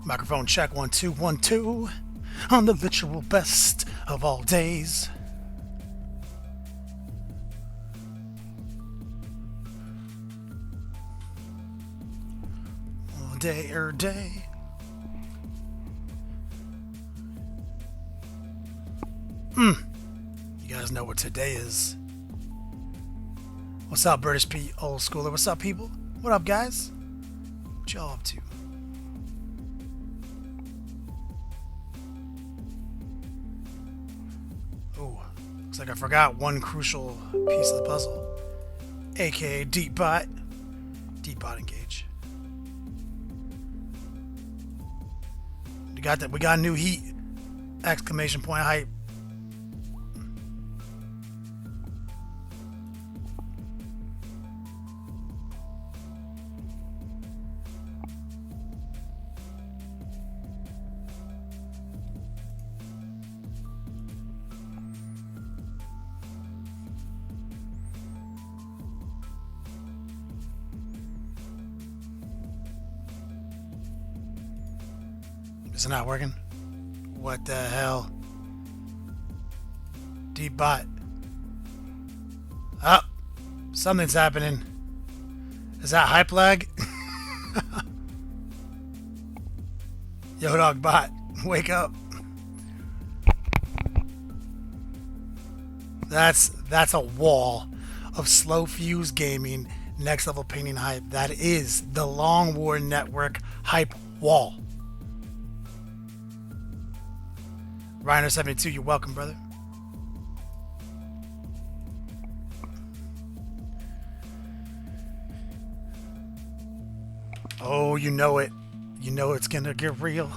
Microphone check 1 2 1 2 on the literal best of all days. All day day. You guys know what today is. What's up, British Pete, old schooler? What's up, people? What up, guys? What y'all up to? Oh, looks like I forgot one crucial piece of the puzzle, aka deep bot. Deep bot engage. We got that. We got new heat! Exclamation point hype. Is it not working? What the hell? Deep bot. Oh, something's happening. Is that hype lag? Yo, dog bot, wake up. That's a wall of slow fuse gaming, next level painting hype. That is the Long War Network hype wall. Reiner72, you're welcome, brother. Oh, you know it. You know it's gonna get real.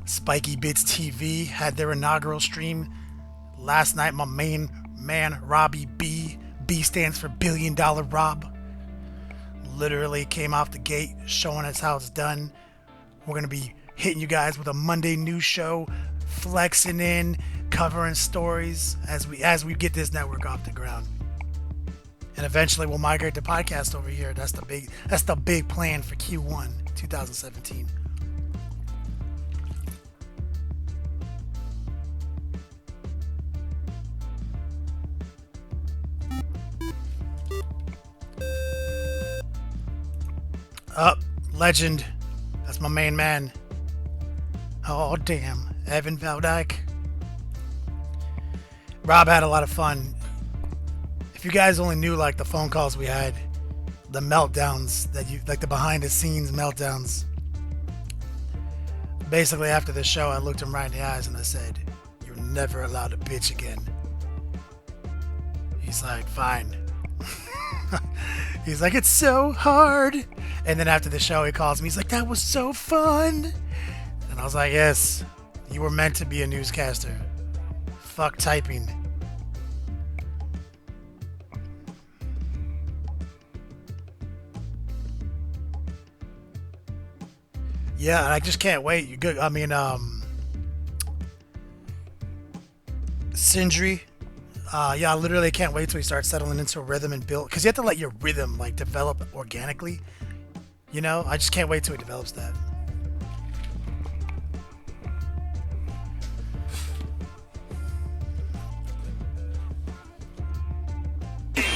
Spiky Bits TV had their inaugural stream last night. My main man, Robbie B. B stands for $1 Billion Rob. Literally came off the gate showing us how it's done. We're gonna be hitting you guys with a Monday news show, flexing in, covering stories as we get this network off the ground. And eventually we'll migrate the podcast over here. That's the big plan for Q1 2017. Up, legend. That's my main man. Oh damn, Evan Valdyke. Rob had a lot of fun. If you guys only knew like the phone calls we had, the meltdowns that you like, the behind the scenes meltdowns. Basically after the show I looked him right in the eyes and I said, "You're never allowed to bitch again." He's like, "Fine." He's like, "It's so hard." And then after the show he calls me, he's like, "That was so fun." And I was like, "Yes, you were meant to be a newscaster. Fuck typing." Yeah, I just can't wait. You good? I mean, Sindri. Yeah, I literally can't wait till we start settling into a rhythm and build. Because you have to let your rhythm like develop organically. You know, I just can't wait till he develops that.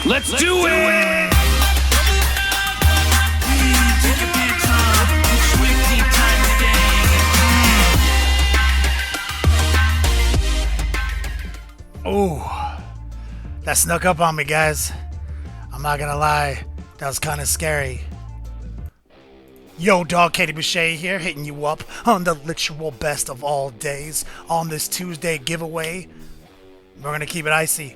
Let's do it! Oh, that snuck up on me, guys. I'm not gonna lie, that was kind of scary. Yo, dog, Katie Boucher here, hitting you up on the literal best of all days on this Tuesday giveaway. We're gonna keep it icy.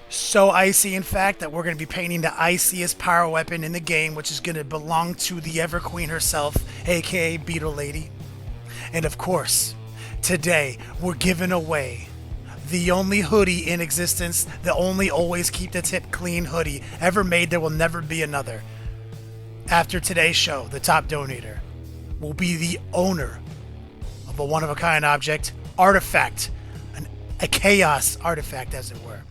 So icy, in fact, that we're going to be painting the iciest power weapon in the game, which is going to belong to the Everqueen herself, aka Beetle Lady. And of course, today we're giving away the only hoodie in existence, the only always keep the tip clean hoodie ever made. There will never be another. After today's show, the top donator will be the owner of a one-of-a-kind object, artifact, a chaos artifact, as it were.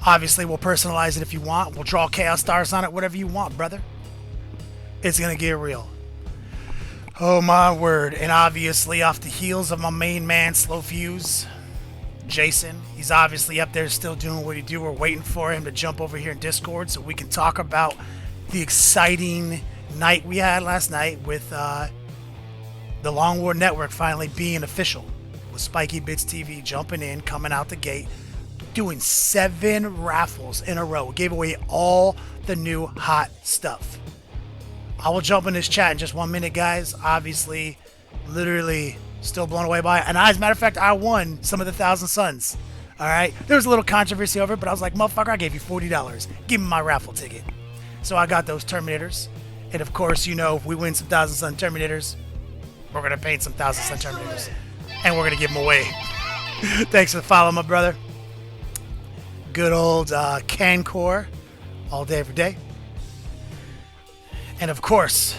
Obviously, we'll personalize it if you want. We'll draw chaos stars on it, whatever you want, brother. It's going to get real. Oh my word. And obviously off the heels of my main man, Slow Fuse, Jason. He's obviously up there still doing what he do. We're waiting for him to jump over here in Discord so we can talk about the exciting night we had last night with the Long War Network finally being official. With Spiky Bits TV jumping in, coming out the gate, doing 7 raffles in a row. We gave away all the new hot stuff. I will jump in this chat in just 1 minute, guys. Obviously, literally still blown away by it. And as a matter of fact, I won some of the Thousand Suns. All right? There was a little controversy over it, but I was like, motherfucker, I gave you $40. Give me my raffle ticket. So I got those Terminators. And of course, you know, if we win some Thousand Sun Terminators, we're going to paint some Thousand Sun Terminators. And we're going to give them away. Thanks for the follow, my brother. Good old Cancor. All day, every day. And of course,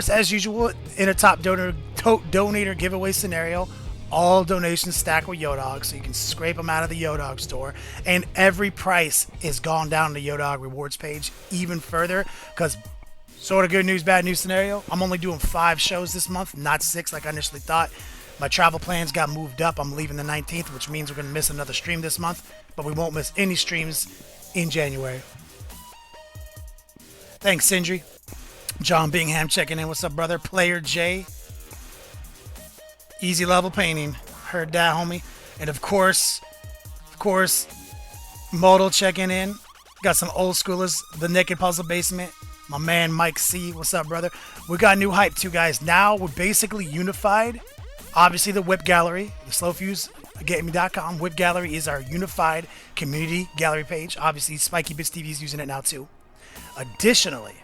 as usual, in a top donator giveaway scenario, all donations stack with Yodog, so you can scrape them out of the Yodog store. And every price is gone down the Yodog rewards page even further, because sort of good news, bad news scenario. I'm only doing 5 shows this month, not 6 like I initially thought. My travel plans got moved up. I'm leaving the 19th, which means we're going to miss another stream this month, but we won't miss any streams in January. Thanks, Sindri. John Bingham checking in. What's up, brother? Player J. Easy level painting. Heard that, homie. And of course, Modal checking in. Got some old schoolers. The Naked Puzzle Basement. My man Mike C. What's up, brother? We got new hype too, guys. Now we're basically unified. Obviously, the Whip Gallery, the slowfuse.me.com. Whip Gallery is our unified community gallery page. Obviously, Spiky Bits TV is using it now too. Additionally,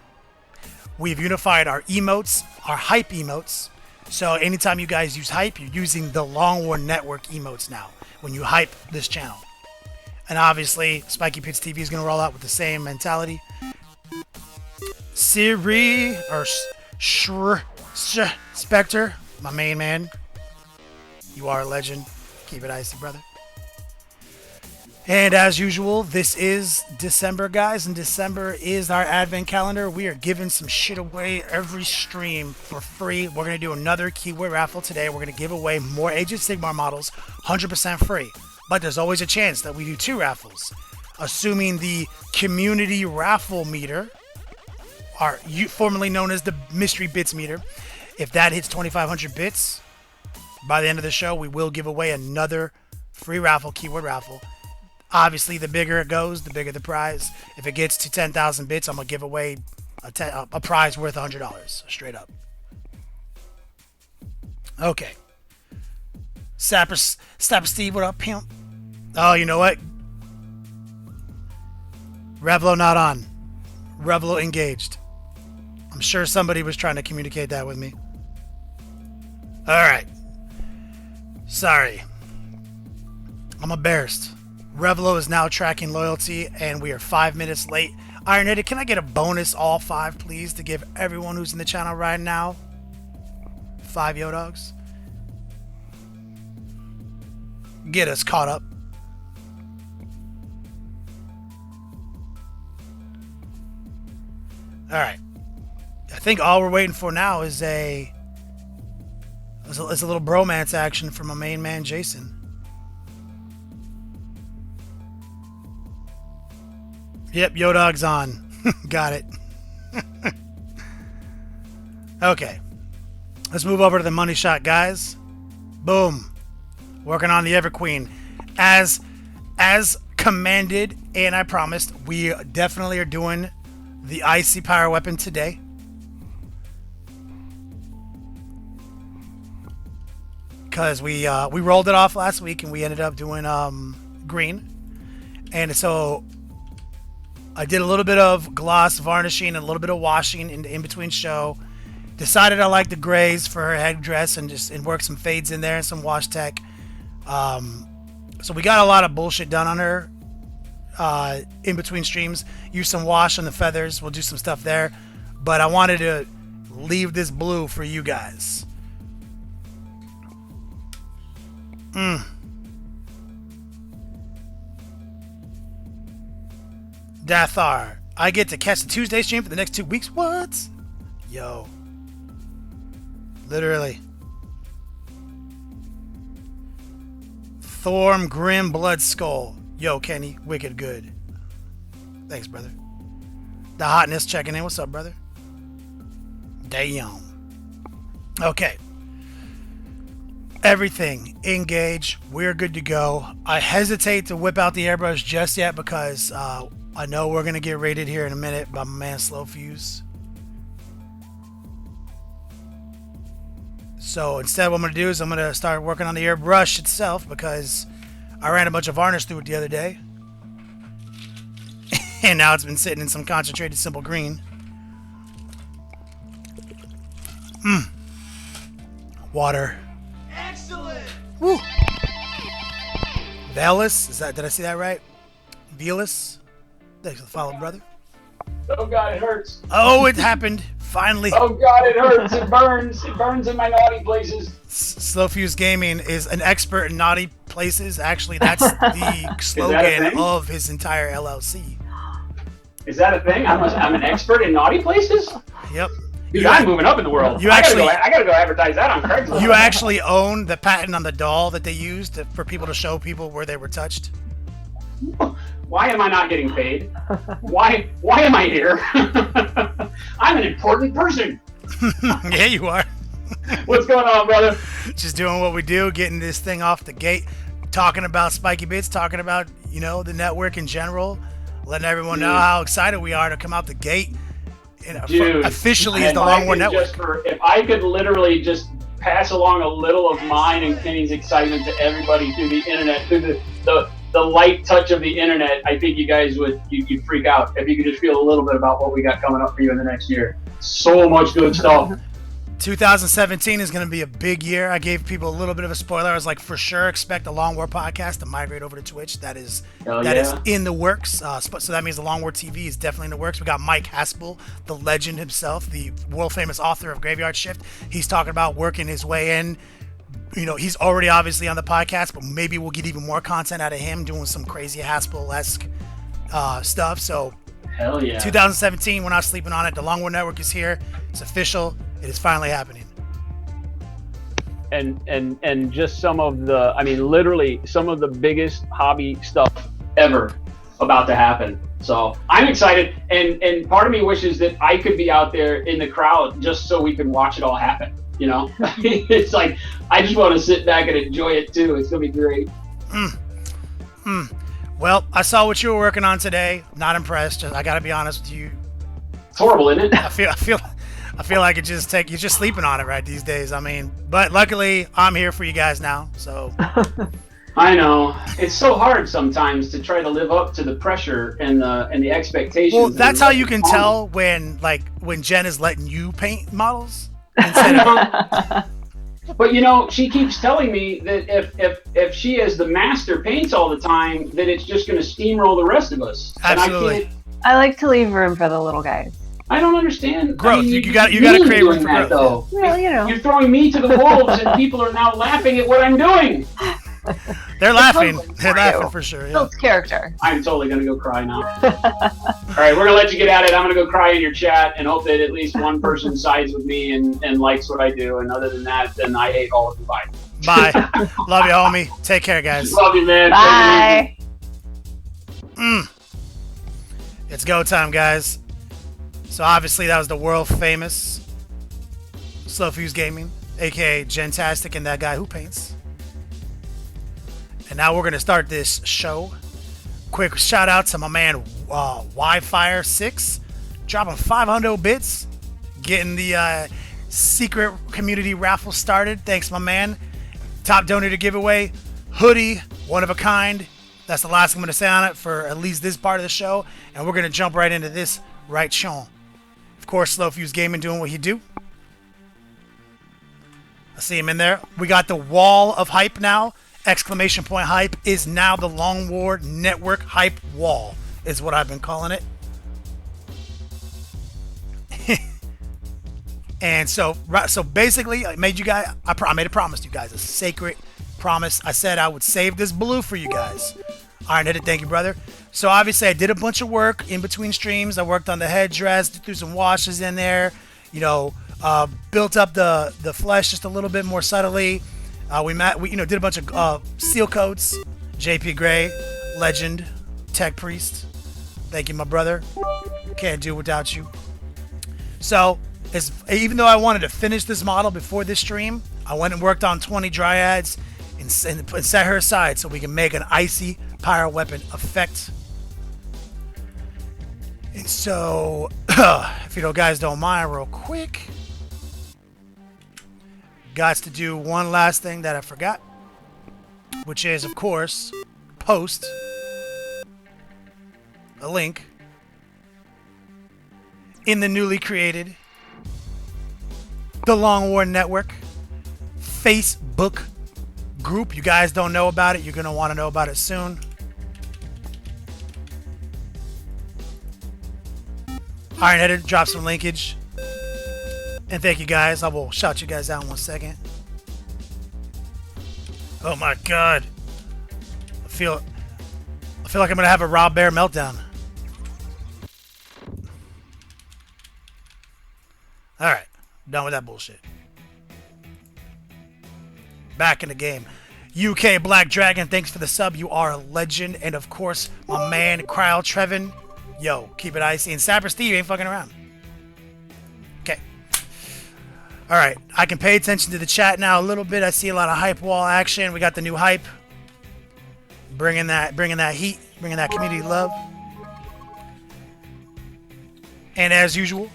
we've unified our emotes, our hype emotes. So anytime you guys use hype, you're using the Long War Network emotes now when you hype this channel. And obviously, Spiky Bits TV is going to roll out with the same mentality. Siri, or Spectre, my main man. You are a legend. Keep it icy, brother. And as usual, this is December, guys, and December is our advent calendar. We are giving some shit away every stream for free. We're going to do another keyword raffle today. We're going to give away more Age of Sigmar models, 100% free. But there's always a chance that we do 2 raffles. Assuming the community raffle meter, formerly known as the mystery bits meter, if that hits 2,500 bits, by the end of the show, we will give away another free raffle, keyword raffle. Obviously, the bigger it goes, the bigger the prize. If it gets to 10,000 bits, I'm going to give away a prize worth $100, straight up. Okay. Sapper Steve, what up, pimp? Oh, you know what? Revlo not on. Revlo engaged. I'm sure somebody was trying to communicate that with me. Alright. Sorry. I'm embarrassed. Revlo is now tracking loyalty, and we are 5 minutes late. Ironheaded, can I get a bonus all 5, please, to give everyone who's in the channel right now 5 Yodogs? Get us caught up. Alright. I think all we're waiting for now is a little bromance action from my main man, Jason. Yep, Yodog's on. Got it. Okay. Let's move over to the money shot, guys. Boom. Working on the Everqueen. As commanded and I promised, we definitely are doing the icy power weapon today. Because we rolled it off last week and we ended up doing green. And so I did a little bit of gloss varnishing and a little bit of washing in between show. Decided I like the grays for her headdress and work some fades in there and some wash tech. So we got a lot of bullshit done on her in between streams. Use some wash on the feathers. We'll do some stuff there. But I wanted to leave this blue for you guys. Dathar, I get to catch the Tuesday stream for the next 2 weeks. What? Yo. Literally. Thorm Grim Blood Skull. Yo, Kenny. Wicked good. Thanks, brother. The Hotness checking in. What's up, brother? Damn. Okay. Everything. Engage. We're good to go. I hesitate to whip out the airbrush just yet because I know we're going to get raided here in a minute by my man Slow Fuse. So instead what I'm going to do is I'm going to start working on the airbrush itself because I ran a bunch of varnish through it the other day. And now it's been sitting in some concentrated simple green. Water. Excellent. Woo. Velis, did I see that right? Velis. Thanks for the follow, brother. Oh God, it hurts. Oh, it happened. Finally. Oh God, it hurts. It burns. It burns in my naughty places. Slow Fuse Gaming is an expert in naughty places. Actually, that's the slogan of his entire LLC. Is that a thing? I'm an expert in naughty places? Yep. Dude, I'm moving up in the world. I gotta go advertise that on Craigslist. You actually own the patent on the doll that they used for people to show people where they were touched. Why am I not getting paid? Why am I here? I'm an important person. Yeah, you are. What's going on, brother? Just doing what we do, getting this thing off the gate, talking about Spiky Bits, talking about, the network in general, letting everyone know how excited we are to come out the gate. Officially as the Long War Network. If I could literally just pass along a little of mine and Kenny's excitement to everybody through the internet, through the light touch of the internet, I think you guys you'd freak out if you could just feel a little bit about what we got coming up for you in the next year. So much good stuff. 2017 is going to be a big year. I gave people a little bit of a spoiler. I was like, for sure, expect the Long War podcast to migrate over to Twitch. That is in the works. So that means the Long War TV is definitely in the works. We got Mike Haspel, the legend himself, the world famous author of Graveyard Shift. He's talking about working his way in. He's already obviously on the podcast, but maybe we'll get even more content out of him doing some crazy Haspel-esque stuff. So hell yeah. 2017, we're not sleeping on it. The Long War Network is here. It's official. It is finally happening. And just literally some of the biggest hobby stuff ever about to happen. So I'm excited, and part of me wishes that I could be out there in the crowd just so we can watch it all happen. It's like I just want to sit back and enjoy it too. It's gonna be great. Well, I saw what you were working on today. Not impressed. I gotta be honest with you. It's horrible, isn't it? I feel like you're just sleeping on it right these days. But luckily I'm here for you guys now. So I know it's so hard sometimes to try to live up to the pressure and the expectations. Well, that's how you can tell when Jen is letting you paint models instead of. But she keeps telling me that if she as the master paints all the time, that it's just going to steamroll the rest of us. Absolutely. I like to leave room for the little guys. I don't understand growth. You got to create room for growth. Though. Well, You're throwing me to the wolves, and people are now laughing at what I'm doing. They're laughing. They're laughing for sure. Yeah. Builds character. I'm totally gonna go cry now. All right, we're gonna let you get at it. I'm gonna go cry in your chat and hope that at least one person sides with me and likes what I do. And other than that, then I hate all of you. Bye. Bye. Love you, homie. Take care, guys. Love you, man. Bye. It's go time, guys. So obviously that was the world famous Slow Fuse Gaming, aka Gentastic, and that guy who paints. And now we're gonna start this show. Quick shout out to my man Wi-Fire6, dropping 500 bits, getting the secret community raffle started. Thanks, my man. Top donator giveaway, hoodie, one of a kind. That's the last I'm gonna say on it for at least this part of the show, and we're gonna jump right into this right Sean. Of course, Slow Fuse Gaming doing what he do. I see him in there. We got the wall of hype now. Exclamation point hype is now the Long War Network hype wall, is what I've been calling it. And so basically, I made a promise to you guys, a sacred promise. I said I would save this blue for you guys. Iron Headed, thank you, brother. So obviously, I did a bunch of work in between streams. I worked on the headdress, threw some washes in there. you know, built up the flesh just a little bit more subtly. We did a bunch of seal coats. JP Gray, legend, tech priest. Thank you, my brother. Can't do without you. So, even though I wanted to finish this model before this stream, I went and worked on 20 dryads and set her aside so we can make an icy pyro weapon effect. And so, if you guys don't mind, real quick, got to do one last thing that I forgot, which is, of course, post a link in the newly created The Long War Network Facebook group. You guys don't know about it. You're going to want to know about it soon. Ironheaded, drop some linkage. And thank you guys. I will shout you guys out in 1 second. Oh my god. I feel like I'm going to have a Rob Bear meltdown. Alright, done with that bullshit. Back in the game. UK Black Dragon, thanks for the sub. You are a legend. And of course, my man, Cryle Trevin. Yo, keep it icy. And Sapper Steve ain't fucking around. Okay. Alright, I can pay attention to the chat now a little bit. I see a lot of hype wall action. We got the new hype. Bringing that heat. Bringing that community love. And as usual,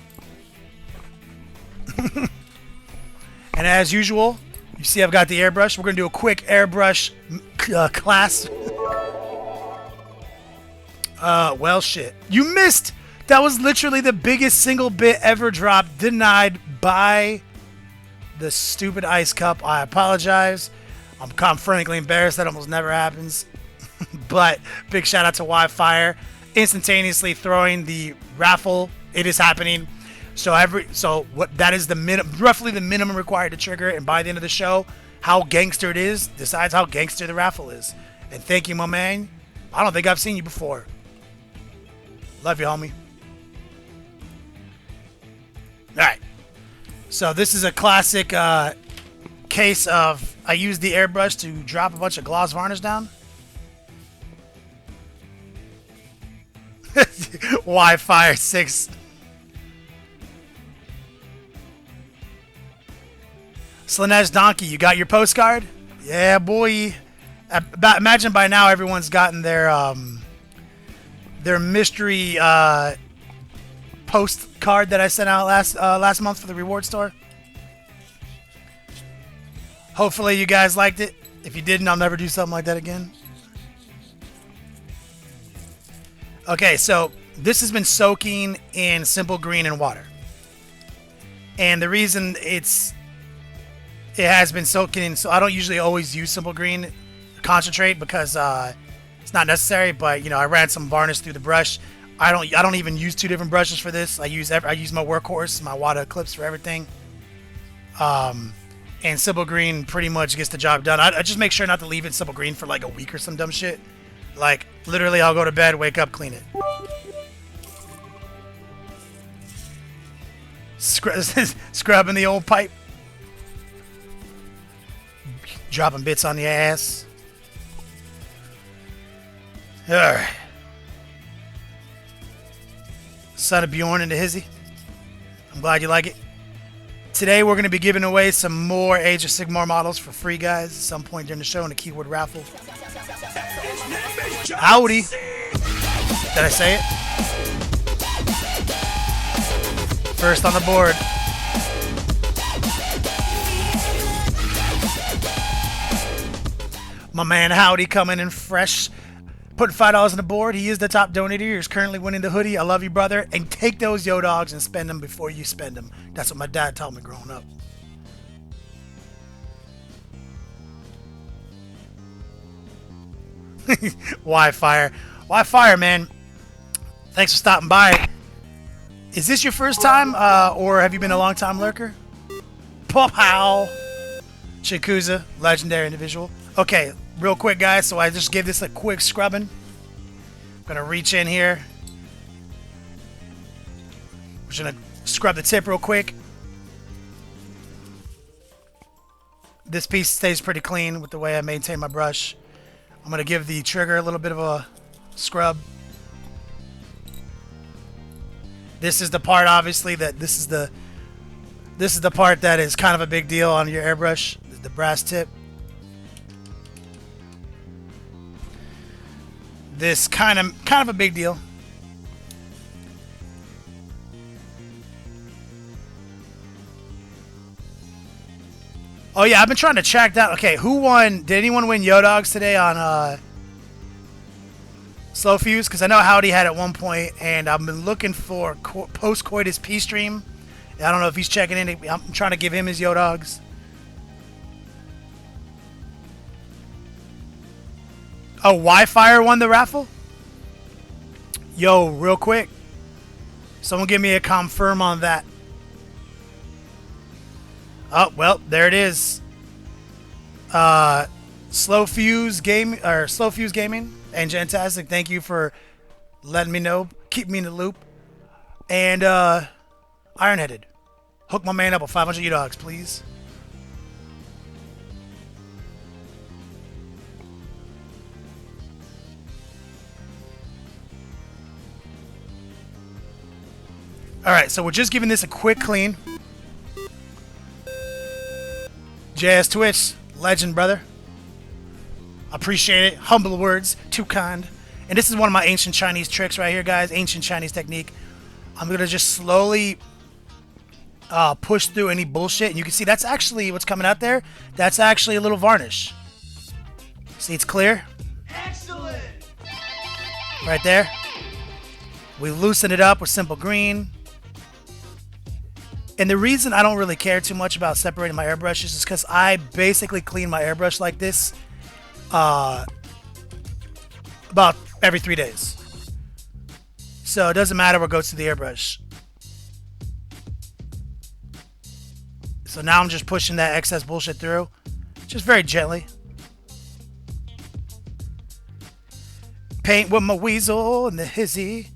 you see I've got the airbrush. We're going to do a quick airbrush class. Well, shit. You missed! That was literally the biggest single bit ever dropped. Denied by the stupid ice cup. I apologize. I'm frankly embarrassed. That almost never happens. But big shout out to Wi-Fi. Instantaneously throwing the raffle. It is happening. So that is roughly the minimum required to trigger it, and by the end of the show, how gangster it is decides how gangster the raffle is. And thank you, my man. I don't think I've seen you before. Love you, homie. Alright. So this is a classic case of I used the airbrush to drop a bunch of gloss varnish down. Wi-Fi 6. Slanesh Donkey, you got your postcard? Yeah, boy. Imagine by now everyone's gotten their mystery postcard that I sent out last month for the reward store. Hopefully you guys liked it. If you didn't, I'll never do something like that again. Okay, so this has been soaking in simple green and water. And the reason it has been soaking in, so I don't usually always use simple green concentrate because it's not necessary, but I ran some varnish through the brush. I don't even use two different brushes for this. I use my workhorse, my Iwata Eclipse for everything. And simple green pretty much gets the job done. I just make sure not to leave it simple green for like a week or some dumb shit. Like literally I'll go to bed, wake up, clean it. Scrubbing the old pipe. Dropping bits on the ass. Alright. Son of Bjorn into Hizzy. I'm glad you like it. Today we're going to be giving away some more Age of Sigmar models for free, guys, at some point during the show in a keyword raffle. Howdy. Did I say it? First on the board. My man Howdy coming in fresh. Putting $5 on the board. He is the top donator. He's currently winning the hoodie. I love you, brother. And take those yo dogs and spend them before you spend them. That's what my dad taught me growing up. Wi-Fi, man. Thanks for stopping by. Is this your first time, or have you been a long time lurker? Pow! Chikuza, legendary individual. Okay, real quick, guys. So I just gave this a quick scrubbing. I'm gonna reach in here. We're just gonna scrub the tip real quick. This piece stays pretty clean with the way I maintain my brush. I'm going to give the trigger a little bit of a scrub. This is the part, obviously, that this is the part that is kind of a big deal on your airbrush, the brass tip. This kind of a big deal. Oh yeah, I've been trying to track down. Okay, who won? Did anyone win Yodogs today on Slow Fuse? Because I know Howdy had at one point, and I've been looking for post coitus P stream. I don't know if he's checking in. I'm trying to give him his Yodogs. Oh, Wi-Fi won the raffle? Yo, real quick. Someone give me a confirm on that. Oh, well, there it is. Slow Fuse Gaming and Jantastic, thank you for letting me know. Keep me in the loop. And Ironheaded. Hook my man up with 500 U-Dogs, please. Alright, so we're just giving this a quick clean. JS Twitch, legend, brother. Appreciate it. Humble words, too kind. And this is one of my ancient Chinese tricks right here, guys. Ancient Chinese technique. I'm going to just slowly push through any bullshit. And you can see that's actually what's coming out there. That's actually a little varnish. See, it's clear. Excellent. Right there. We loosen it up with simple green. And the reason I don't really care too much about separating my airbrushes is because I basically clean my airbrush like this about every 3 days. So it doesn't matter what goes to the airbrush. So now I'm just pushing that excess bullshit through. Just very gently. Paint with my weasel and the hizzy.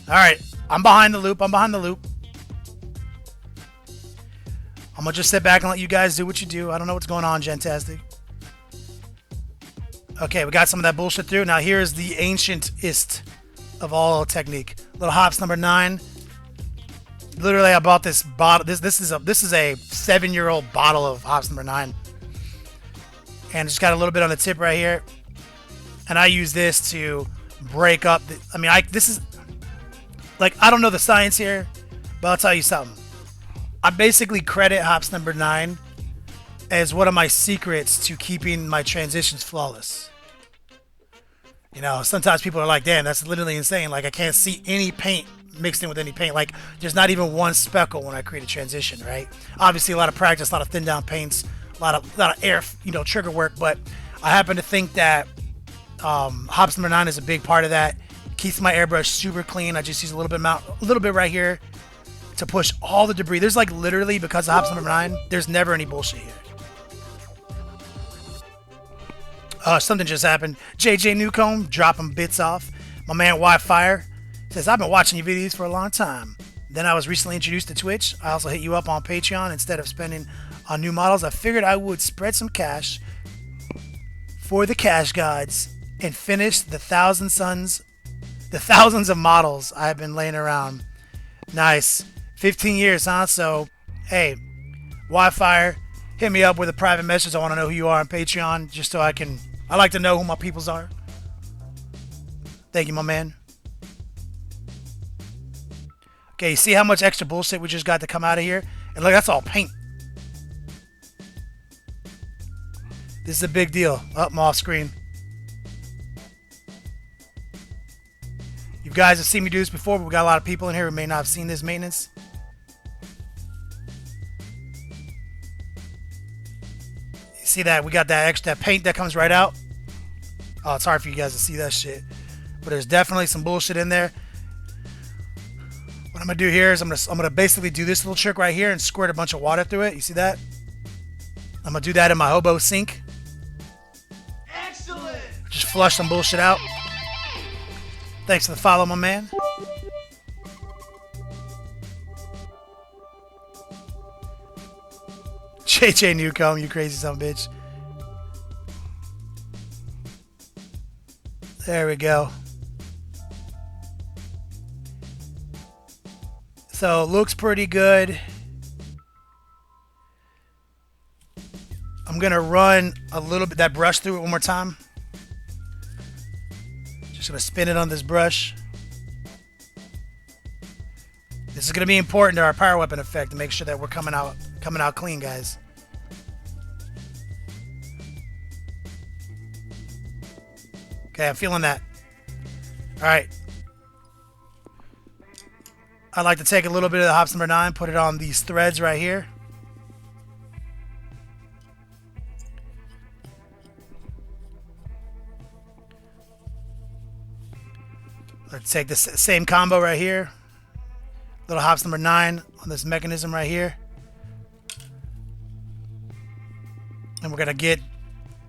Alright. I'm behind the loop. I'm going to just sit back and let you guys do what you do. I don't know what's going on, Gentastic. Okay, we got some of that bullshit through. Now here's the ancientest of all technique. Little hops number 9. Literally, I bought this bottle. This is a 7-year-old bottle of hops number 9. And just got a little bit on the tip right here. And I use this to break up this is... Like, I don't know the science here, but I'll tell you something. I basically credit hops number 9 as one of my secrets to keeping my transitions flawless. You know, sometimes people are like, damn, that's literally insane. Like, I can't see any paint mixed in with any paint. Like, there's not even one speckle when I create a transition, right? Obviously, a lot of practice, a lot of thin down paints, a lot of air, trigger work. But I happen to think that hops number 9 is a big part of that. Keeps my airbrush super clean. I just use a little bit right here to push all the debris. There's like literally, because of hops number 9, there's never any bullshit here. Something just happened. JJ Newcomb dropping bits off. My man Wi-Fi says, I've been watching your videos for a long time. Then I was recently introduced to Twitch. I also hit you up on Patreon. Instead of spending on new models, I figured I would spread some cash for the cash gods and finish the thousands of models I've been laying around. Nice. 15 years, huh? So, hey, Wi-Fi, hit me up with a private message. I want to know who you are on Patreon, just so I like to know who my peoples are. Thank you, my man. Okay, you see how much extra bullshit we just got to come out of here? And look, that's all paint. This is a big deal. I'm off screen. You guys have seen me do this before, but we got a lot of people in here who may not have seen this maintenance. You see that? We got that extra paint that comes right out. Oh, it's hard for you guys to see that shit. But there's definitely some bullshit in there. What I'm going to do here is I'm gonna basically do this little trick right here and squirt a bunch of water through it. You see that? I'm going to do that in my hobo sink. Excellent. Just flush some bullshit out. Thanks for the follow, my man. JJ Newcomb, you crazy son of a bitch. There we go. So looks pretty good. I'm gonna run a little bit that brush through it one more time. Just gonna spin it on this brush. This is gonna be important to our power weapon effect to make sure that we're coming out clean, guys. Okay, I'm feeling that. All right. I'd like to take a little bit of the hops number 9, put it on these threads right here. Let's take the same combo right here. Little hops number 9 on this mechanism right here. And we're going to get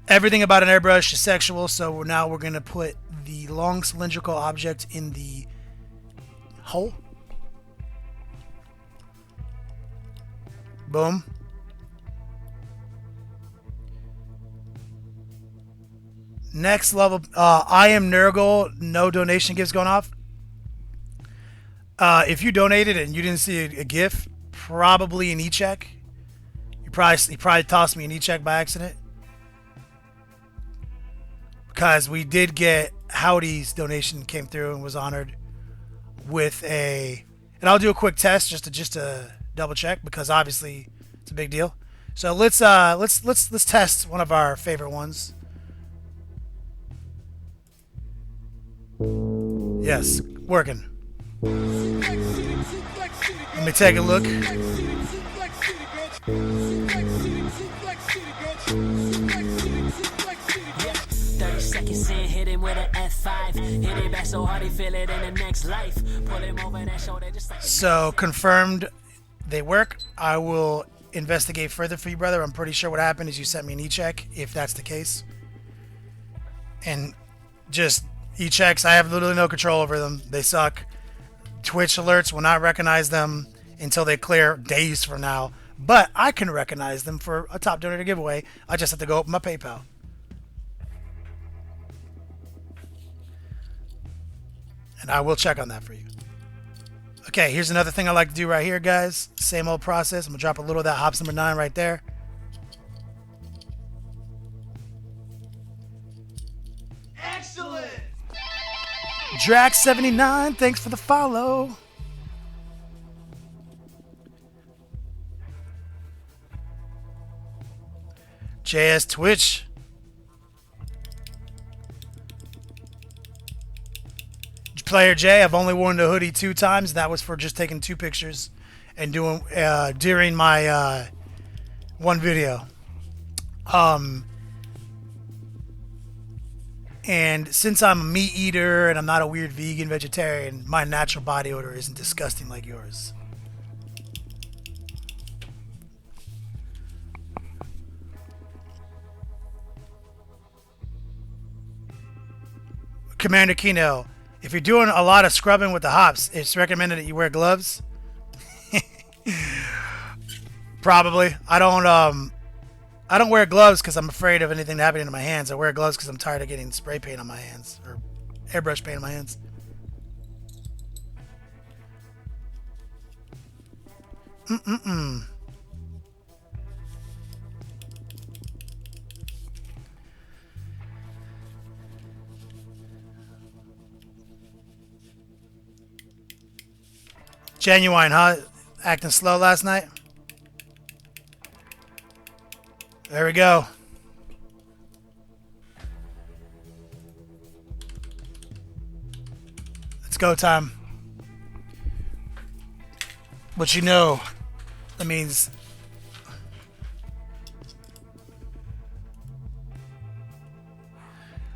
everything about an airbrush is sexual, so now we're going to put the long cylindrical object in the hole. Boom. Next level, I am Nurgle. No donation gifts going off. If you donated and you didn't see a gift, probably an e-check. You probably tossed me an e-check by accident. Because we did get Howdy's donation came through and was honored with a, and I'll do a quick test just to double check because obviously it's a big deal. So let's test one of our favorite ones. Yes, working. Let me take a look. Seconds in, hit him with an F5. Hit it back so hard he feel it in the next life. Pull him over that shoulder just like. So confirmed they work. I will investigate further for you, brother. I'm pretty sure what happened is you sent me an e-check, if that's the case. And just e-checks, I have literally no control over them. They suck. Twitch alerts will not recognize them until they clear days from now. But I can recognize them for a top donator giveaway. I just have to go open my PayPal. And I will check on that for you. Okay, here's another thing I like to do right here, guys. Same old process. I'm going to drop a little of that hops number 9 right there. Excellent! Drax79, thanks for the follow. JS Twitch. Player J, I've only worn the hoodie 2 times. That was for just taking 2 pictures and doing during my one video. And since I'm a meat eater and I'm not a weird vegan vegetarian, my natural body odor isn't disgusting like yours. Commander Kino, if you're doing a lot of scrubbing with the hops, it's recommended that you wear gloves. Probably. I don't wear gloves because I'm afraid of anything happening to my hands. I wear gloves because I'm tired of getting spray paint on my hands or airbrush paint on my hands. Genuine, huh? Acting slow last night? There we go. It's go time. But you know, that means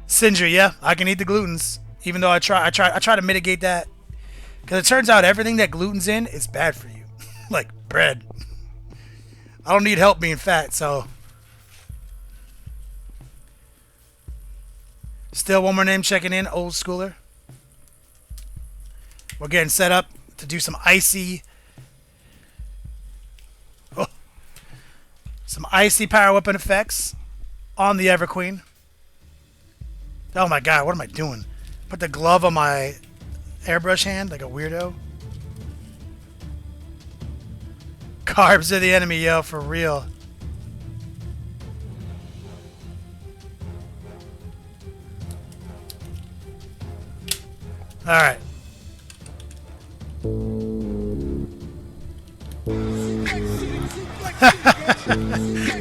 Sindri, yeah, I can eat the glutens. Even though I try to mitigate that. Because it turns out everything that gluten's in is bad for you. Like bread. I don't need help being fat, so. Still one more name checking in, old schooler. We're getting set up to do some icy. Oh. Some icy power weapon effects on the Everqueen. Oh my god, what am I doing? Put the glove on my airbrush hand like a weirdo. Carbs are the enemy, yo, for real. Alright.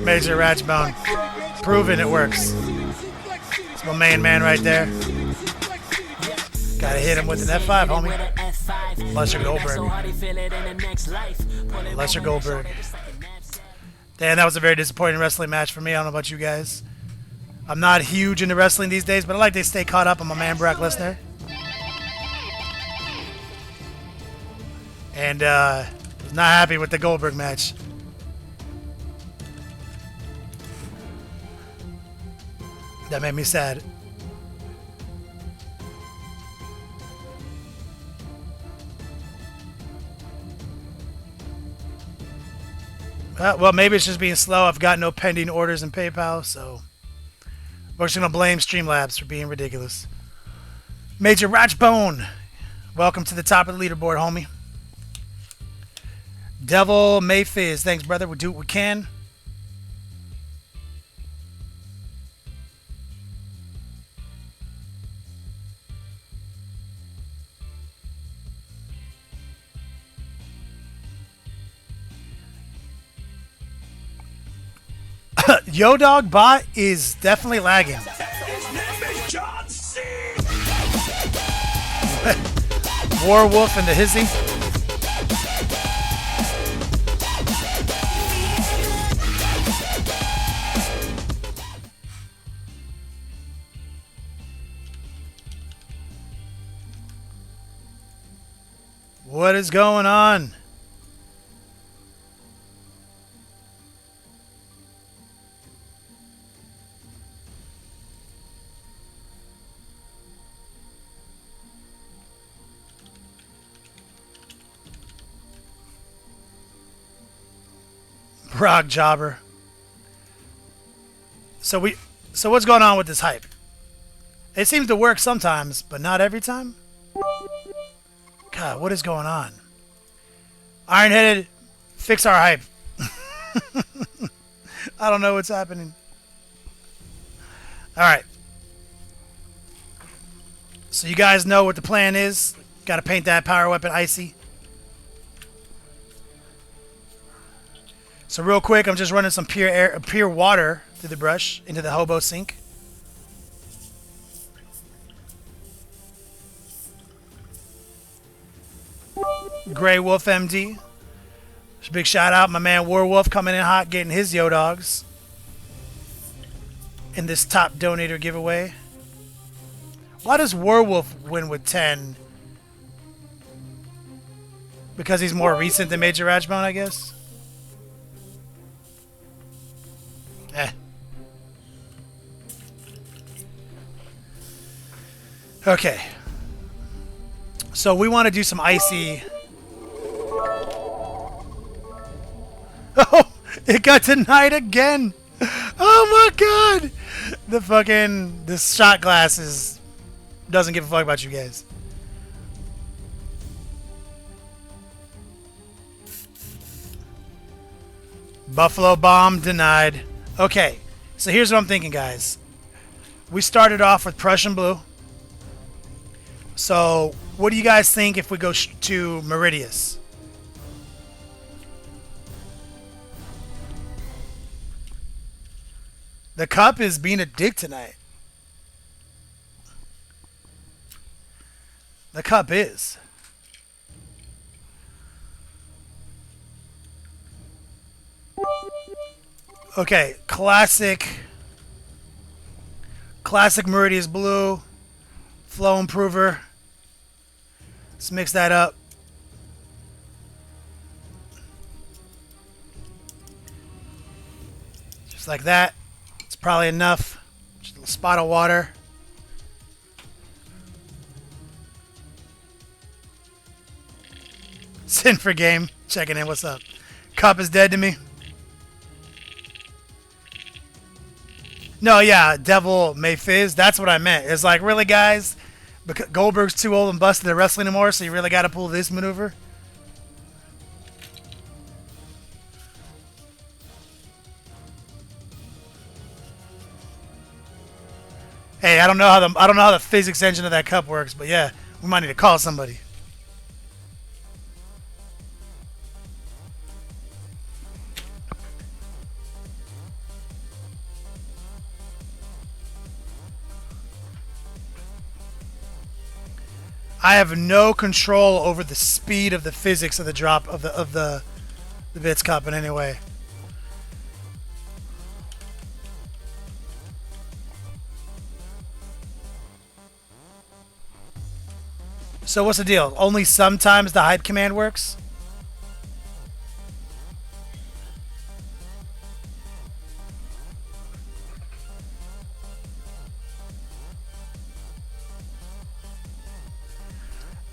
Major Ratchbone. Proven it works. It's my main man right there. Gotta hit him with an F5, homie. Lesser Goldberg. Lesser Goldberg. Damn, that was a very disappointing wrestling match for me. I don't know about you guys. I'm not huge into wrestling these days, but I like to stay caught up on my man Brock Lesnar. And was not happy with the Goldberg match. That made me sad. Well, maybe it's just being slow. I've got no pending orders in PayPal, so we're just going to blame Streamlabs for being ridiculous. Major Ratchbone, welcome to the top of the leaderboard, homie. Devil Mayfizz, thanks, brother. We'll do what we can. Yo Dog bot is definitely lagging. Warwolf and the Hizzy. What is going on? Rock jobber. So what's going on with this hype? It seems to work sometimes, but not every time. God, what is going on? Ironheaded, fix our hype. I don't know what's happening. Alright. So you guys know what the plan is. Gotta paint that power weapon icy. So real quick, I'm just running some pure water through the brush into the hobo sink. Grey Wolf MD. Big shout out, my man Warwolf coming in hot, getting his yo dogs in this top donator giveaway. Why does Warwolf win with 10? Because he's more recent than Major Ratchbone, I guess. Okay. So we want to do some icy. Oh, it got denied again. Oh my god. The shot glass doesn't give a fuck about you guys. Buffalo bomb denied. Okay, so here's what I'm thinking, guys. We started off with Prussian blue. So, what do you guys think if we go to Meridius? The cup is being a dick tonight. The cup is. Okay, classic Meridius blue, flow improver. Let's mix that up. Just like that. It's probably enough. Just a little spot of water. Sin for game. Checking in. What's up? Cup is dead to me. No, yeah, Devil May Fizz. That's what I meant. It's like, really, guys? Because Goldberg's too old and busted to wrestle anymore, so you really got to pull this maneuver? Hey, I don't know how the physics engine of that cup works, but yeah, we might need to call somebody. I have no control over the speed of the physics of the drop of the bits cup in any way. So what's the deal? Only sometimes the hide command works?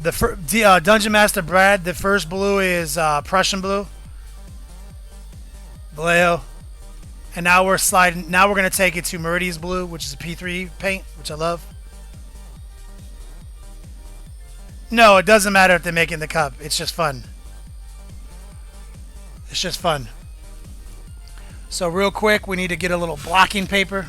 The Dungeon Master Brad, the first blue is Prussian blue. Vallejo. And now we're sliding. Now we're going to take it to Meridia's blue, which is a P3 paint, which I love. No, it doesn't matter if they make it in the cup. It's just fun. It's just fun. So real quick, we need to get a little blocking paper.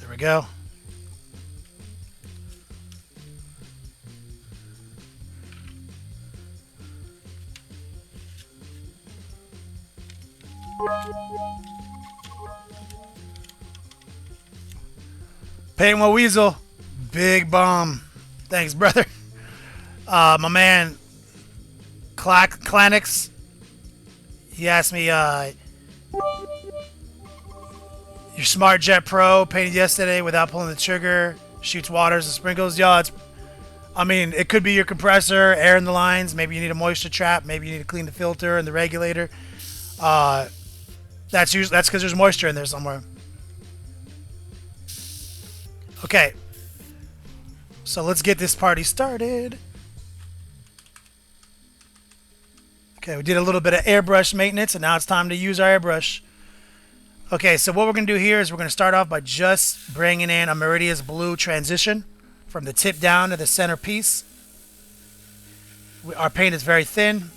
There we go. Paint One Weasel, big bomb. Thanks, brother. My man, Clanix, he asked me, your Smart Jet Pro painted yesterday without pulling the trigger, shoots waters and sprinkles. Yo, I mean, it could be your compressor, air in the lines. Maybe you need a moisture trap. Maybe you need to clean the filter and the regulator. That's because there's moisture in there somewhere. Okay, so let's get this party started. Okay, we did a little bit of airbrush maintenance, and now it's time to use our airbrush. Okay, so what we're going to do here is we're going to start off by just bringing in a Meridia's blue transition from the tip down to the center piece. Our paint is very thin,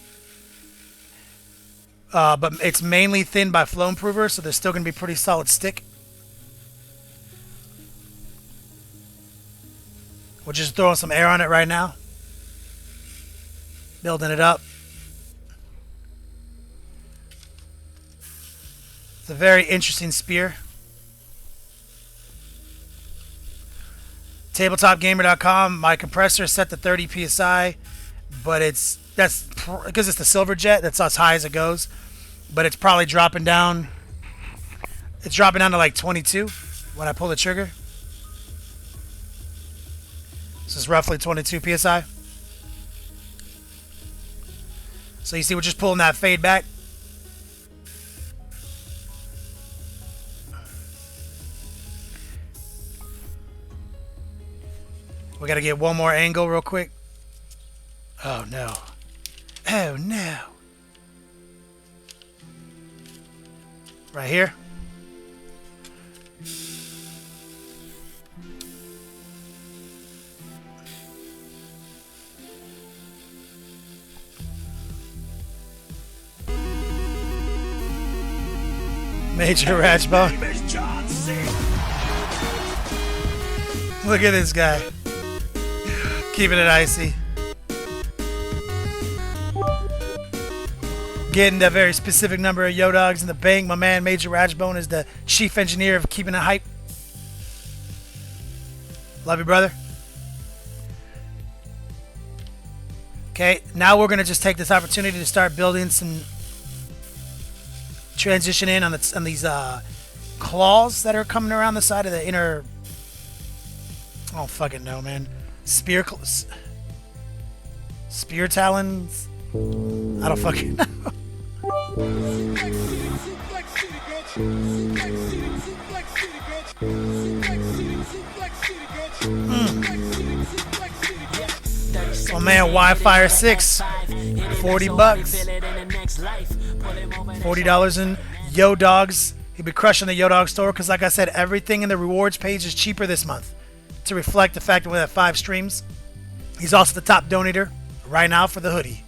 but it's mainly thin by flow improver, so there's still going to be pretty solid stick. We're just throwing some air on it right now. Building it up. It's a very interesting spear. TabletopGamer.com. My compressor is set to 30 psi, but that's because it's the silver jet. That's as high as it goes, but it's probably dropping down. It's dropping down to like 22 when I pull the trigger. This is roughly 22 psi. So you see we're just pulling that fade back. We got to get one more angle real quick. Oh no. Oh no. Right here. Major Ratchbone. Look at this guy. Keeping it icy. Getting that very specific number of Yodogs in the bank. My man Major Ratchbone is the chief engineer of keeping it hype. Love you, brother. Okay, now we're going to just take this opportunity to start building some transition in on these claws that are coming around the side of the inner. I don't fucking know, man. Spear talons. I don't fucking know. Oh man, Wi-Fi 6, 40 bucks. $40 in Yo Dogs. He'll be crushing the Yo Dog store because, like I said, everything in the rewards page is cheaper this month to reflect the fact that we have 5 streams. He's also the top donator right now for the hoodie.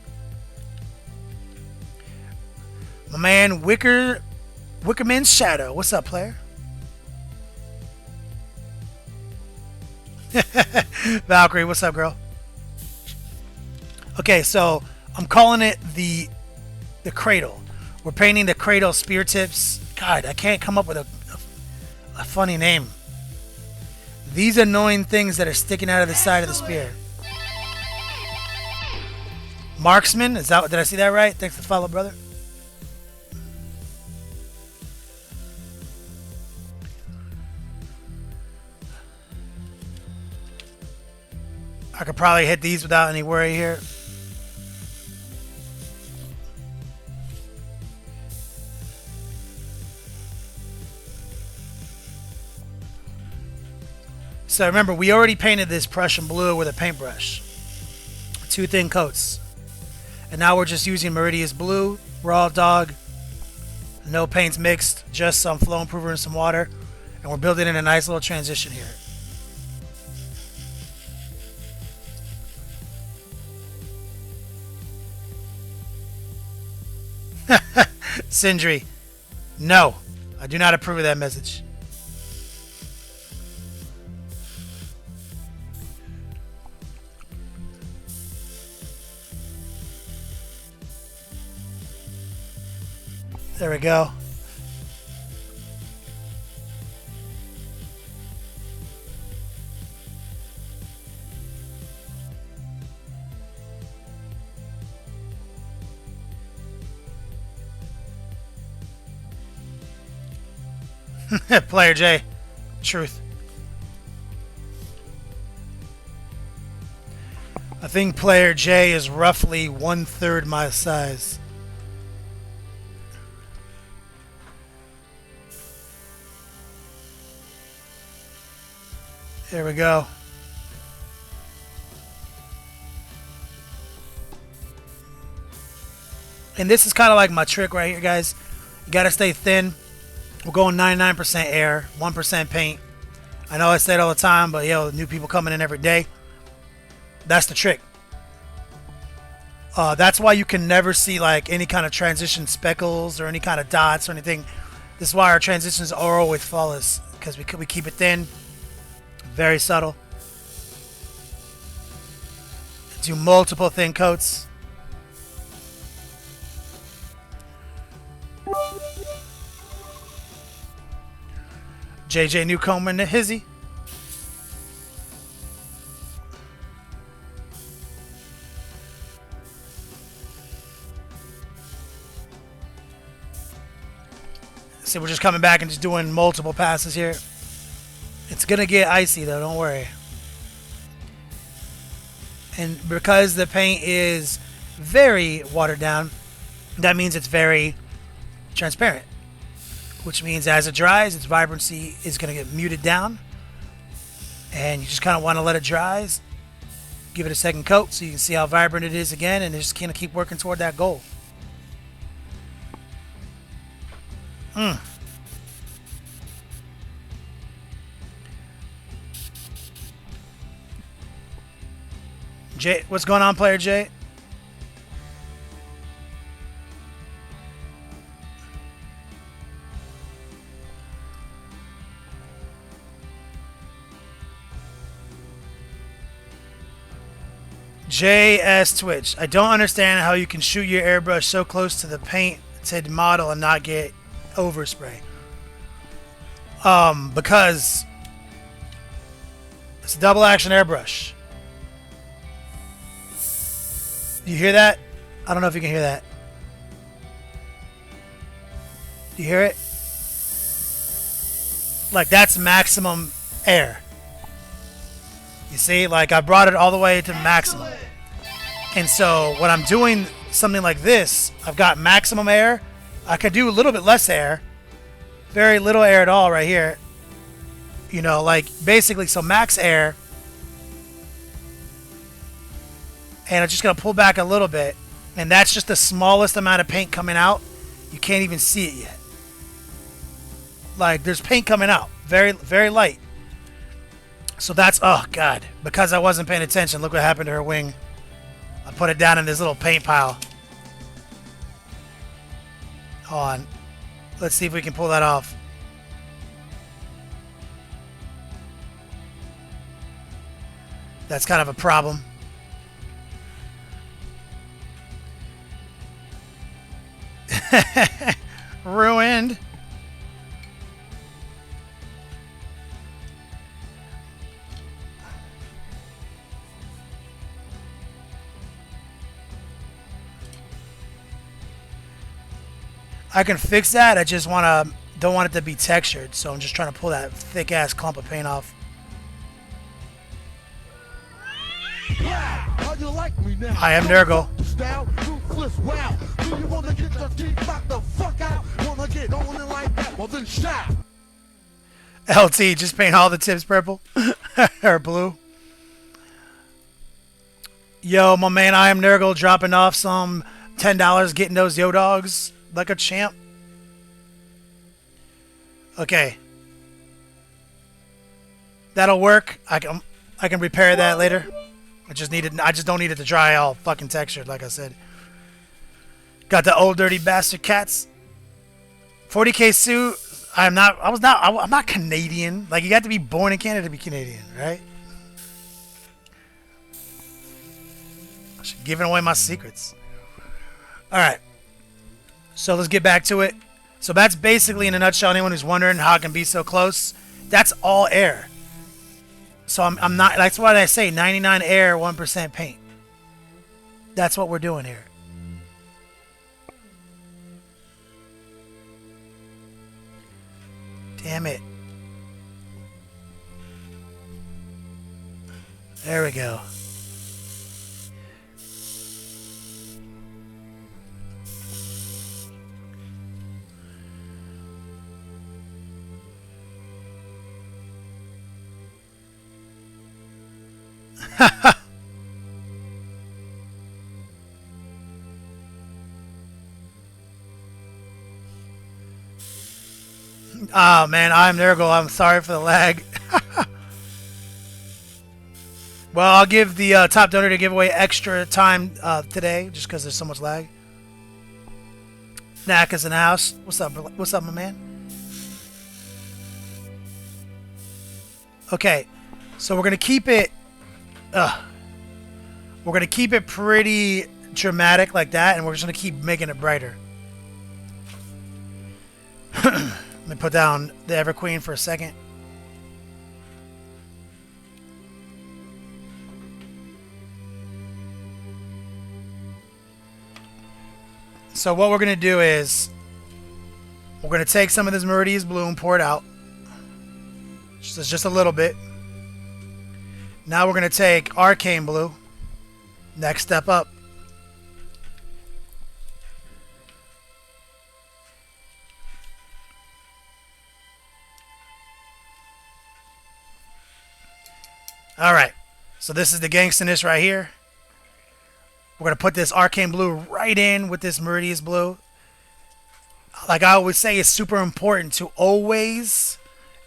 My man Wickerman's Shadow. What's up, player? Valkyrie, what's up, girl? Okay, so I'm calling it the cradle. We're painting the cradle spear tips. God, I can't come up with a funny name. These annoying things that are sticking out of the side of the spear. Marksman, did I see that right? Thanks for the follow, brother. I could probably hit these without any worry here. So remember, we already painted this Prussian blue with a paintbrush. 2 thin coats. And now we're just using Meridius blue, raw dog, no paints mixed, just some flow improver and some water. And we're building in a nice little transition here. Sindri, no, I do not approve of that message. There we go. Player J. Truth. I think Player J is roughly 1/3 my size. There we go. And this is kind of like my trick right here, guys. You got to stay thin. We're going 99% air, 1% paint. I know I say it all the time, but yo, new people coming in every day. That's the trick. That's why you can never see like any kind of transition speckles or any kind of dots or anything. This is why our transitions are always flawless, because we keep it thin, very subtle. Do multiple thin coats. JJ Newcomer and the Hizzy. So we're just coming back and just doing multiple passes here. It's gonna get icy though, don't worry. And because the paint is very watered down, that means it's very transparent. Which means as it dries, its vibrancy is going to get muted down. And you just kind of want to let it dry. Give it a second coat so you can see how vibrant it is again. And just kind of keep working toward that goal. Jay, what's going on, player Jay? JS Twitch. I don't understand how you can shoot your airbrush so close to the painted model and not get overspray. Because it's a double action airbrush. You hear that? I don't know if you can hear that. You hear it? Like that's maximum air. You see, like I brought it all the way to maximum. And so when I'm doing something like this, I've got maximum air. I could do a little bit less air, very little air at all right here. You know, like basically, so max air. And I'm just going to pull back a little bit. And that's just the smallest amount of paint coming out. You can't even see it yet. Like, there's paint coming out. Very, very light. So that's, oh, God. Because I wasn't paying attention, look what happened to her wing. I put it down in this little paint pile. Hold on. Let's see if we can pull that off. That's kind of a problem. Ruined. I can fix that. I just don't want it to be textured, so I'm just trying to pull that thick ass clump of paint off. I am Nurgle. LT, just paint all the tips purple or blue. Yo, my man, I am Nurgle, dropping off some $10, getting those yo dogs like a champ. Okay, that'll work. I can repair that later. I just don't need it to dry all fucking textured, like I said. Got the old dirty bastard cats. 40K suit. I'm not Canadian. Like, you got to be born in Canada to be Canadian, right? I should giving away my secrets. All right. So let's get back to it. So that's basically, in a nutshell, anyone who's wondering how it can be so close, that's all air. So I'm not, that's why I say 99 air, 1% paint. That's what we're doing here. Damn it. There we go. Oh man, I'm Nurgle. I'm sorry for the lag. Well, I'll give the top donor to give away extra time today, just because there's so much lag. Knack is in the house. What's up? What's up, my man? Okay, so we're gonna keep it. We're gonna keep it pretty dramatic like that, and we're just gonna keep making it brighter. Let me put down the Everqueen for a second. So what we're going to do is we're going to take some of this Meridius blue and pour it out. Just a little bit. Now we're going to take Arcane blue. Next step up. Alright, so this is the gangstiness right here. We're going to put this Arcane blue right in with this Meridius blue. Like I always say, it's super important to always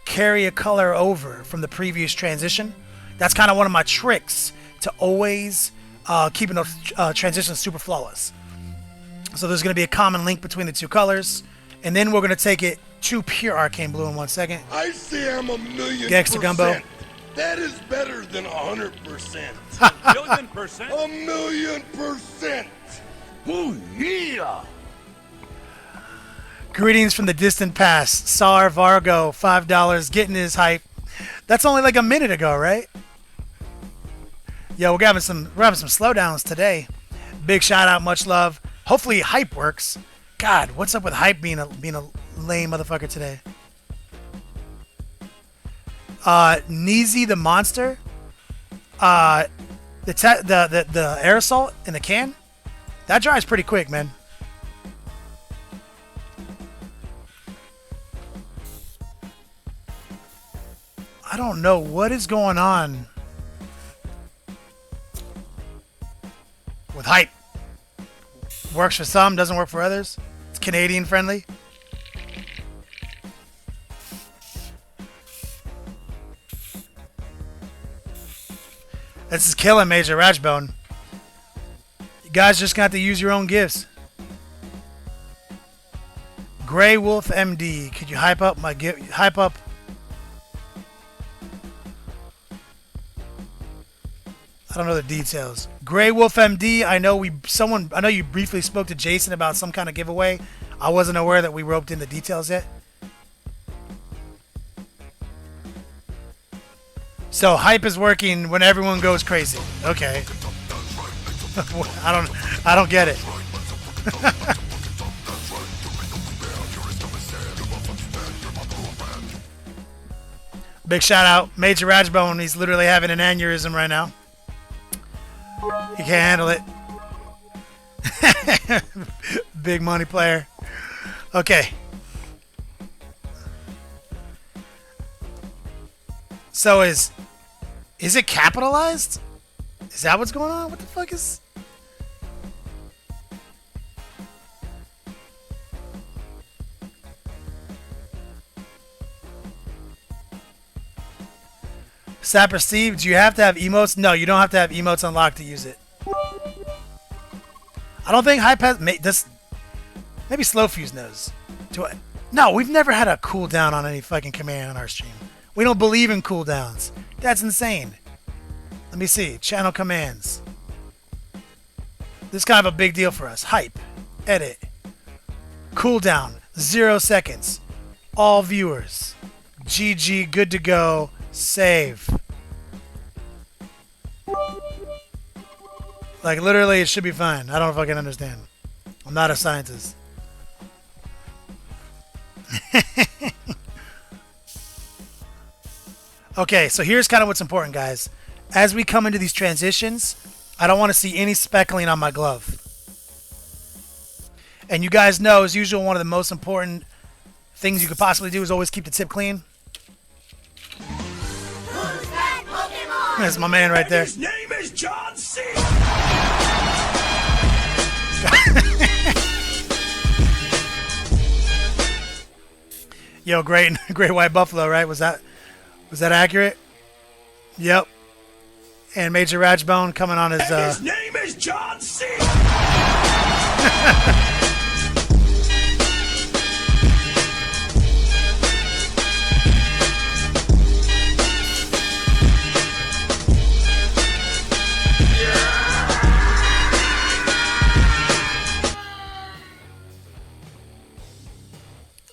carry a color over from the previous transition. That's kind of one of my tricks, to always keeping those transitions super flawless. So there's going to be a common link between the two colors. And then we're going to take it to pure Arcane blue in 1 second. I say I'm a million Gangster Gumbo. That is better than 100%. A million percent? A million percent. Oh, yeah. Greetings from the distant past. Sar Vargo, $5, getting his hype. That's only like a minute ago, right? Yo, we're having some slowdowns today. Big shout out, much love. Hopefully hype works. God, what's up with hype being a lame motherfucker today? Neezy the monster. The aerosol in the can, that dries pretty quick, man. I don't know what is going on with hype. Works for some, doesn't work for others. It's Canadian friendly. This is killing Major Ratchbone. You guys just got to use your own gifts. Grey Wolf MD, could you hype up my gift? Hype up. I don't know the details. Grey Wolf MD, I know you briefly spoke to Jason about some kind of giveaway. I wasn't aware that we roped in the details yet. So hype is working when everyone goes crazy. Okay. I don't get it. Big shout out, Major Ratchbone. He's literally having an aneurysm right now. He can't handle it. Big money player. Okay. So is it capitalized? Is that what's going on? What the fuck is... Sapper Steve, do you have to have emotes? No, you don't have to have emotes unlocked to use it. I don't think Hype has... this. Maybe Slowfuse knows. No, we've never had a cooldown on any fucking command on our stream. We don't believe in cooldowns. That's insane. Let me see. Channel commands. This is kind of a big deal for us. Hype. Edit. Cooldown. 0 seconds. All viewers. GG. Good to go. Save. Like, literally, it should be fine. I don't know if I can understand. I'm not a scientist. Okay, so here's kind of what's important, guys. As we come into these transitions, I don't want to see any speckling on my glove. And you guys know, as usual, one of the most important things you could possibly do is always keep the tip clean. Who's that Pokemon? That's my man right there. His name is John C. Yo, great white buffalo, right? Was that accurate? Yep. And Major Ratchbone coming on his His name is John C.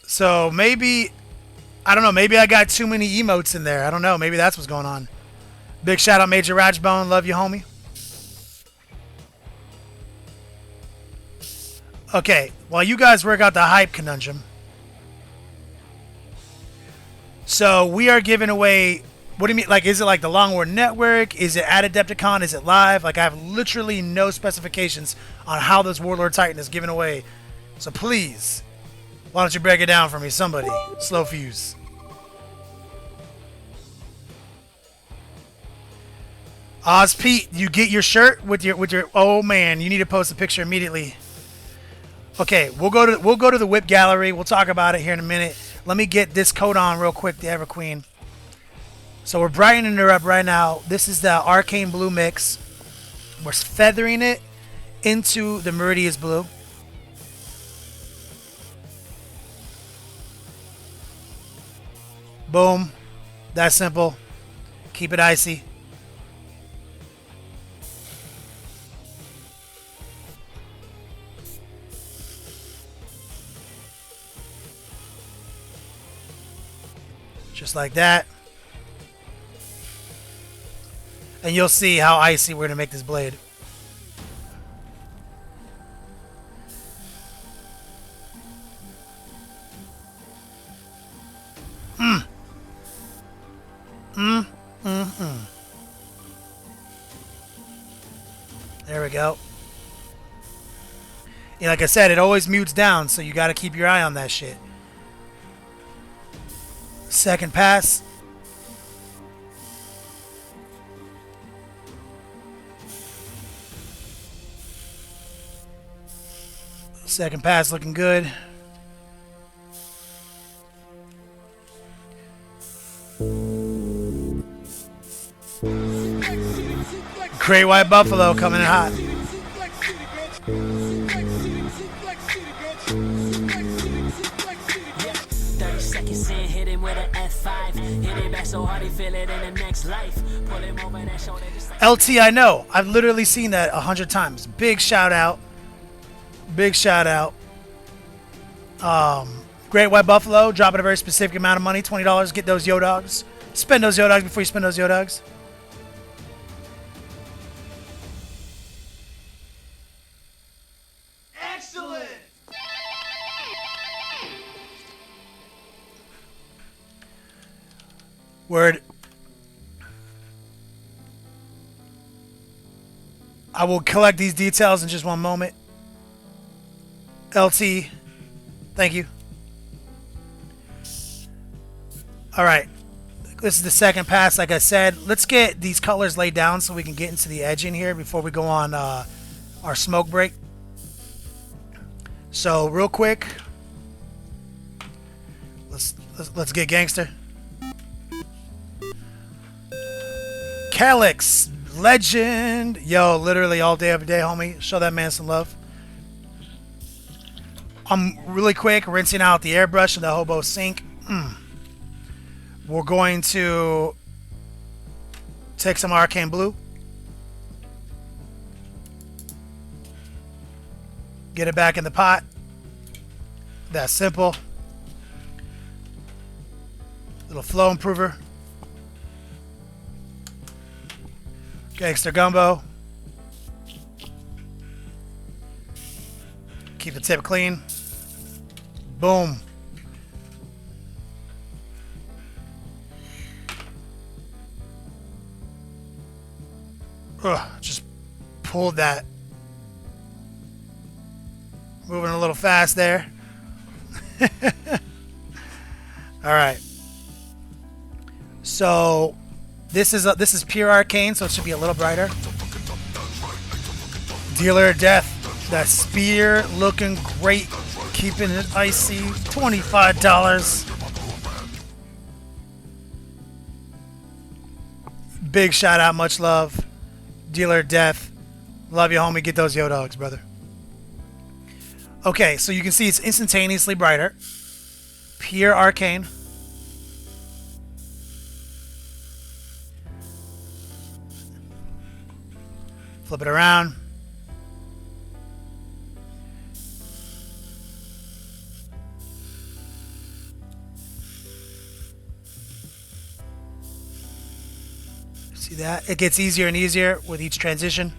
So maybe, I don't know, maybe I got too many emotes in there. I don't know, maybe that's what's going on. Big shout out Major Ratchbone, love you homie. Okay, while you guys work out the hype conundrum. So we are giving away, what do you mean, like is it like the Long War Network? Is it at Adepticon? Is it live? Like I have literally no specifications on how this Warlord Titan is given away. So please, why don't you break it down for me, somebody? Slow fuse. Oz Pete, you get your shirt with your. Oh man, you need to post a picture immediately. Okay, we'll go to the whip gallery. We'll talk about it here in a minute. Let me get this coat on real quick, the Everqueen. So we're brightening her up right now. This is the Arcane Blue mix. We're feathering it into the Meridius Blue. Boom. That's simple. Keep it icy. Just like that. And you'll see how icy we're going to make this blade. There we go. Yeah, like I said, it always mutes down, so you got to keep your eye on that shit. Second pass. Second pass looking good. Great White Buffalo coming in hot. LT, I know. I've literally seen that 100 times. Big shout out. Big shout out. Great White Buffalo, dropping a very specific amount of money, $20. Get those yo dogs. Spend those yo dogs before you spend those yo dogs. Excellent! Word. I will collect these details in just one moment. LT, thank you. All right. This is the second pass, like I said. Let's get these colors laid down so we can get into the edging here before we go on our smoke break. So real quick, let's get gangster. Calyx, legend. Yo, literally all day, every day, homie. Show that man some love. I'm really quick rinsing out the airbrush and the hobo sink. We're going to take some arcane blue. Get it back in the pot. That's simple. Little flow improver. Gangster gumbo. Keep the tip clean. Boom. Ugh, just pulled that. Moving a little fast there. All right. So this is pure arcane, so it should be a little brighter. Dealer of Death. That spear looking great. Keeping it icy. $25. Big shout out, much love. Dealer of Death. Love you, homie. Get those yo dogs, brother. Okay, so you can see it's instantaneously brighter. Pure arcane. Flip it around. See that? It gets easier and easier with each transition.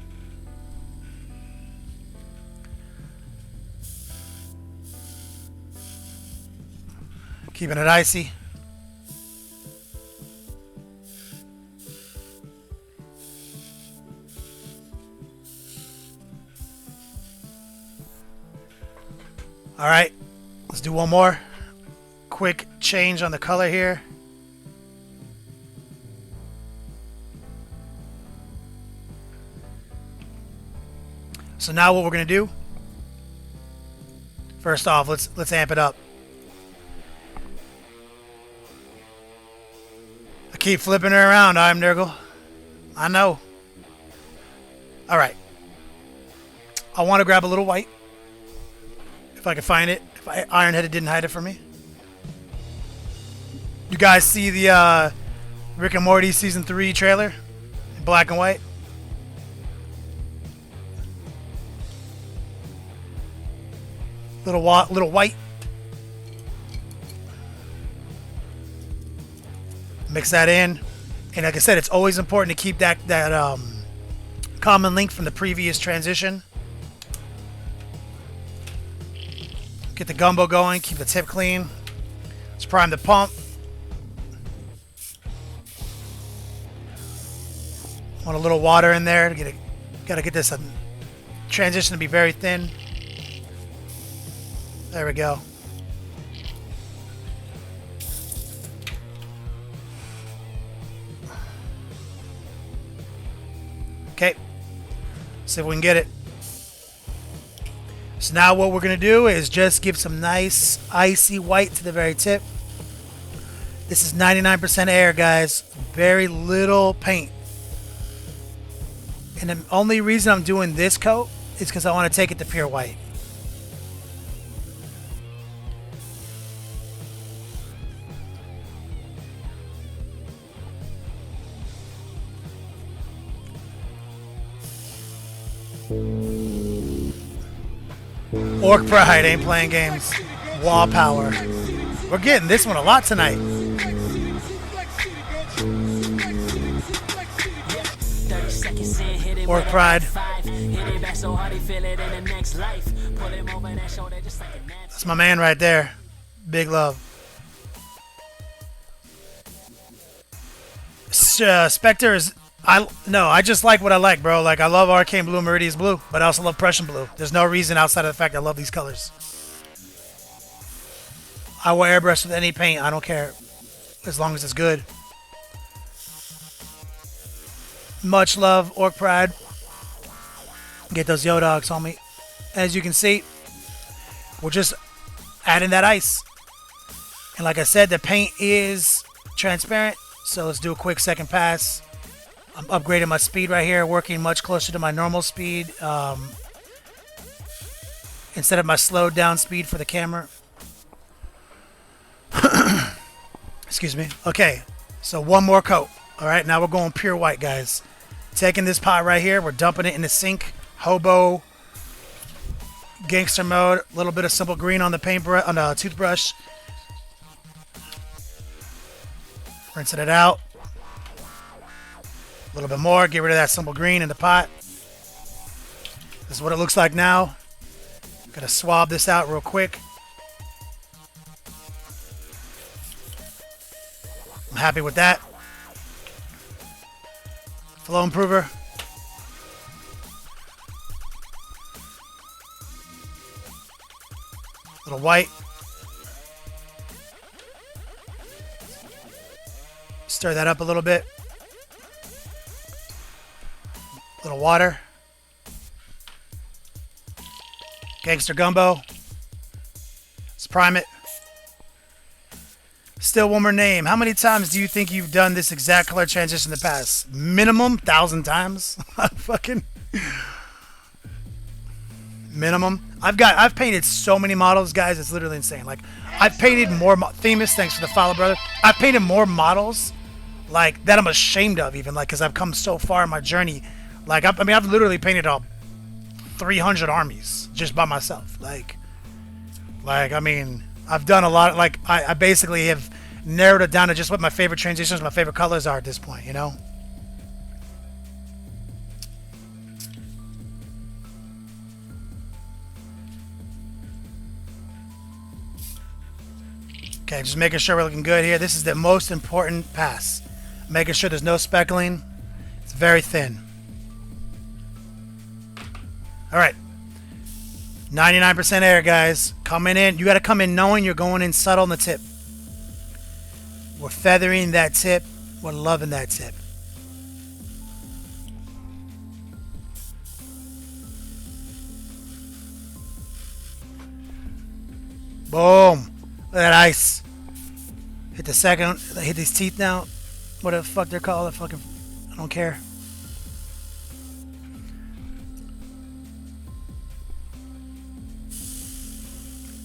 Keeping it icy. All right, let's do one more. Quick change on the color here. So now what we're gonna do? First off, let's amp it up. I keep flipping her around, I'm Nurgle. I know. All right. I want to grab a little white. If I can find it. If Ironheaded didn't hide it for me. You guys see the Rick and Morty Season 3 trailer? In black and white? Little white. Mix that in. And like I said, it's always important to keep that common link from the previous transition. Get the gumbo going. Keep the tip clean. Let's prime the pump. Want a little water in there to get it. Gotta get this transition to be very thin. There we go. Okay. See if we can get it. So now what we're going to do is just give some nice icy white to the very tip. This is 99% air, guys. Very little paint. And the only reason I'm doing this coat is because I want to take it to pure white. Orc Pride ain't playing games. Wall power. We're getting this one a lot tonight. 30 seconds in, hit it Orc with a Pride. F5. Hit it back so hard he feel it in the next life. Pull him over that shoulder just like a net. That's my man right there. Big love. Spectre is... I just like what I like, bro. Like, I love Arcane Blue, Meridian's Blue, but I also love Prussian Blue. There's no reason outside of the fact I love these colors. I will airbrush with any paint. I don't care. As long as it's good. Much love, Orc Pride. Get those Yo Dogs on me. As you can see, we're just adding that ice. And like I said, the paint is transparent. So let's do a quick second pass. I'm upgrading my speed right here, working much closer to my normal speed instead of my slowed down speed for the camera. Excuse me. Okay, so one more coat. All right, now we're going pure white, guys. Taking this pot right here, we're dumping it in the sink. Hobo, gangster mode, a little bit of simple green on the paintbrush, on the toothbrush. Rinsing it out. A little bit more, get rid of that simple green in the pot. This is what it looks like now. Gonna swab this out real quick. I'm happy with that. Flow improver. Little white. Stir that up a little bit. Little water. Gangster gumbo. Let's prime it. Still one more name. How many times do you think you've done this exact color transition in the past? Minimum 1,000 times. Fucking minimum. I've painted so many models, guys. It's literally insane. Like, I've painted more Themis, thanks for the follow, brother. I've painted more models like that I'm ashamed of, even, like, because I've come so far in my journey. Like, I mean, I've literally painted all 300 armies just by myself. Like, I mean, I've done a lot. Like, I basically have narrowed it down to just what my favorite transitions, my favorite colors are at this point, you know? Okay, just making sure we're looking good here. This is the most important pass. Making sure there's no speckling. It's very thin. All right. 99% air, guys. Coming in. You got to come in knowing you're going in subtle on the tip. We're feathering that tip. We're loving that tip. Boom. Look at that ice. Hit the second. Hit these teeth now. What the fuck they're called. I don't care.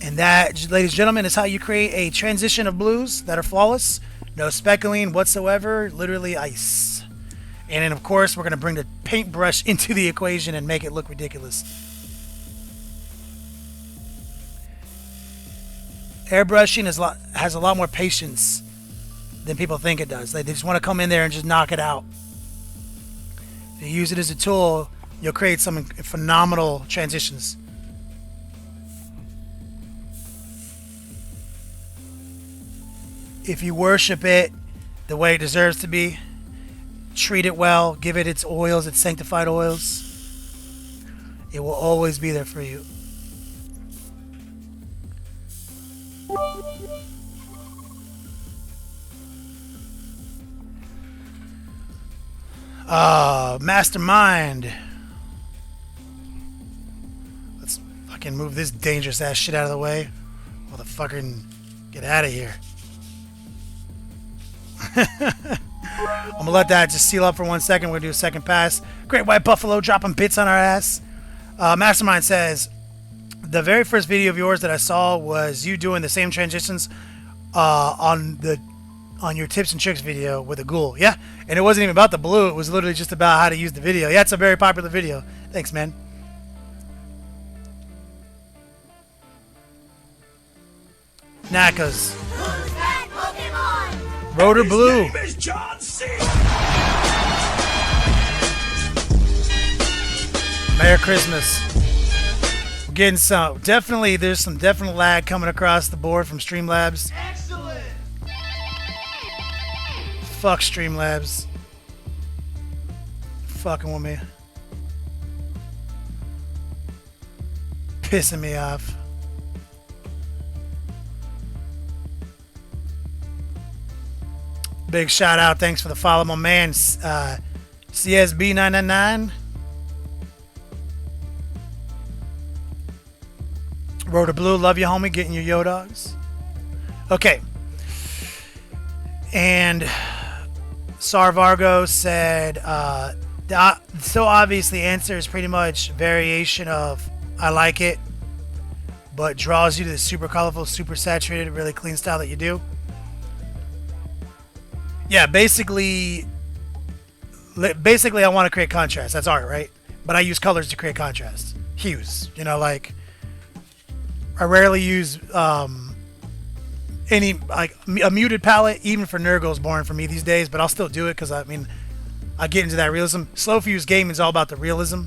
And that, ladies and gentlemen, is how you create a transition of blues that are flawless. No speckling whatsoever. Literally ice. And then, of course, we're going to bring the paintbrush into the equation and make it look ridiculous. Airbrushing has a lot more patience than people think it does. They just want to come in there and just knock it out. If you use it as a tool, you'll create some phenomenal transitions. If you worship it the way it deserves to be, treat it well, give it its oils, its sanctified oils, it will always be there for you. Mastermind. Let's fucking move this dangerous ass shit out of the way. Motherfucker, and get out of here. I'm gonna let that just seal up for 1 second. We're gonna do a second pass. Great White Buffalo dropping bits on our ass. Mastermind says, the very first video of yours that I saw was you doing the same transitions on your tips and tricks video with a ghoul. Yeah, and it wasn't even about the blue. It was literally just about how to use the video. Yeah, it's a very popular video. Thanks, man. Nakas. Who's that Pokemon? Rotor His Blue. name is John C. Merry Christmas. We're getting some. Definitely, there's some definite lag coming across the board from Streamlabs. Excellent. Fuck Streamlabs. Fucking with me. Pissing me off. Big shout out. Thanks for the follow, my man. CSB999. Rotor Blue, love you, homie. Getting your yo dogs. Okay. And Sarvargo said, so obviously answer is pretty much variation of I like it, but draws you to the super colorful, super saturated, really clean style that you do. Yeah, basically I want to create contrast. That's art, right? But I use colors to create contrast. Hues, you know, like I rarely use any like a muted palette, even for Nurgle is boring for me these days. But I'll still do it because I mean I get into that realism. Slow Fuse Gaming is all about the realism.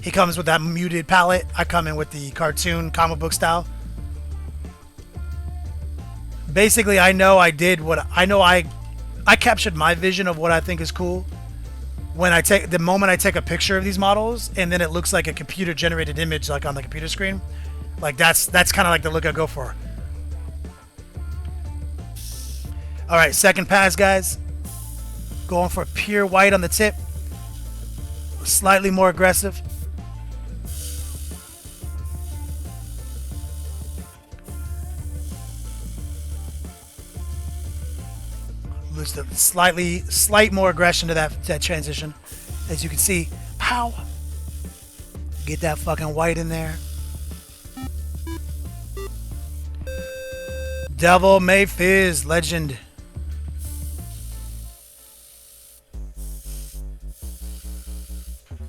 He comes with that muted palette. I come in with the cartoon comic book style. Basically, I know I did what I know. I captured my vision of what I think is cool when I take the moment I take a picture of these models, and then it looks like a computer generated image, like on the computer screen. Like that's kind of like the look I go for. All right, second pass, guys. Going for pure white on the tip, slightly more aggressive. Lose the slight more aggression to that transition, as you can see. Pow! Get that fucking white in there. Devil May Fizz, legend.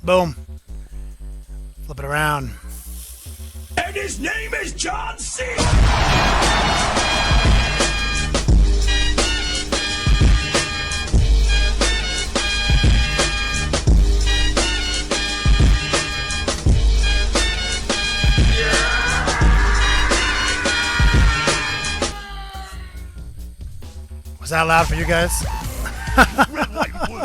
Boom. Flip it around. And his name is John C. Was that loud for you guys? Red, white, blue.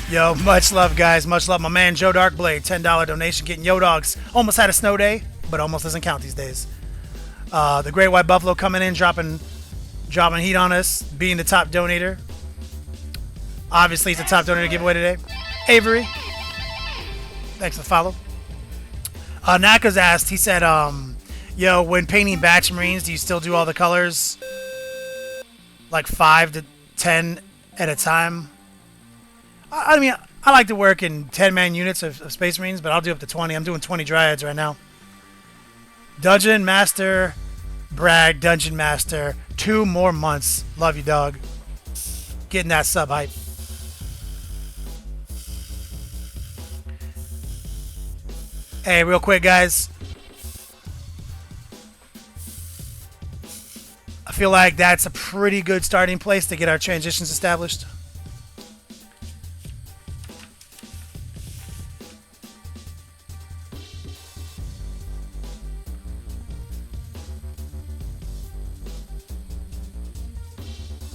Yo, much love, guys. Much love. My man, Joe Darkblade, $10 donation, getting yo dogs. Almost had a snow day, but almost doesn't count these days. The Great White Buffalo coming in, dropping heat on us, being the top donator. Obviously, it's the top donator giveaway today. Avery, thanks for the follow. Naka's asked, he said, yo, when painting batch marines, do you still do all the colors? Like 5 to 10 at a time? I mean, I like to work in 10-man units of Space Marines, but I'll do up to 20. I'm doing 20 Dryads right now. Dungeon Master, brag, Dungeon Master. 2 more months. Love you, dog. Getting that sub hype. Hey, real quick, guys. I feel like that's a pretty good starting place to get our transitions established.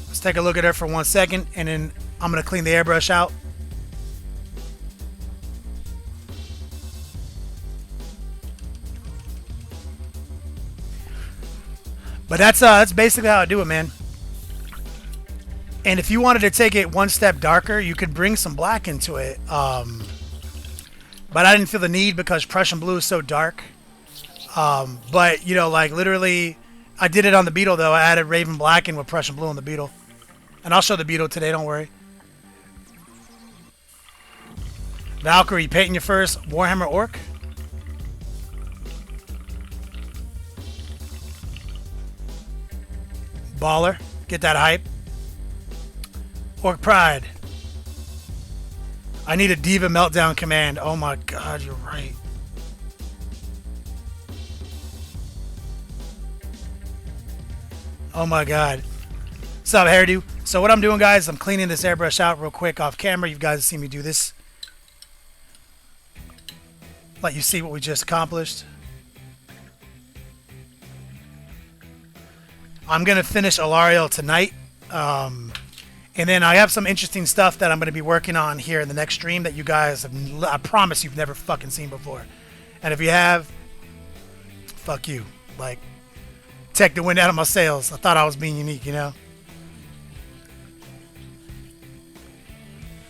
Let's take a look at her for 1 second, and then I'm going to clean the airbrush out. But that's basically how I do it, man. And if you wanted to take it one step darker, you could bring some black into it. But I didn't feel the need because Prussian blue is so dark. But, you know, like literally, I did it on the beetle, though. I added Raven Black in with Prussian blue on the beetle. And I'll show the beetle today, don't worry. Valkyrie, painting your first Warhammer Orc. Baller. Get that hype. Orc Pride. I need a Diva Meltdown command. Oh my god, you're right. Oh my god. What's up, Hairdo? So what I'm doing, guys, I'm cleaning this airbrush out real quick off camera. You guys have seen me do this. Let you see what we just accomplished. I'm going to finish Alarielle tonight. And then I have some interesting stuff that I'm going to be working on here in the next stream that you guys have, I promise you've never fucking seen before. And if you have, fuck you. Like, take the wind out of my sails. I thought I was being unique, you know?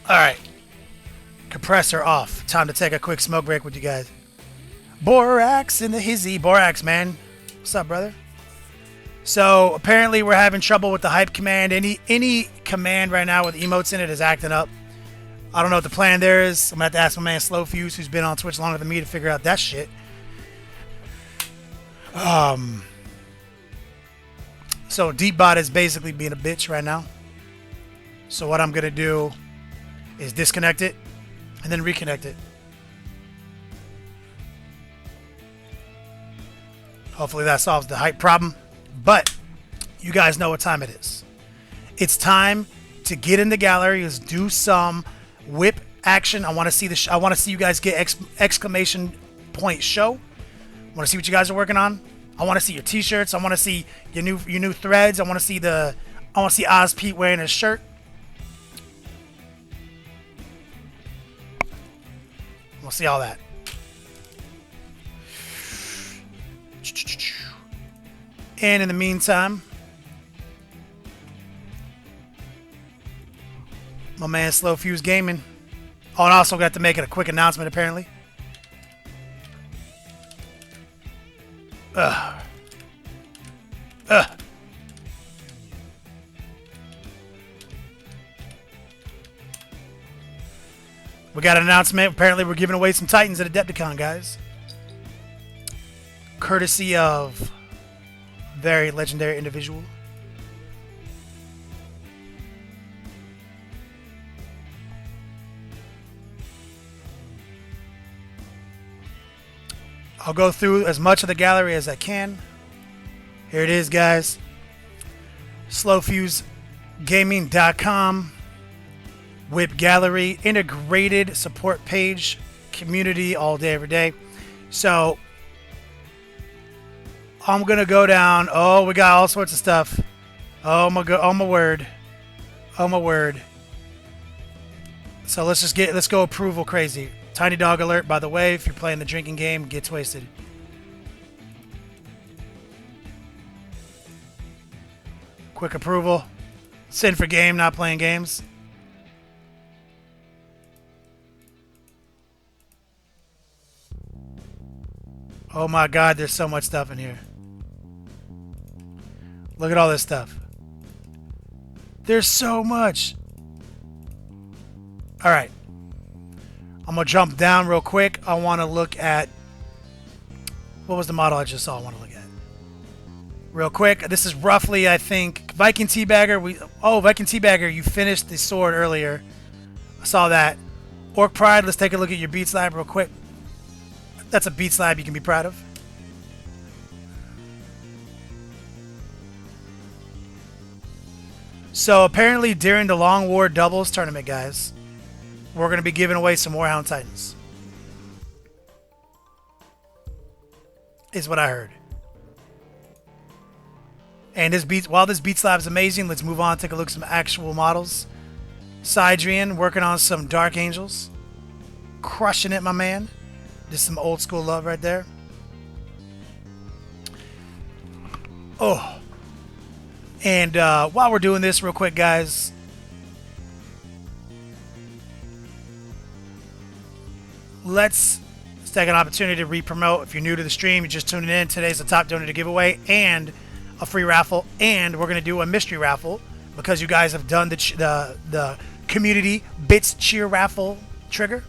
Alright. Compressor off. Time to take a quick smoke break with you guys. Borax in the hizzy. Borax, man. What's up, brother? So, apparently we're having trouble with the hype command. Any command right now with emotes in it is acting up. I don't know what the plan there is. I'm going to have to ask my man Slow Fuse, who's been on Twitch longer than me, to figure out that shit. So, Deepbot is basically being a bitch right now. So, what I'm going to do is disconnect it and then reconnect it. Hopefully that solves the hype problem. But you guys know what time it is. It's time to get in the gallery. Let's do some whip action. I want to see I want to see you guys get exclamation point show. I want to see what you guys are working on. I want to see your t-shirts. I want to see your new threads. I want to see Oz Pete wearing his shirt. We'll see all that. And in the meantime, my man Slow Fuse Gaming. Oh, and I also got to make it a quick announcement, apparently. We got an announcement. Apparently, we're giving away some Titans at Adepticon, guys. Courtesy of very legendary individual. I'll go through as much of the gallery as I can. Here it is, guys. SlowFuseGaming.com. Whip Gallery. Integrated support page. Community all day, every day. So I'm going to go down. Oh, we got all sorts of stuff. Oh my word. Oh my word. So let's go approval crazy. Tiny Dog Alert, by the way, if you're playing the drinking game, gets wasted. Quick approval. Sin for game, not playing games. Oh my god, there's so much stuff in here. Look at all this stuff. There's so much. Alright. I'm going to jump down real quick. I want to look at... What was the model I just saw I want to look at? Real quick. This is roughly, I think... Viking Teabagger. Viking Teabagger, you finished the sword earlier. I saw that. Orc Pride, let's take a look at your beat slab real quick. That's a beat slab you can be proud of. So apparently during the Long War doubles tournament, guys, we're going to be giving away some Warhound Titans. Is what I heard. And while this beat slab is amazing, let's move on and take a look at some actual models. Sidrian working on some Dark Angels. Crushing it, my man. Just some old school love right there. Oh, And while we're doing this real quick, guys, let's take an opportunity to re-promote. If you're new to the stream, you're just tuning in, today's the top donator giveaway and a free raffle, and we're going to do a mystery raffle because you guys have done the community bits cheer raffle trigger.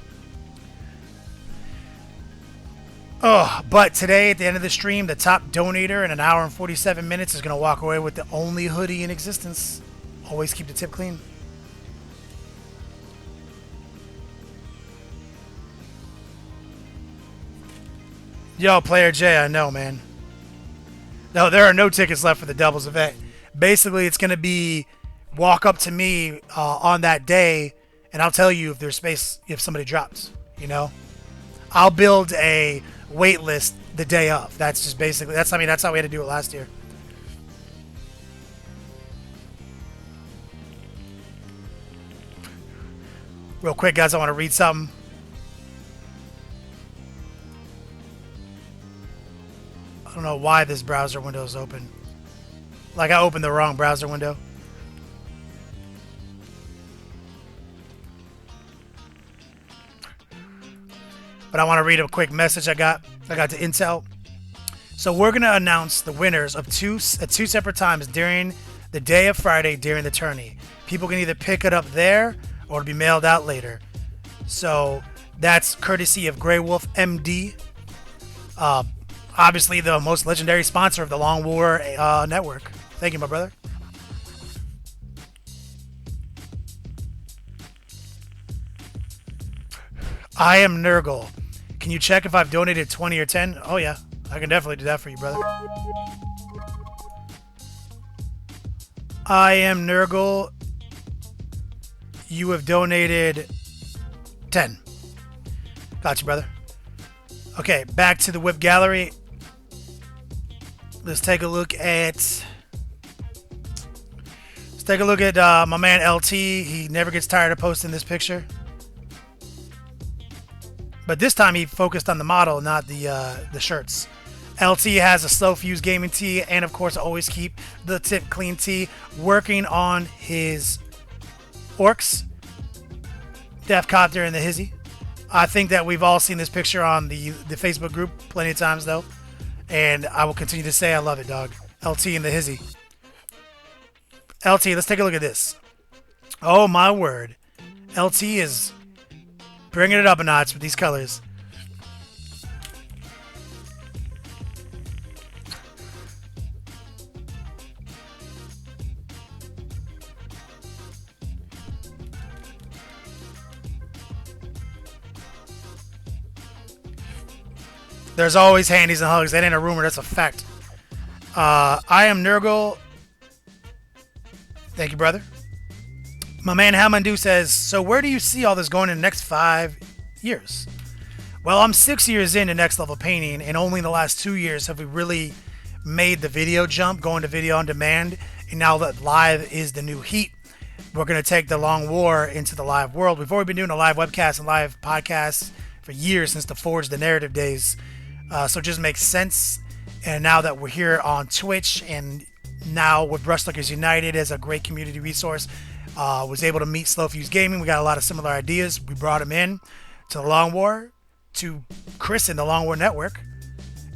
Oh, but today at the end of the stream, the top donator in an hour and 47 minutes is going to walk away with the only hoodie in existence. Always keep the tip clean. Yo, Player J, I know, man. No, there are no tickets left for the doubles event. Basically, it's going to be walk up to me on that day, and I'll tell you if there's space, if somebody drops, you know? I'll build a wait list the day of. That's just basically, that's how we had to do it last year. Real quick, guys, I want to read something. I don't know why this browser window is open. Like I opened the wrong browser window. But I want to read a quick message I got to Intel. So we're going to announce the winners of two separate times during the day of Friday during the tourney. People can either pick it up there or it'll be mailed out later. So that's courtesy of Grey Wolf MD. Obviously the most legendary sponsor of the Long War Network. Thank you, my brother. I am Nurgle. Can you check if I've donated 20 or 10? Oh yeah, I can definitely do that for you, brother. I am Nurgle. You have donated 10. Gotcha, brother. Okay, back to the whip gallery. Let's take a look at my man LT. He never gets tired of posting this picture. But this time he focused on the model, not the shirts. LT has a slow fuse gaming tee, and of course I always keep the tip clean tee. Working on his orcs, Deathcopter, and the Hizzy. I think that we've all seen this picture on the Facebook group plenty of times though, and I will continue to say I love it, dog. LT and the Hizzy. LT, let's take a look at this. Oh my word, LT is bringing it up a notch with these colors. There's always handies and hugs. That ain't a rumor, that's a fact. I am Nurgle. Thank you, brother. My man Hamandu says, so where do you see all this going in the next 5 years? Well, I'm 6 years into Next Level Painting, and only in the last 2 years have we really made the video jump, going to video on demand, and now that live is the new heat. We're going to take the Long War into the live world. We've already been doing a live webcast and live podcasts for years, since the Forge the Narrative days. So it just makes sense. And now that we're here on Twitch, and now with Brushlickers United as a great community resource, was able to meet Slow Fuse Gaming. We got a lot of similar ideas. We brought him in to the Long War to christen the Long War Network.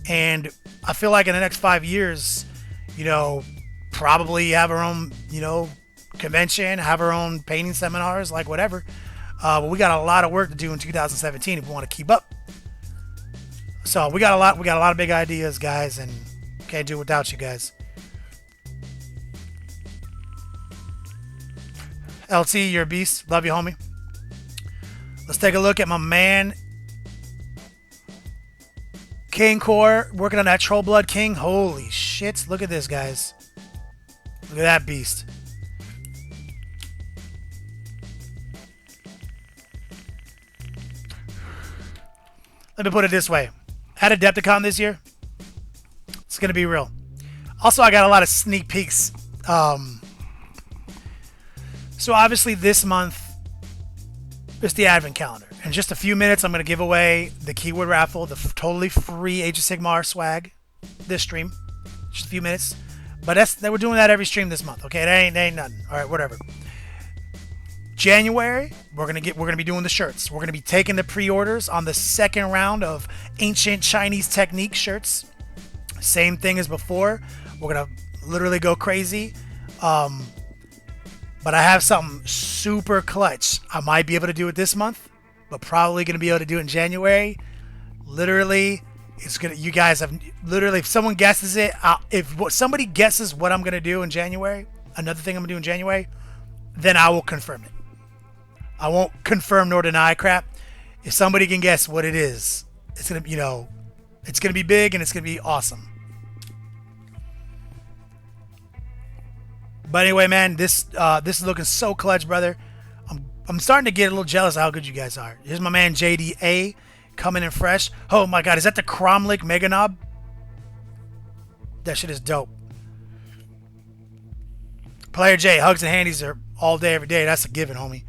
And I feel like in the next 5 years, you know, probably have our own, you know, convention, have our own painting seminars, like whatever. But we got a lot of work to do in 2017 if we want to keep up. So we got a lot of big ideas, guys, and can't do it without you guys. LT, you're a beast. Love you, homie. Let's take a look at my man King Core working on that Troll Blood King. Holy shit. Look at this, guys. Look at that beast. Let me put it this way. At Adepticon this year, it's going to be real. Also, I got a lot of sneak peeks. So obviously this month is the Advent calendar. In just a few minutes, I'm going to give away the keyword raffle, the totally free Age of Sigmar swag this stream. Just a few minutes. But we're doing that every stream this month. Okay, that ain't nothing. All right, whatever. January, we're gonna be doing the shirts. We're gonna be taking the pre-orders on the second round of Ancient Chinese Technique shirts. Same thing as before. We're gonna literally go crazy. But I have something super clutch. I might be able to do it this month, but probably gonna be able to do it in January. Literally, it's gonna. You guys have literally. If someone guesses it, somebody guesses what I'm gonna do in January, another thing I'm gonna do in January, then I will confirm it. I won't confirm nor deny crap. If somebody can guess what it is, it's gonna, it's gonna be big and it's gonna be awesome. But anyway, man, this is looking so clutch, brother. I'm starting to get a little jealous of how good you guys are. Here's my man JDA coming in fresh. Oh my God, is that the Cromlech Mega Knob? That shit is dope. Player J, hugs and handies are all day, every day. That's a given, homie.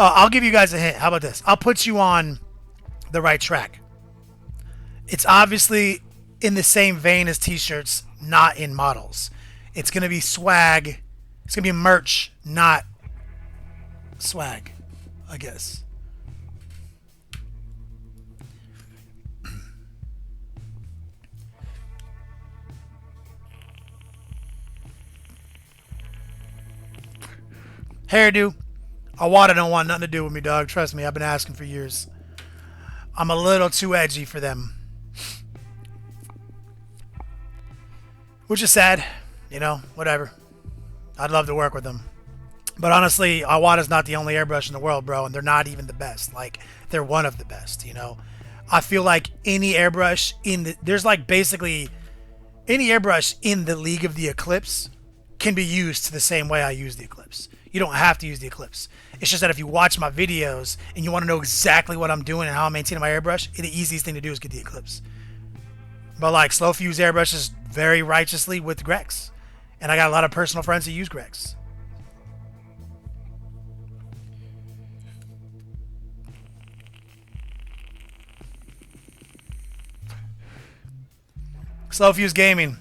I'll give you guys a hint. How about this? I'll put you on the right track. It's obviously in the same vein as t-shirts, not in models. It's going to be swag. It's going to be merch, not swag, I guess. Hairdo. Iwata don't want nothing to do with me, dog. Trust me, I've been asking for years. I'm a little too edgy for them. Which is sad. Whatever. I'd love to work with them. But honestly, Iwata's not the only airbrush in the world, bro. And they're not even the best. Like, they're one of the best, I feel like any airbrush there's like basically any airbrush in the League of the Eclipse can be used the same way I use the Eclipse. You don't have to use the Eclipse. It's just that if you watch my videos and you want to know exactly what I'm doing and how I'm maintaining my airbrush, the easiest thing to do is get the Eclipse. But like Slow Fuse airbrushes very righteously with Grex. And I got a lot of personal friends who use Grex. Slow Fuse Gaming.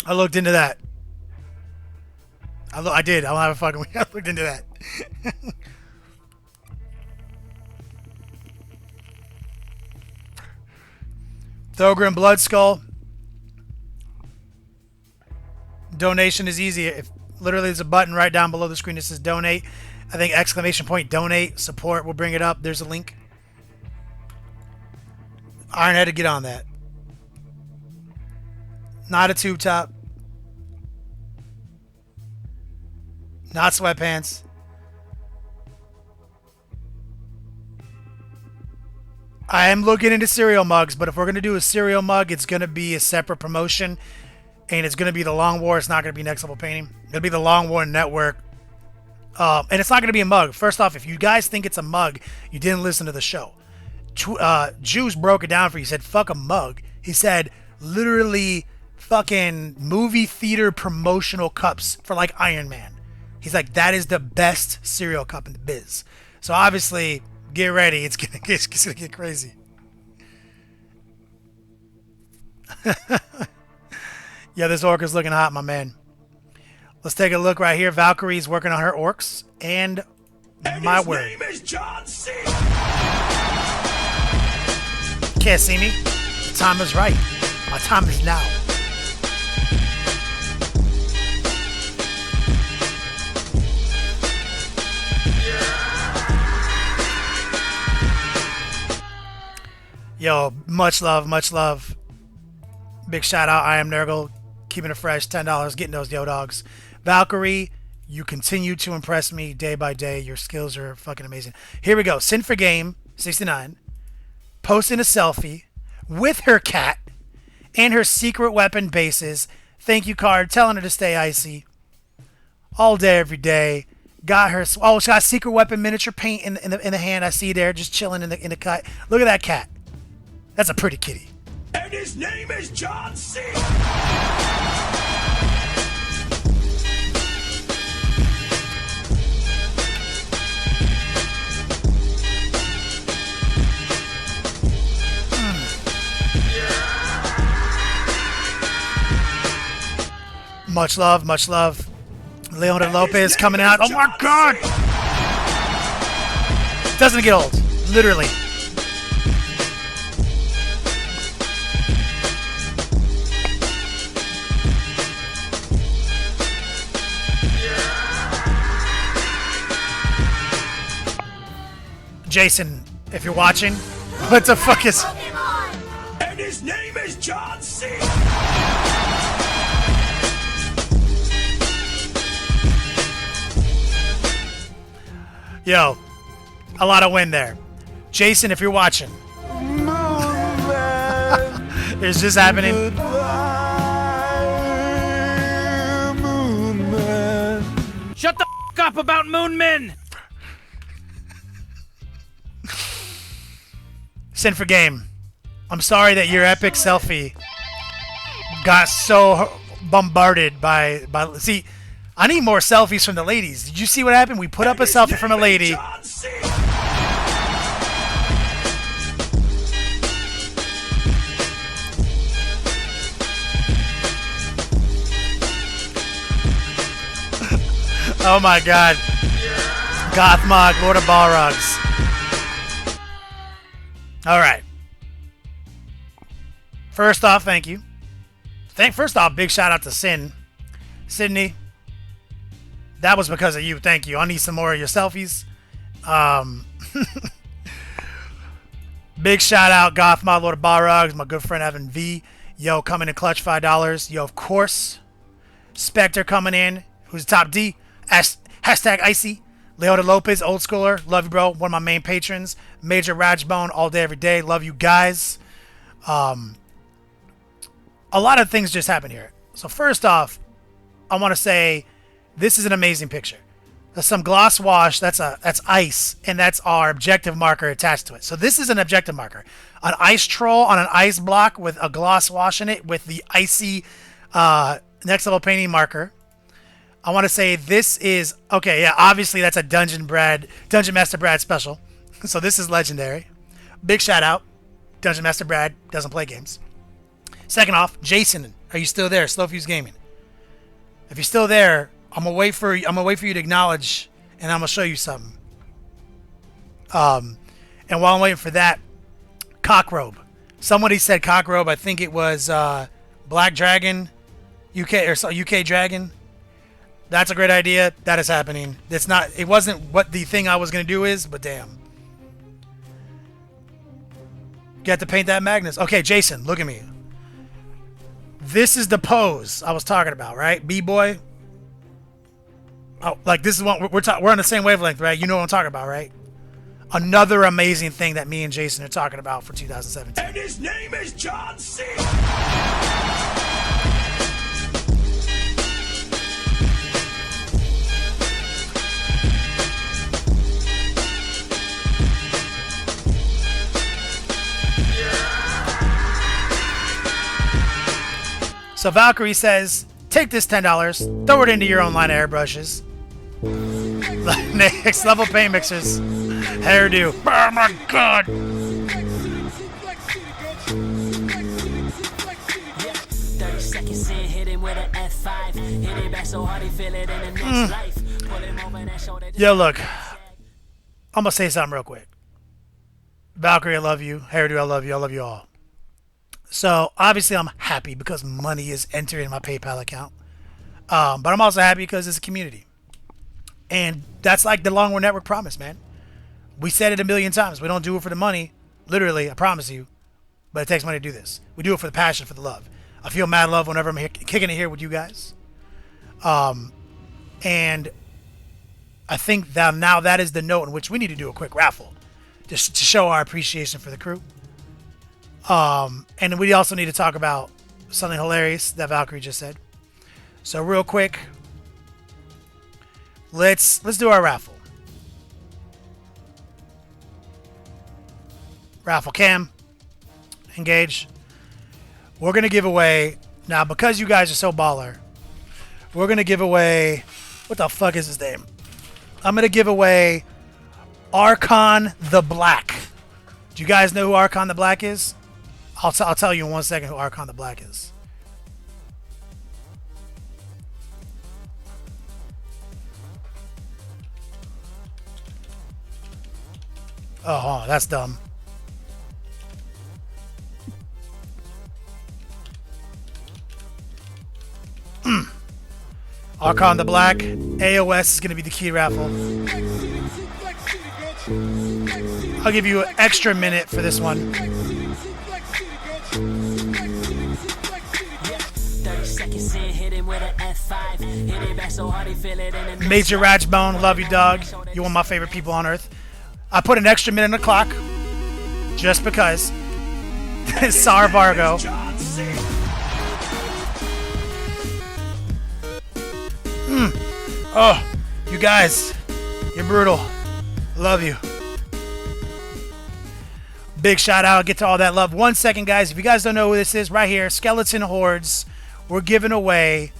I looked into that. I did. I don't have a fucking. I looked into that. Thorgrim Blood Skull. Donation is easy. If literally there's a button right down below the screen that says donate. I think exclamation point donate support will bring it up. There's a link. Ironhead to get on that. Not a tube top. Not sweatpants. I am looking into cereal mugs, but if we're going to do a cereal mug, it's going to be a separate promotion. And it's going to be the Long War. It's not going to be Next Level Painting. It'll be the Long War Network. And it's not going to be a mug. First off, if you guys think it's a mug, you didn't listen to the show. Juice broke it down for you. He said, fuck a mug. He said, literally fucking movie theater promotional cups for like Iron Man. He's like, that is the best cereal cup in the biz. So obviously, get ready. It's gonna get crazy. Yeah, this orc is looking hot, my man. Let's take a look right here. Valkyrie's working on her orcs. And my word. His name is John C. Can't see me? The time is right. My time is now. Yo, much love, much love. Big shout out, I am Nurgle, keeping it fresh, $10, getting those yo dogs. Valkyrie, you continue to impress me day by day. Your skills are fucking amazing. Here we go. Sin for Game 69, posting a selfie with her cat and her secret weapon bases. Thank you card, telling her to stay icy all day, every day. Got her. Oh, she got secret weapon miniature paint in the hand. I see there, just chilling in the cut. Look at that cat. That's a pretty kitty. And his name is John C. Much love, much love. Leonardo Lopez coming out. Oh my God! Doesn't get old. Literally. Jason, if you're watching, what the fuck is... Pokemon. And his name is John C. Yo, a lot of wind there. Jason, if you're watching. Is this happening? Shut the f up about Moonmen! Sin for game. I'm sorry that your epic selfie got so bombarded by see, I need more selfies from the ladies. Did you see what happened? We put up a selfie from a lady. Oh my God. Gothmog, Lord of Balrogs. Alright. First off, thank you. First off, big shout out to Sydney. That was because of you. Thank you. I need some more of your selfies. Big shout out, Gothmog, Lord of Balrogs, my good friend Evan V. Yo, coming in clutch, $5. Yo, of course. Spectre coming in, who's top D. Hashtag Icy. Leota Lopez, old schooler. Love you, bro. One of my main patrons. Major Rajbone, all day, every day. Love you guys. A lot of things just happened here. So first off, I want to say this is an amazing picture. There's some gloss wash. That's ice, and that's our objective marker attached to it. So this is an objective marker. An ice troll on an ice block with a gloss wash in it with the icy next level painting marker. I want to say this is okay. Yeah, obviously that's a Dungeon Master Brad special. So this is legendary. Big shout out. Dungeon Master Brad doesn't play games. Second off, Jason, are you still there? Slow Fuse Gaming. If you're still there, I'm gonna wait for you to acknowledge, and I'm gonna show you something. And while I'm waiting for that, Cockrobe. Somebody said Cockrobe. I think it was Black Dragon, UK or UK Dragon. That's a great idea. That is happening. It's not. It wasn't what the thing I was gonna do is, but damn. Get to paint that Magnus. Okay, Jason, look at me. This is the pose I was talking about, right? B-boy. Oh, like this is what we're on the same wavelength, right? You know what I'm talking about, right? Another amazing thing that me and Jason are talking about for 2017. And his name is John C. So Valkyrie says, take this $10, throw it into your own line of airbrushes. Next level paint mixers. Hairdo. Oh my God. 30 seconds in, hit him with an F5. Hit it back so hard he feel it in the next life. Pull him over that shoulder. Yo, look. I'm going to say something real quick. Valkyrie, I love you. Hairdo, I love you. I love you all. So, obviously, I'm happy because money is entering my PayPal account. But I'm also happy because it's a community. And that's like the Long War Network promise, man. We said it a million times. We don't do it for the money. Literally, I promise you. But it takes money to do this. We do it for the passion, for the love. I feel mad love whenever I'm kicking it here with you guys. And I think that now that is the note in which we need to do a quick raffle. Just to show our appreciation for the crew. And we also need to talk about something hilarious that Valkyrie just said. So real quick, let's do our raffle. Raffle cam, engage. We're gonna give away now because you guys are so baller. We're gonna give away what the fuck is his name? I'm gonna give away Archon the Black. Do you guys know who Archon the Black is? I'll tell you in 1 second who Archon the Black is. Oh, that's dumb. Archon the Black. AOS is going to be the key raffle. I'll give you an extra minute for this one. 30 seconds in, hit him with an F5. Hit it back so hard he feel it in the Major Ratchbone, love you, dog. You're one of my favorite people on earth. I put an extra minute on the clock just because. Sar Vargo. Oh, you guys, you're brutal. Love you. Big shout out. Get to all that love. 1 second, guys. If you guys don't know who this is, right here, Skeleton Hordes. We're giving away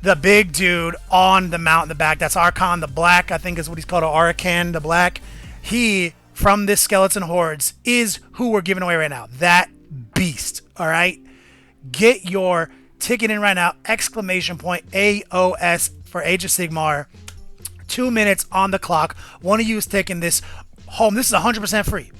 the big dude on the mount in the back. That's Archon the Black, I think is what he's called, Archon the Black. He, from this Skeleton Hordes, is who we're giving away right now. That beast, all right? Get your ticket in right now. Exclamation point AOS for Age of Sigmar. 2 minutes on the clock. One of you is taking this home. This is 100% free.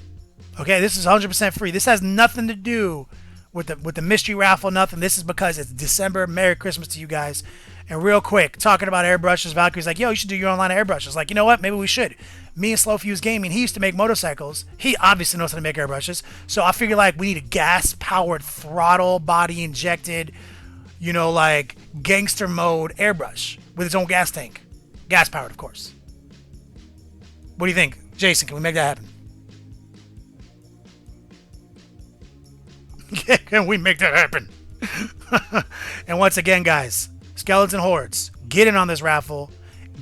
Okay, this is 100% free. This has nothing to do with the mystery raffle, nothing. This is because it's December. Merry Christmas to you guys. And real quick, talking about airbrushes, Valkyrie's like, yo, you should do your own line of airbrushes. Like, you know what? Maybe we should. Me and Slow Fuse Gaming, he used to make motorcycles. He obviously knows how to make airbrushes. So I figure like we need a gas-powered throttle, body injected, you know, like gangster mode airbrush with its own gas tank. Gas-powered, of course. What do you think? Jason, can we make that happen? Can we make that happen? And once again, guys, Skeleton Hordes, get in on this raffle.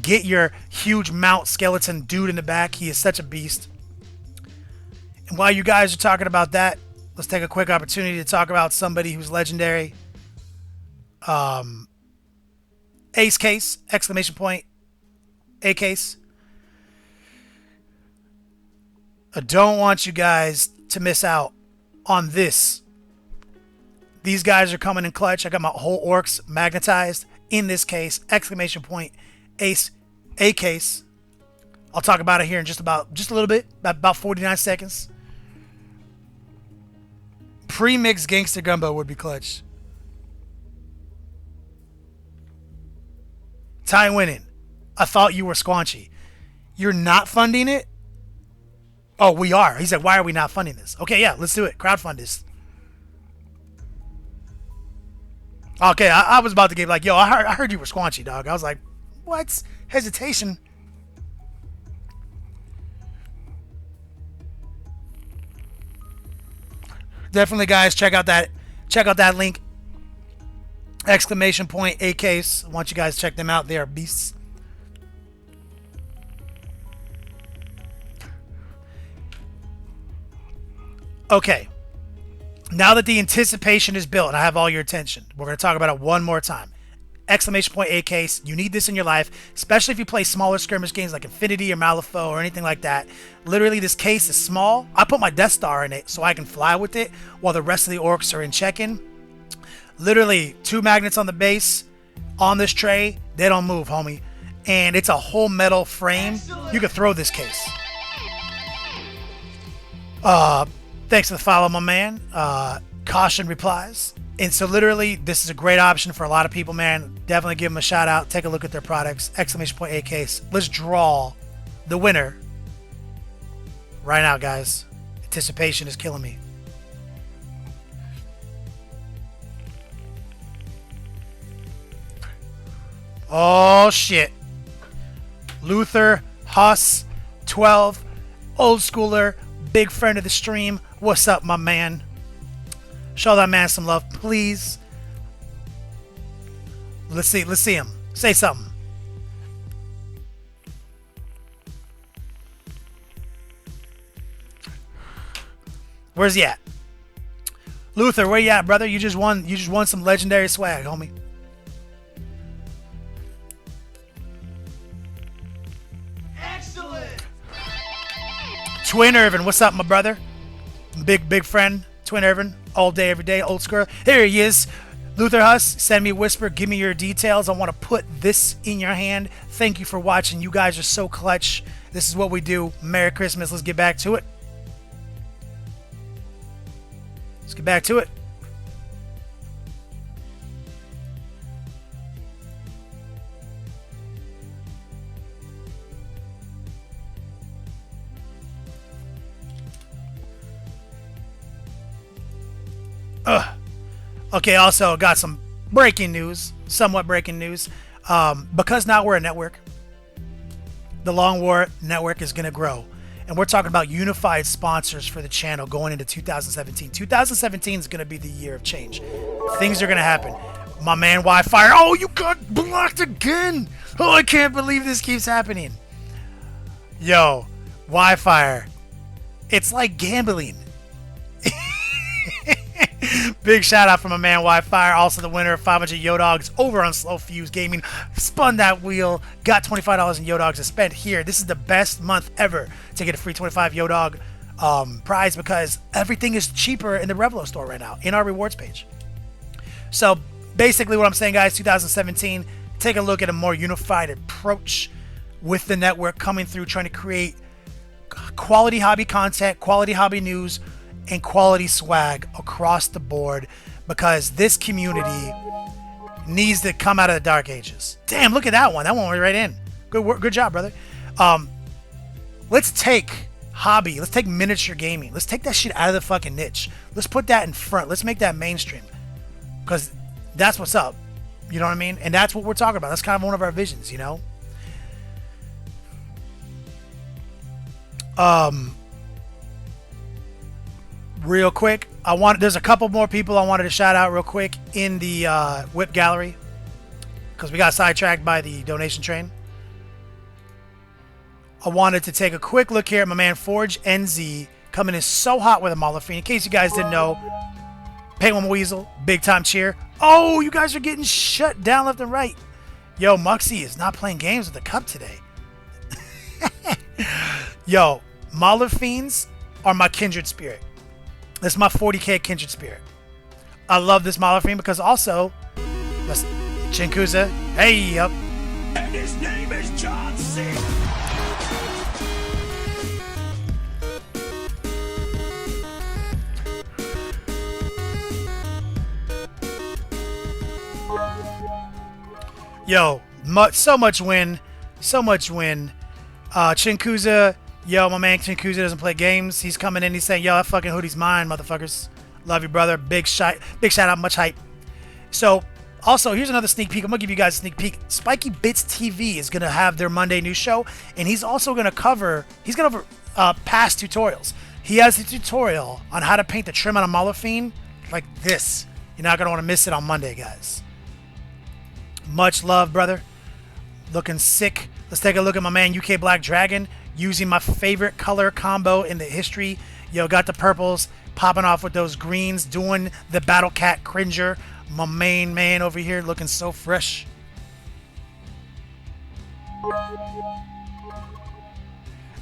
Get your huge mount skeleton dude in the back. He is such a beast. And while you guys are talking about that, let's take a quick opportunity to talk about somebody who's legendary. Ace Case, exclamation point, A Case. I don't want you guys to miss out on this. These guys are coming in clutch. I got my whole orcs magnetized in this case. Exclamation point, Ace, A Case. I'll talk about it here in just a little bit, about 49 seconds. Pre-mixed Gangster Gumbo would be clutch. Ty winning. I thought you were squanchy. You're not funding it? Oh, we are. He said, why are we not funding this? Okay, yeah, let's do it. Crowdfund this. Okay, I was about to give like, yo, I heard you were squanchy, dog. I was like, what? Hesitation. Definitely, guys, check out that link. Exclamation point, A Case. I want you guys to check them out. They are beasts. Okay. Now that the anticipation is built and I have all your attention, we're going to talk about it one more time. Exclamation point, A Case. You need this in your life, especially if you play smaller skirmish games like Infinity or Malifaux or anything like that. Literally, this case is small. I put my Death Star in it so I can fly with it while the rest of the orcs are in check-in. Literally, 2 magnets on the base on this tray. They don't move, homie. And it's a whole metal frame. Excellent. You can throw this case. Thanks for the follow, my man. Caution replies. And so literally, this is a great option for a lot of people, man. Definitely give them a shout out. Take a look at their products. Exclamation point, A Case. Let's draw the winner right now, guys. Anticipation is killing me. Oh, shit. Luther Huss 12, old schooler, big friend of the stream. What's up, my man? Show that man some love, please. Let's see him. Say something. Where's he at? Luther, where you at, brother? You just won some legendary swag, homie. Excellent. Twin Irvin, what's up, my brother? Big friend, Twin Irvin, all day, every day, old school. Here he is, Luther Huss, send me a whisper. Give me your details. I want to put this in your hand. Thank you for watching. You guys are so clutch. This is what we do. Merry Christmas. Let's get back to it. Let's get back to it. Okay, also got some breaking news, somewhat breaking news. Because now we're a network, the Long War Network is going to grow. And we're talking about unified sponsors for the channel going into 2017. 2017 is going to be the year of change. Things are going to happen. My man Wi-Fi. Oh, you got blocked again. Oh, I can't believe this keeps happening. Yo, Wi-Fi. It's like gambling. Big shout out from my man Wi-Fi, also the winner of 500 Yo-Dogs over on Slow Fuse Gaming. Spun that wheel, got $25 in Yo-Dogs to spend here. This is the best month ever to get a free 25 Yo-Dog prize because everything is cheaper in the Revlo store right now in our rewards page. So basically what I'm saying, guys, 2017, take a look at a more unified approach with the network coming through, trying to create quality hobby content, quality hobby news, and quality swag across the board because this community needs to come out of the dark ages. Damn, look at that one. That one went right in. Good work. Good job, brother. Let's take hobby. Let's take miniature gaming. Let's take that shit out of the fucking niche. Let's put that in front. Let's make that mainstream because that's what's up. You know what I mean? And that's what we're talking about. That's kind of one of our visions, you know? Real quick, there's a couple more people I wanted to shout out real quick in the whip gallery because we got sidetracked by the donation train. I wanted to take a quick look here at my man Forge NZ coming in so hot with a Malafine. In case you guys didn't know, Penguin Weasel, big time cheer. Oh, you guys are getting shut down left and right. Yo, Muxie is not playing games with the cup today. Yo, Malafines are my kindred spirit. This is my 40k kindred spirit. I love this Malafine because also, Chinkuza, hey, up. And his name is John C. Yo, so much win. Chinkuza, yo, my man Chinkuza doesn't play games. He's coming in, he's saying, yo, that fucking hoodie's mine, motherfuckers. Love you, brother. Big shout out, much hype. So, also, here's another sneak peek. I'm going to give you guys a sneak peek. Spiky Bits TV is going to have their Monday news show, and he's also going to cover past tutorials. He has a tutorial on how to paint the trim on a Malafine like this. You're not going to want to miss it on Monday, guys. Much love, brother. Looking sick. Let's take a look at my man UK Black Dragon using my favorite color combo in the history. Yo, got the purples popping off with those greens, doing the Battle Cat Cringer. My main man over here looking so fresh.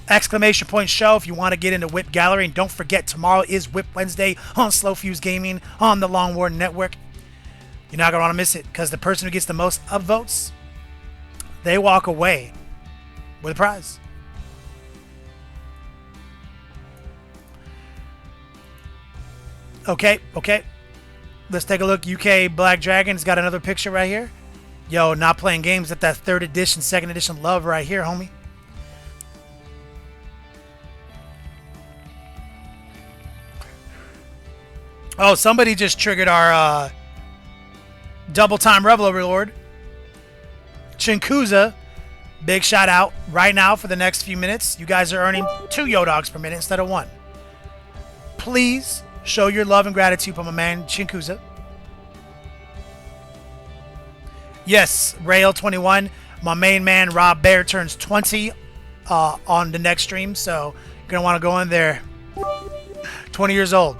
Exclamation point show if you want to get into Whip Gallery. And don't forget, tomorrow is Whip Wednesday on Slow Fuse Gaming on the Long War Network. You're not going to want to miss it because the person who gets the most upvotes, they walk away with a prize. Okay. Let's take a look. UK Black Dragon's got another picture right here. Yo, not playing games at that 3rd edition, 2nd edition love right here, homie. Oh, somebody just triggered our double time Revlo reward. Chinkuza, big shout out right now for the next few minutes. You guys are earning 2 Yo-Dogs per minute instead of 1. Please show your love and gratitude for my man Chinkuza. Yes, Rail21, my main man Rob Bear turns 20 on the next stream, so you're going to want to go in there. 20 years old.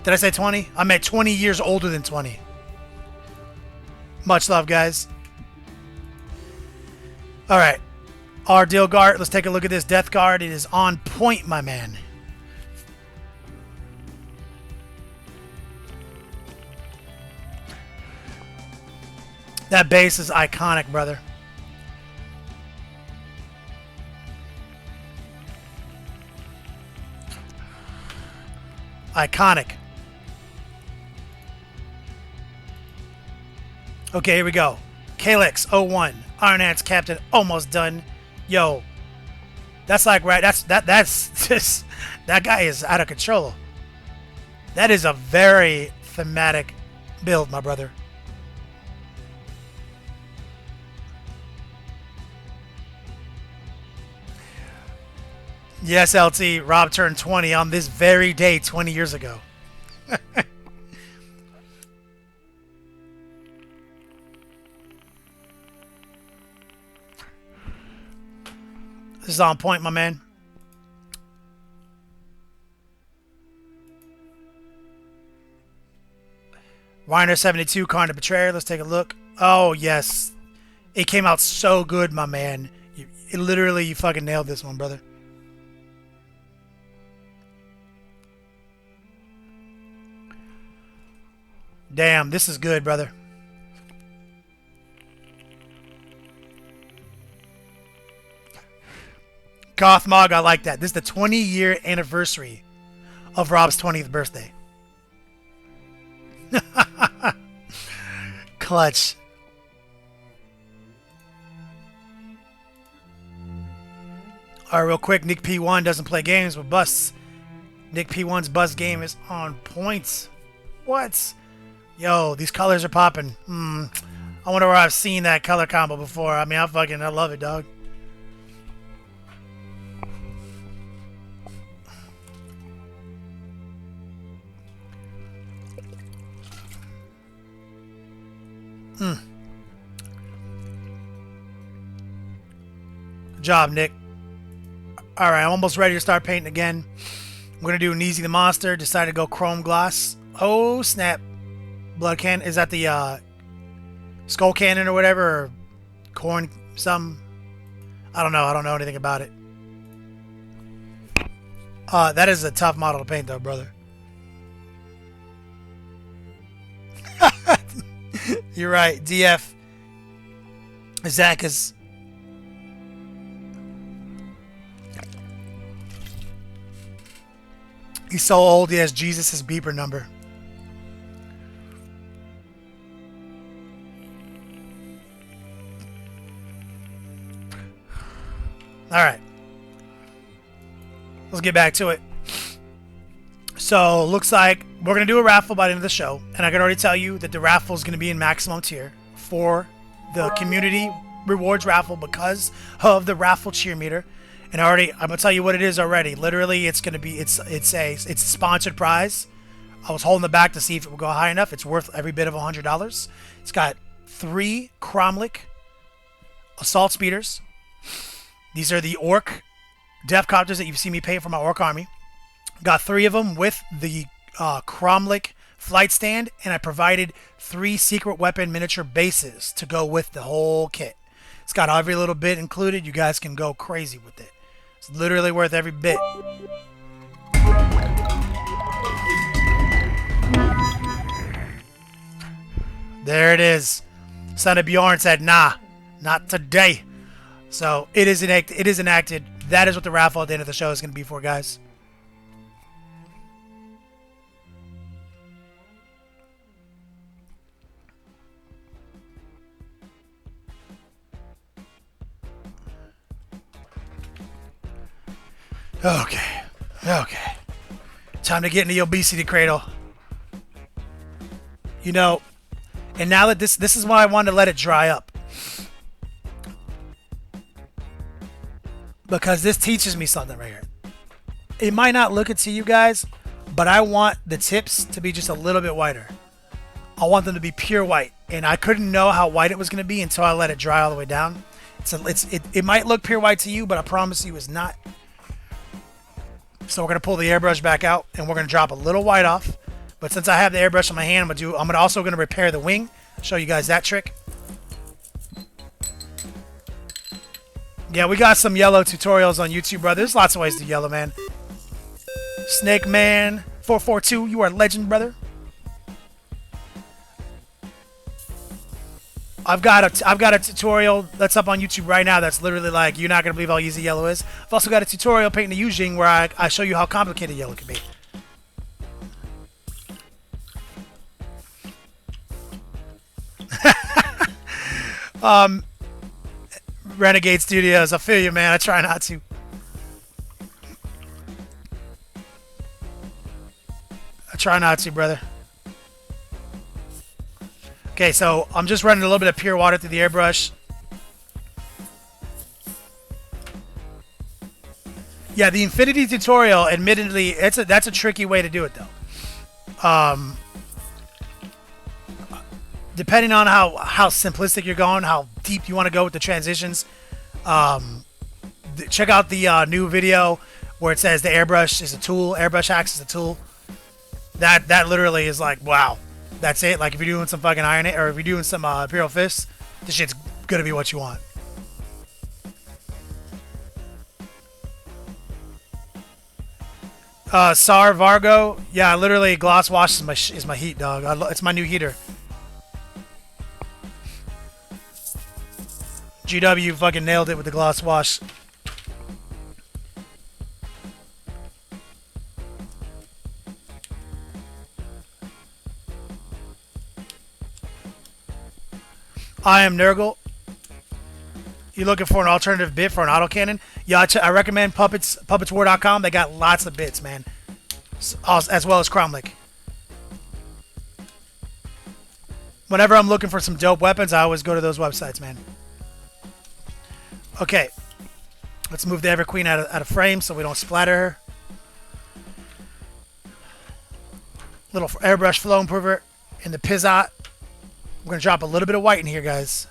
Did I say 20? I meant 20 years older than 20. Much love, guys. All right. Our Deal Guard. Let's take a look at this Death Guard. It is on point, my man. That base is iconic, brother. Iconic. Okay, here we go. Kalex 01, Iron Ants Captain, almost done. Yo, that's like right. That's just that guy is out of control. That is a very thematic build, my brother. Yes, LT. Rob turned 20 on this very day 20 years ago. This is on point, my man. Reiner 72, Karn the Betrayer. Let's take a look. Oh, yes. It came out so good, my man. Literally, you fucking nailed this one, brother. Damn, this is good, brother. Gothmog, I like that. This is the 20-year anniversary of Rob's 20th birthday. Clutch. Alright, real quick. Nick P1 doesn't play games with busts. Nick P1's bust game is on points. What? Yo, these colors are popping. I wonder where I've seen that color combo before. I mean, I love it, dog. Good job, Nick. Alright, I'm almost ready to start painting again. I'm going to do Neezy the Monster. Decided to go Chrome Gloss. Oh, snap. Blood Cannon. Is that the Skull Cannon or whatever? Or Corn something? I don't know. I don't know anything about it. That is a tough model to paint, though, brother. You're right. DF. Zach is... He's so old, he has Jesus' beeper number. Alright. Let's get back to it. So, looks like we're going to do a raffle by the end of the show. And I can already tell you that the raffle is going to be in maximum tier for the community rewards raffle because of the raffle cheer meter. And I'm going to tell you what it is already. Literally, it's going to be, it's a sponsored prize. I was holding the back to see if it would go high enough. It's worth every bit of $100. It's got 3 Cromlech assault speeders. These are the Orc Death Copters that you've seen me paint for my Orc army. Got 3 of them with the Cromlech flight stand, and I provided 3 secret weapon miniature bases to go with the whole kit. It's got every little bit included. You guys can go crazy with it. It's literally worth every bit. There it is. Son of Bjorn said, nah, not today. So it is enacted. That is what the raffle at the end of the show is going to be for, guys. Okay. Time to get into the obesity cradle. You know, and now that this is why I wanted to let it dry up. Because this teaches me something right here. It might not look it to you guys, but I want the tips to be just a little bit whiter. I want them to be pure white. And I couldn't know how white it was going to be until I let it dry all the way down. It might look pure white to you, but I promise you it's not. So we're going to pull the airbrush back out, and we're going to drop a little white off. But since I have the airbrush in my hand, I'm also going to repair the wing. Show you guys that trick. Yeah, we got some yellow tutorials on YouTube, brother. There's lots of ways to yellow, man. Snake Man 442, you are a legend, brother. I've got a tutorial that's up on YouTube right now that's literally like, you're not going to believe how easy yellow is. I've also got a tutorial painting the Yujing where I show you how complicated yellow can be. Renegade Studios, I feel you, man. I try not to. I try not to, brother. Okay, so I'm just running a little bit of pure water through the airbrush. Yeah, the Infinity tutorial, admittedly, that's a tricky way to do it, though. Depending on how simplistic you're going, how deep you want to go with the transitions, check out the new video where it says the airbrush is a tool, airbrush hacks is a tool. That literally is like, wow, that's it. Like if you're doing some fucking Iron Age, or if you're doing some Imperial Fists, this shit's gonna be what you want. Sar Vargo, yeah, literally gloss wash is my heat, dog. It's my new heater. GW fucking nailed it with the gloss wash. I am Nurgle. You looking for an alternative bit for an autocannon? Yeah, I recommend puppetswar.com. They got lots of bits, man. As well as Cromlech. Whenever I'm looking for some dope weapons, I always go to those websites, man. Okay, let's move the Everqueen out of frame so we don't splatter her. Little airbrush flow improver in the Pizzot. We're going to drop a little bit of white in here, guys.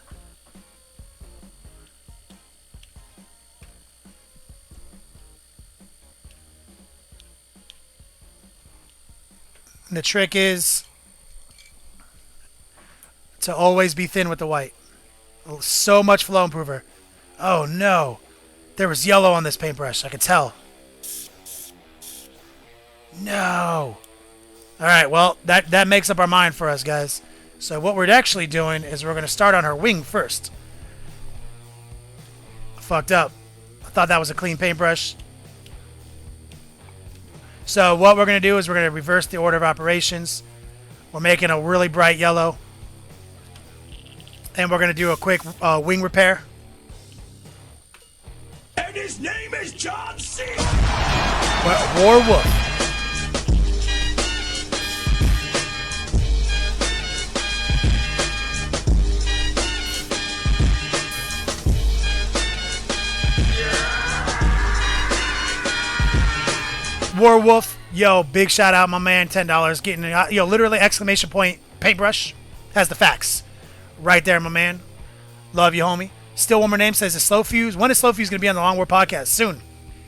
And the trick is to always be thin with the white. So much flow improver. Oh no, there was yellow on this paintbrush. I could tell. No. All right, well, that makes up our mind for us, guys. So what we're actually doing is we're going to start on her wing first. I fucked up. I thought that was a clean paintbrush. So what we're going to do is we're going to reverse the order of operations. We're making a really bright yellow. And we're going to do a quick wing repair. And his name is John C. War Wolf. War Wolf, yo, big shout out, my man, $10 getting, yo, literally exclamation point paintbrush has the facts right there, my man. Love you, homie. Still one more name says it's Slow Fuse. When is Slow Fuse going to be on the Long War podcast? Soon,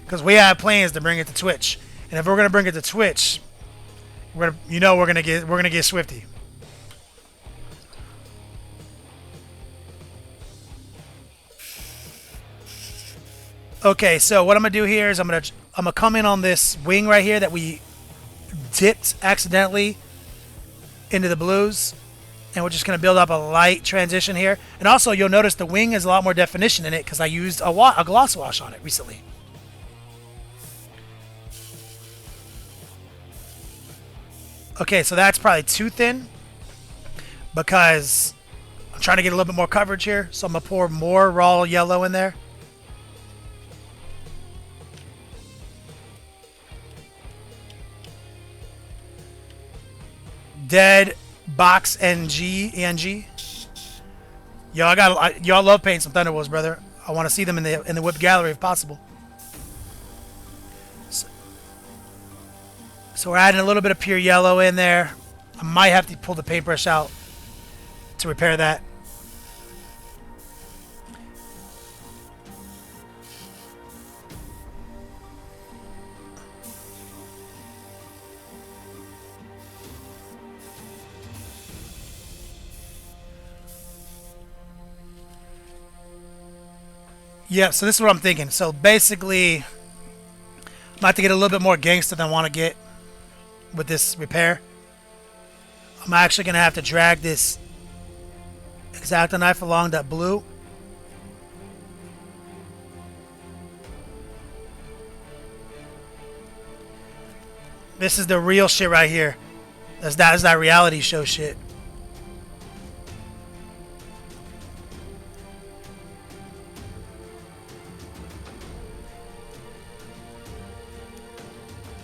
because we have plans to bring it to Twitch, and if we're going to bring it to Twitch, we're gonna get Swifty. Okay, so what I'm gonna do here is I'm gonna come in on this wing right here that we dipped accidentally into the blues, and we're just gonna build up a light transition here. And also, you'll notice the wing has a lot more definition in it because I used a gloss wash on it recently. Okay, so that's probably too thin because I'm trying to get a little bit more coverage here, so I'm gonna pour more raw yellow in there. Dead Box ENG. Yo, y'all love painting some Thunderwolves, brother. I want to see them in the whip gallery if possible. So we're adding a little bit of pure yellow in there. I might have to pull the paintbrush out to repair that. Yeah, so this is what I'm thinking. So basically, I'm going to have to get a little bit more gangster than I want to get with this repair. I'm actually going to have to drag this Exacto knife along that blue. This is the real shit right here. That's that reality show shit.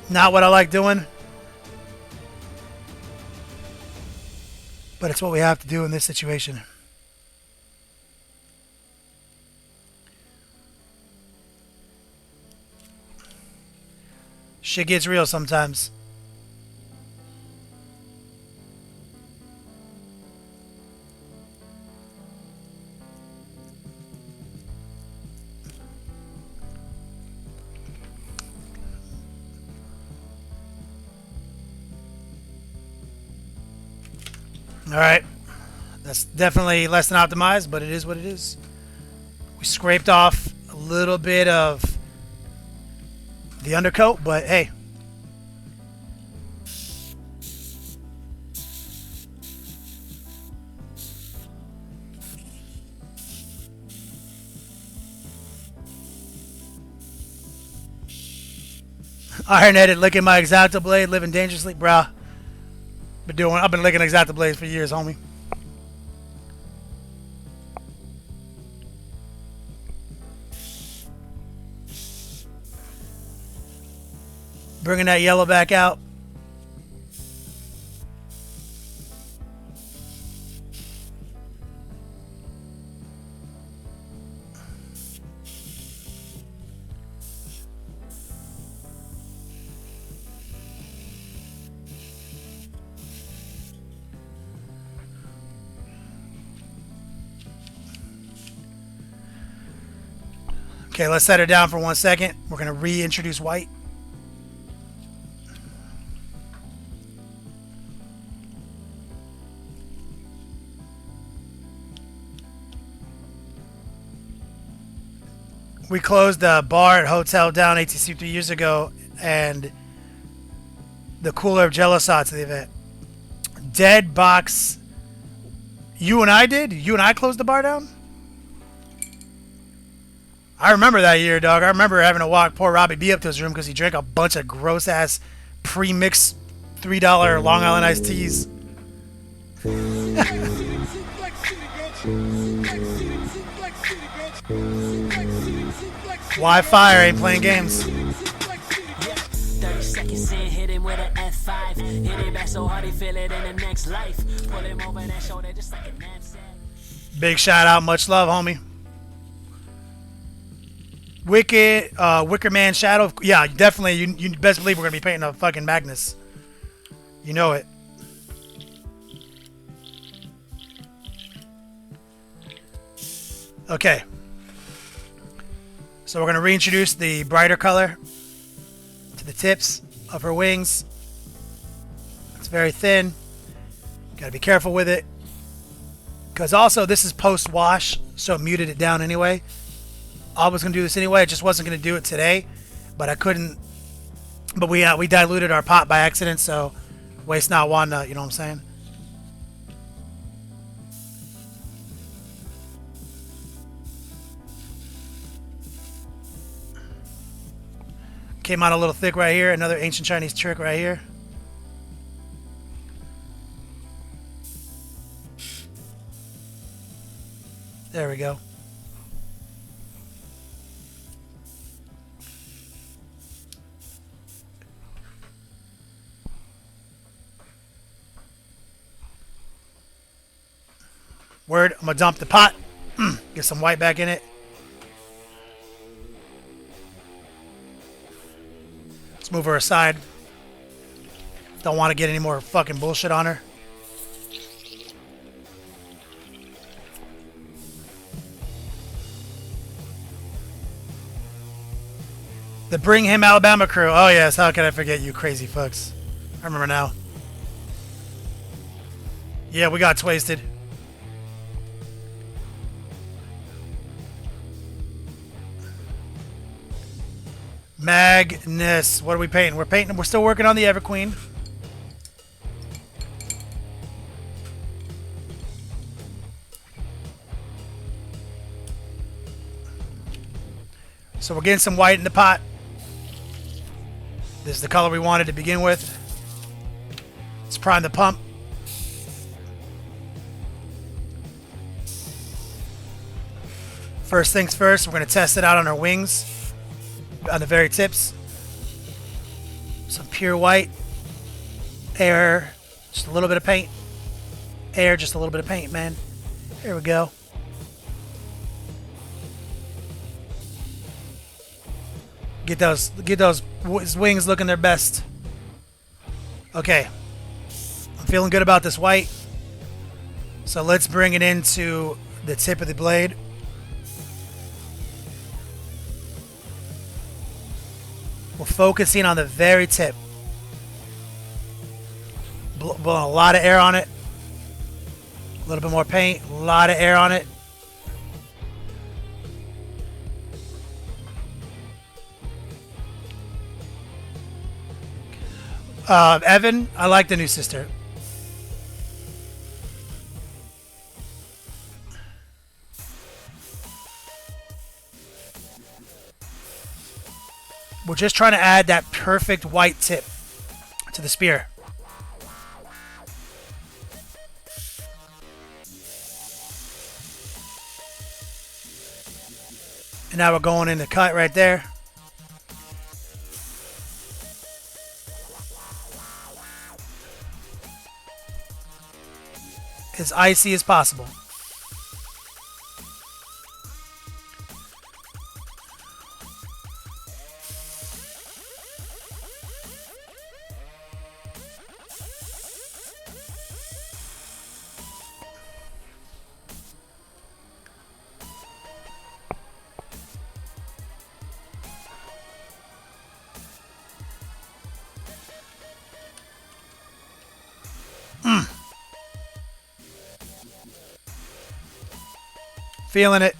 Not what I like doing, but it's what we have to do in this situation. Shit gets real sometimes. Alright, that's definitely less than optimized, but it is what it is. We scraped off a little bit of the undercoat, but hey. Iron-headed, licking my Exacto blade, living dangerously, bruh. I've been licking Exacto blades for years, homie. Bringing that yellow back out. Okay, let's set her down for 1 second. We're going to reintroduce white. We closed the bar at Hotel Down ATC 3 years ago, and the cooler of Jello saw to the event. Dead box. You and I did? You and I closed the bar down? I remember that year, dog. I remember having to walk poor Robbie B up to his room because he drank a bunch of gross-ass pre-mixed $3 Long Island iced teas. Wi-Fi ain't playing games. 30 seconds in, hit him with an F5. Hit it back so hard he feel it in the next life. Pull him over that shoulder just like a knapsack. Big shout out, much love, homie. Wicker Man Shadow. Yeah, definitely. You best believe we're gonna be painting a fucking Magnus. You know it. Okay. So we're gonna reintroduce the brighter color to the tips of her wings. It's very thin. Gotta be careful with it. Because also this is post-wash, so it muted it down anyway. I was gonna do this anyway. I just wasn't gonna do it today, but I couldn't. But we diluted our pot by accident, so waste not, want not. You know what I'm saying? Came out a little thick right here. Another ancient Chinese trick right here. There we go. Word, I'm gonna dump the pot. Get some white back in it. Let's move her aside. Don't want to get any more fucking bullshit on her. The Bring Him Alabama crew. Oh yes, how can I forget you crazy fucks? I remember now. Yeah, we got twisted. Magnus. What are we painting? We're still working on the Everqueen. So we're getting some white in the pot. This is the color we wanted to begin with. Let's prime the pump. First things first, we're going to test it out on our wings, on the very tips. Some pure white, air, just a little bit of paint, air, just a little bit of paint, man. Here we go. Get those wings looking their best. Okay, I'm feeling good about this white. So let's bring it into the tip of the blade. We're focusing on the very tip. Blowing a lot of air on it. A little bit more paint. A lot of air on it. Evan, I like the new sister. We're just trying to add that perfect white tip to the spear. And now we're going in the cut right there. As icy as possible. Feeling it.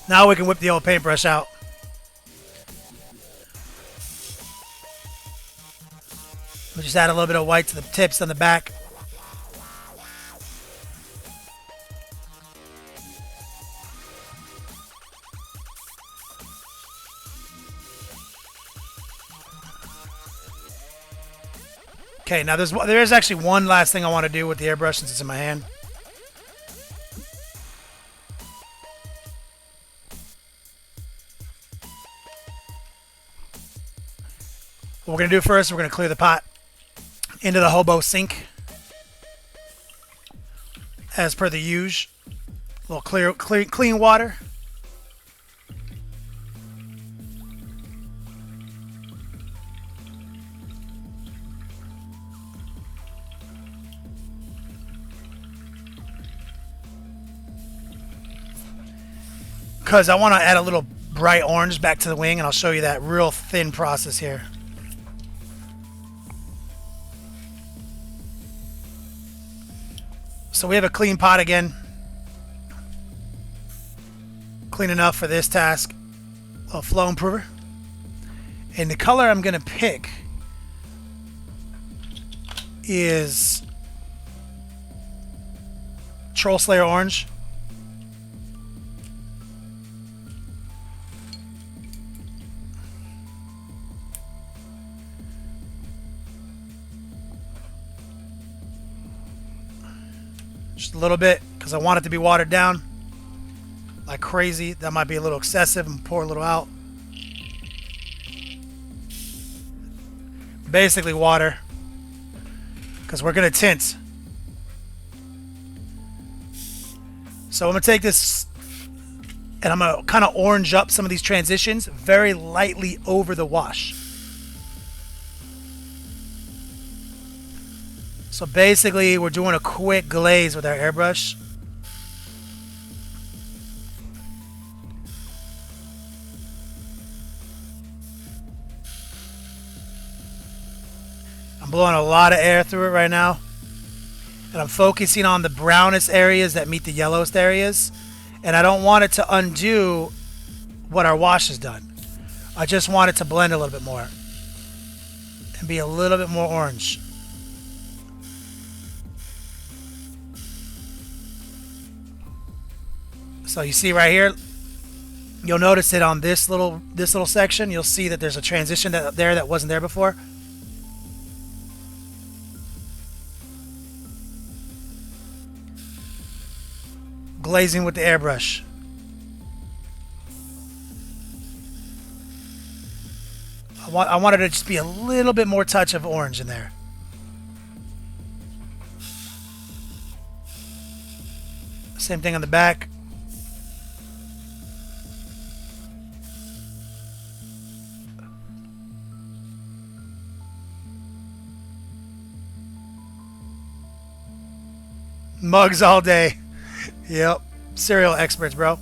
Now we can whip the old paintbrush out. We'll just add a little bit of white to the tips on the back. Okay, now there's actually one last thing I want to do with the airbrush since it's in my hand. What we're going to do first, we're going to clear the pot into the hobo sink. As per the usual. A little clean water. Because I want to add a little bright orange back to the wing, and I'll show you that real thin process here. So we have a clean pot again. Clean enough for this task. A little flow improver. And the color I'm going to pick is Troll Slayer Orange. Just a little bit, because I want it to be watered down like crazy. That might be a little excessive, and pour a little out. Basically water, because we're going to tint. So I'm going to take this and I'm going to kind of orange up some of these transitions very lightly over the wash. So basically, we're doing a quick glaze with our airbrush. I'm blowing a lot of air through it right now. And I'm focusing on the brownest areas that meet the yellowest areas. And I don't want it to undo what our wash has done. I just want it to blend a little bit more. And be a little bit more orange. So you see right here, you'll notice that on this little section, you'll see that there's a transition that wasn't there before. Glazing with the airbrush. I wanted to just be a little bit more touch of orange in there. Same thing on the back. Mugs all day. Yep. Cereal experts, bro.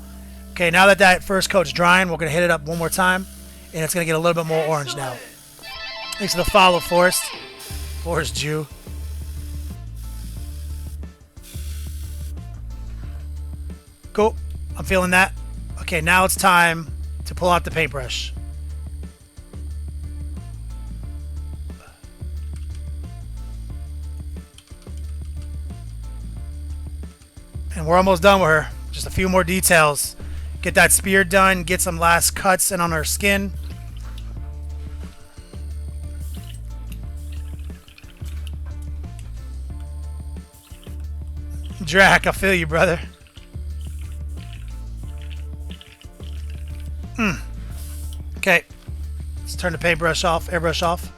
Okay, now that that first coat's drying, we're going to hit it up one more time. And it's going to get a little bit more orange now. Thanks to the follow, Forrest Jew. Cool. I'm feeling that. Okay, now it's time to pull out the paintbrush. And we're almost done with her. Just a few more details. Get that spear done. Get some last cuts in on her skin. Drac, I feel you, brother. Okay. Let's turn the paintbrush off, airbrush off.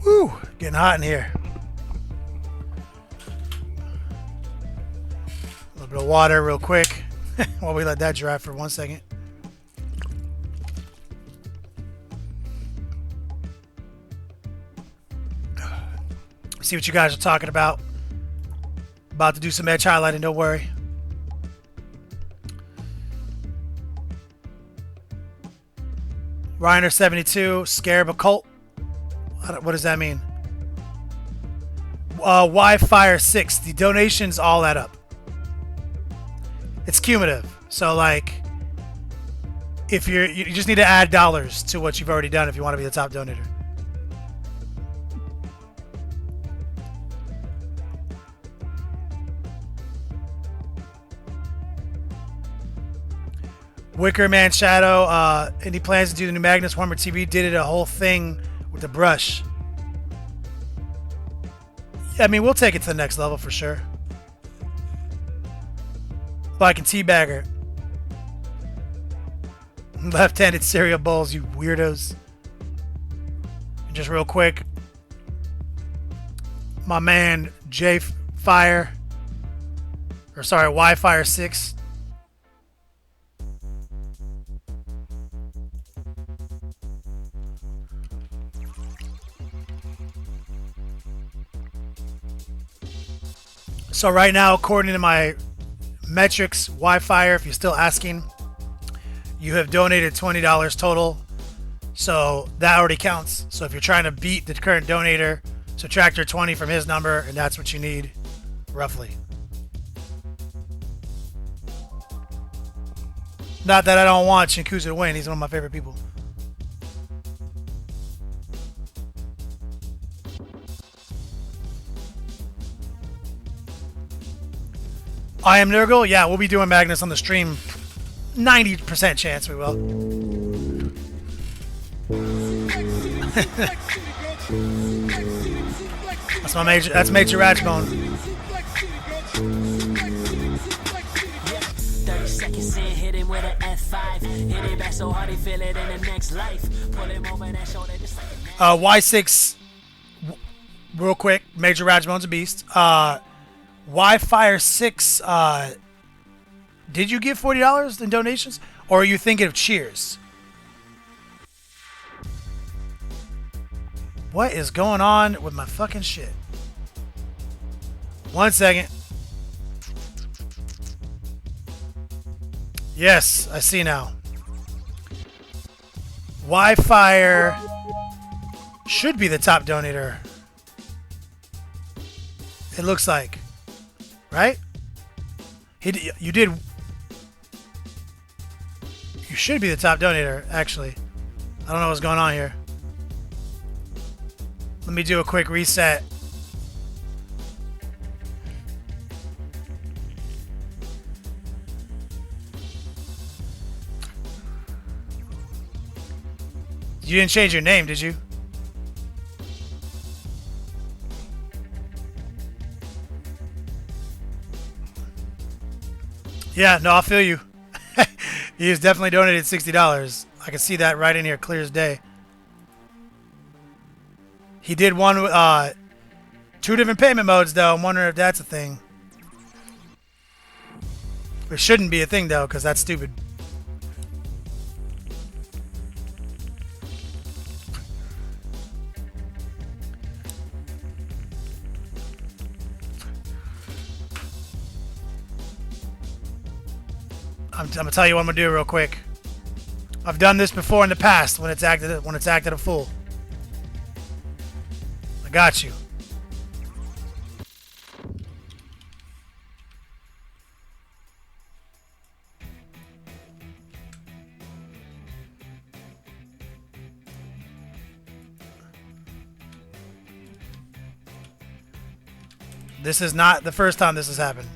Woo! Getting hot in here. A little bit of water real quick while we let that dry for 1 second. See what you guys are talking about. About to do some edge highlighting, don't worry. Reiner72, Scarab Occult. What does that mean? Wi-Fi 6. The donations all add up. It's cumulative. So like, if you just need to add dollars to what you've already done if you want to be the top donator. Wicker Man Shadow, any plans to do the new Magnus Warhammer TV? Did it a whole thing with the brush. Yeah, I mean, we'll take it to the next level for sure. Like in Teabagger. Left-handed cereal bowls, you weirdos. And just real quick, my man Wi-Fi 6. So right now, according to my metrics, Wi-Fi, if you're still asking, you have donated $20 total. So that already counts. So if you're trying to beat the current donator, subtract your 20 from his number, and that's what you need, roughly. Not that I don't want Shinkuzu to win. He's one of my favorite people. I am Nurgle. Yeah, we'll be doing Magnus on the stream. 90% chance we will. That's my major. That's Major Ratchbone. 30 seconds in, hit him with an F5. Hit it back so hard he feel it in the next life. Pull him over that shoulder just like a Y6, real quick. Major Ratchbone's a beast. Wi-Fi 6, did you give $40 in donations? Or are you thinking of Cheers? What is going on with my fucking shit? 1 second. Yes, I see now. Wi-Fi should be the top donator. It looks like. Right? You You should be the top donator, actually. I don't know what's going on here. Let me do a quick reset. You didn't change your name, did you? Yeah, no, I'll feel you. He has definitely donated $60. I can see that right in here, clear as day. He did one with 2 different payment modes, though. I'm wondering if that's a thing. It shouldn't be a thing, though, because that's stupid. I'm gonna tell you what I'm gonna do real quick. I've done this before in the past when it's acted a fool. I got you. This is not the first time this has happened.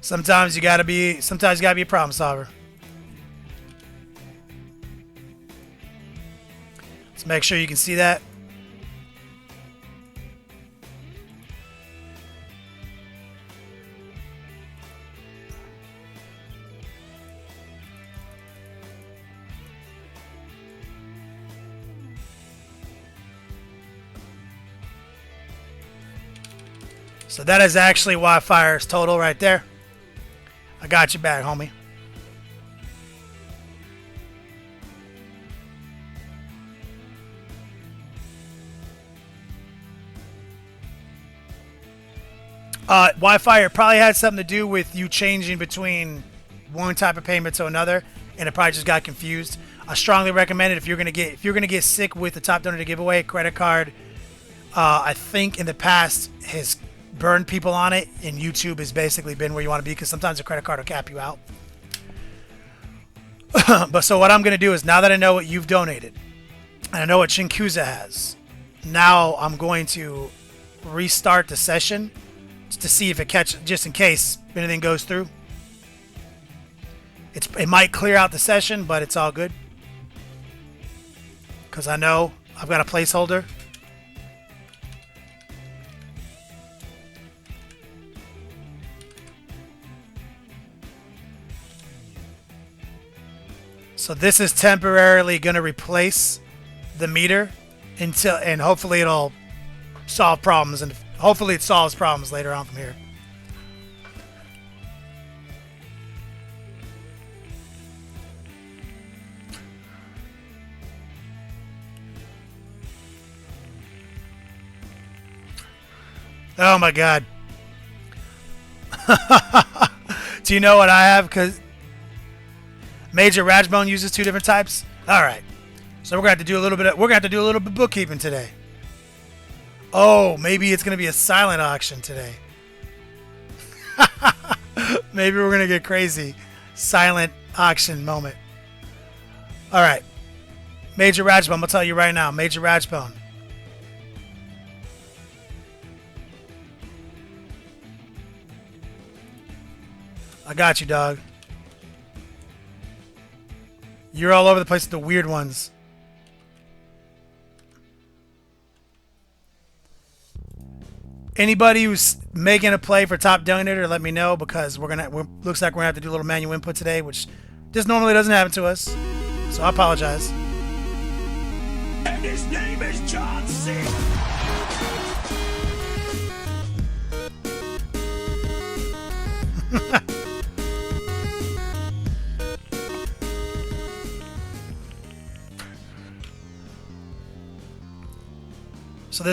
Sometimes you gotta be a problem solver. Let's make sure you can see that. So that is actually Wildfire's total right there. I got you back, homie. Wildfire probably had something to do with you changing between one type of payment to another, and it probably just got confused. I strongly recommend it if you're gonna get sick with the top donor giveaway credit card. I think in the past has burned people on it, and YouTube has basically been where you want to be because sometimes a credit card will cap you out. But so what I'm going to do is, now that I know what you've donated and I know what Shinkuza has, now I'm going to restart the session just to see if it catches, just in case anything goes through. It might clear out the session, but it's all good because I know I've got a placeholder. So this is temporarily going to replace the meter and hopefully it'll solve problems, and hopefully it solves problems later on from here. Oh my God. Do you know what I have? Because Major Rajbone uses 2 different types. All right, so we're gonna have to do a little bit of bookkeeping today. Oh, maybe it's gonna be a silent auction today. Maybe we're gonna get crazy. Silent auction moment. All right, Major Rajbone. I'm gonna tell you right now, Major Rajbone. I got you, dog. You're all over the place with the weird ones. Anybody who's making a play for top donator, let me know, because looks like we're gonna have to do a little manual input today, which just normally doesn't happen to us. So I apologize. And his name is John C.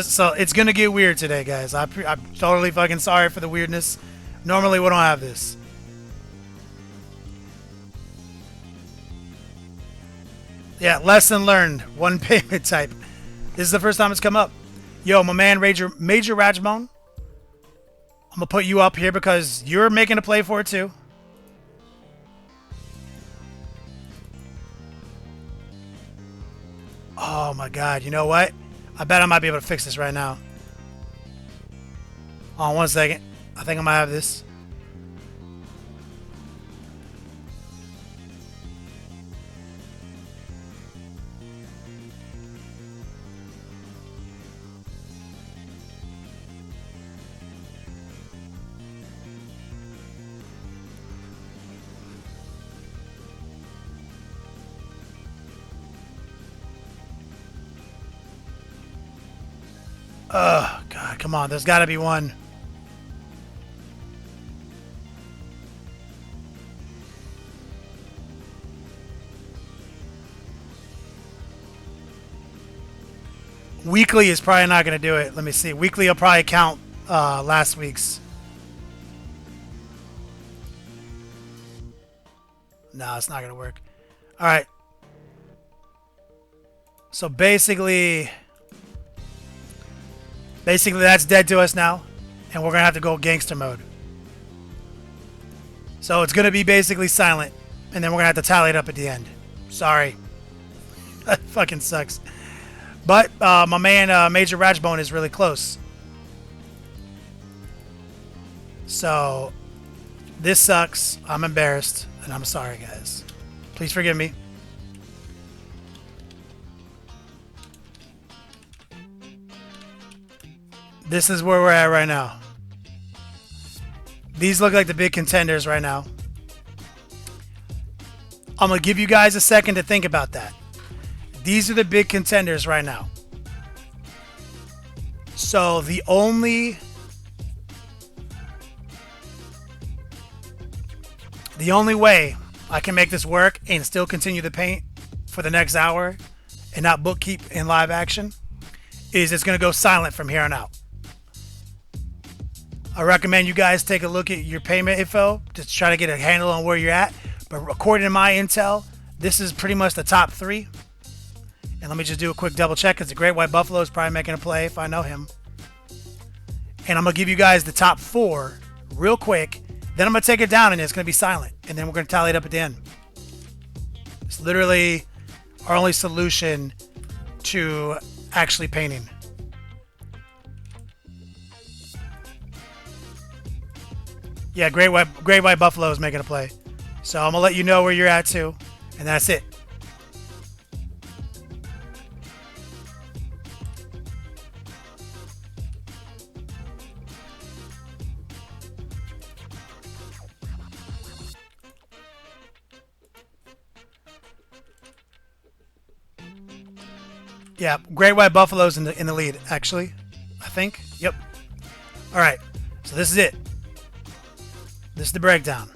So it's gonna get weird today, guys. I'm totally fucking sorry for the weirdness. Normally we don't have this. Yeah, lesson learned. One payment type. This is the first time it's come up. Yo, my man Major Rajmon, I'm gonna put you up here because you're making a play for it too. Oh my god, you know what? I bet I might be able to fix this right now. Hold on 1 second. I think I might have this. Oh, God, come on. There's got to be one. Weekly is probably not going to do it. Let me see. Weekly will probably count last week's. No, it's not going to work. All right. So basically that's dead to us now, and we're gonna have to go gangster mode. So it's gonna be basically silent, and then we're gonna have to tally it up at the end. Sorry. That fucking sucks. But my man Major Ratchbone is really close. So this sucks. I'm embarrassed, and I'm sorry, guys. Please forgive me. This is where we're at right now. These look like the big contenders right now. I'm going to give you guys a second to think about that. These are the big contenders right now. So the only way I can make this work and still continue the paint for the next hour and not bookkeep in live action is it's going to go silent from here on out. I recommend you guys take a look at your payment info to try to get a handle on where you're at. But according to my intel, this is pretty much the top 3. And let me just do a quick double check because the Great White Buffalo is probably making a play if I know him. And I'm going to give you guys the top 4 real quick. Then I'm going to take it down and it's going to be silent. And then we're going to tally it up at the end. It's literally our only solution to actually painting. Yeah, Great White Buffalo is making a play. So I'm going to let you know where you're at too. And that's it. Yeah, Great White Buffalo's in the lead, actually. I think. Yep. All right. So this is it. This is the breakdown.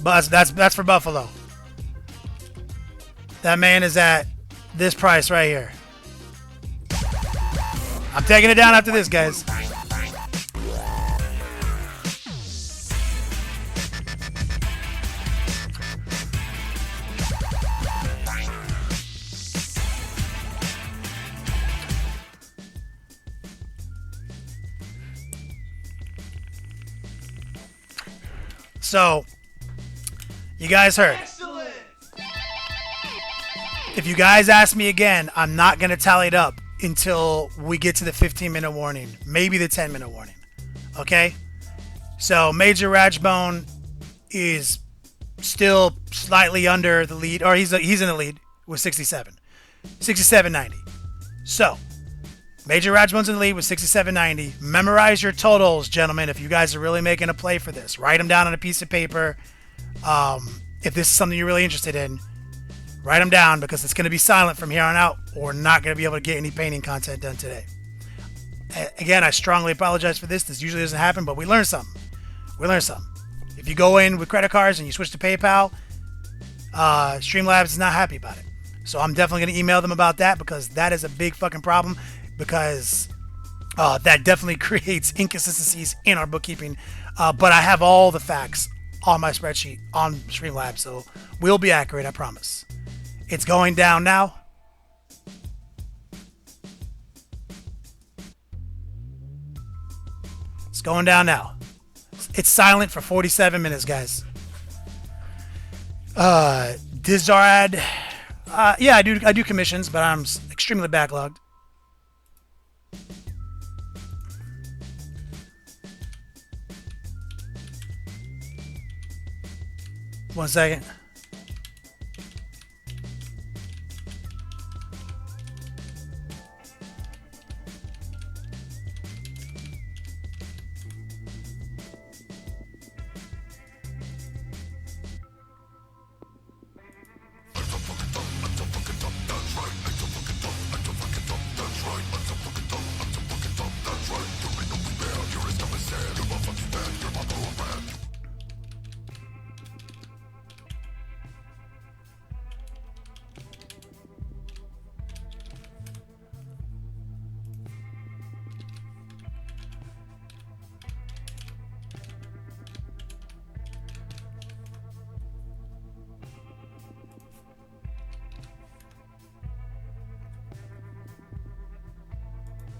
But that's for Buffalo. That man is at this price right here. I'm taking it down after this, guys. So, you guys heard. Excellent. If you guys ask me again, I'm not going to tally it up until we get to the 15-minute warning. Maybe the 10-minute warning. Okay? So, Major Ratchbone is still slightly under the lead. Or he's in the lead with 67. 67.90. So, Major Ratchbone's in the lead with 67.90. Memorize your totals, gentlemen, if you guys are really making a play for this. Write them down on a piece of paper. If this is something you're really interested in, write them down because it's going to be silent from here on out. We're not going to be able to get any painting content done today. Again, I strongly apologize for this. This usually doesn't happen, but we learned something. If you go in with credit cards and you switch to PayPal, Streamlabs is not happy about it. So I'm definitely going to email them about that because that is a big fucking problem. Because that definitely creates inconsistencies in our bookkeeping. But I have all the facts on my spreadsheet on Streamlabs, so we'll be accurate, I promise. It's going down now. It's going down now. It's silent for 47 minutes, guys. Dizarad. Yeah, I do commissions, but I'm extremely backlogged. One second.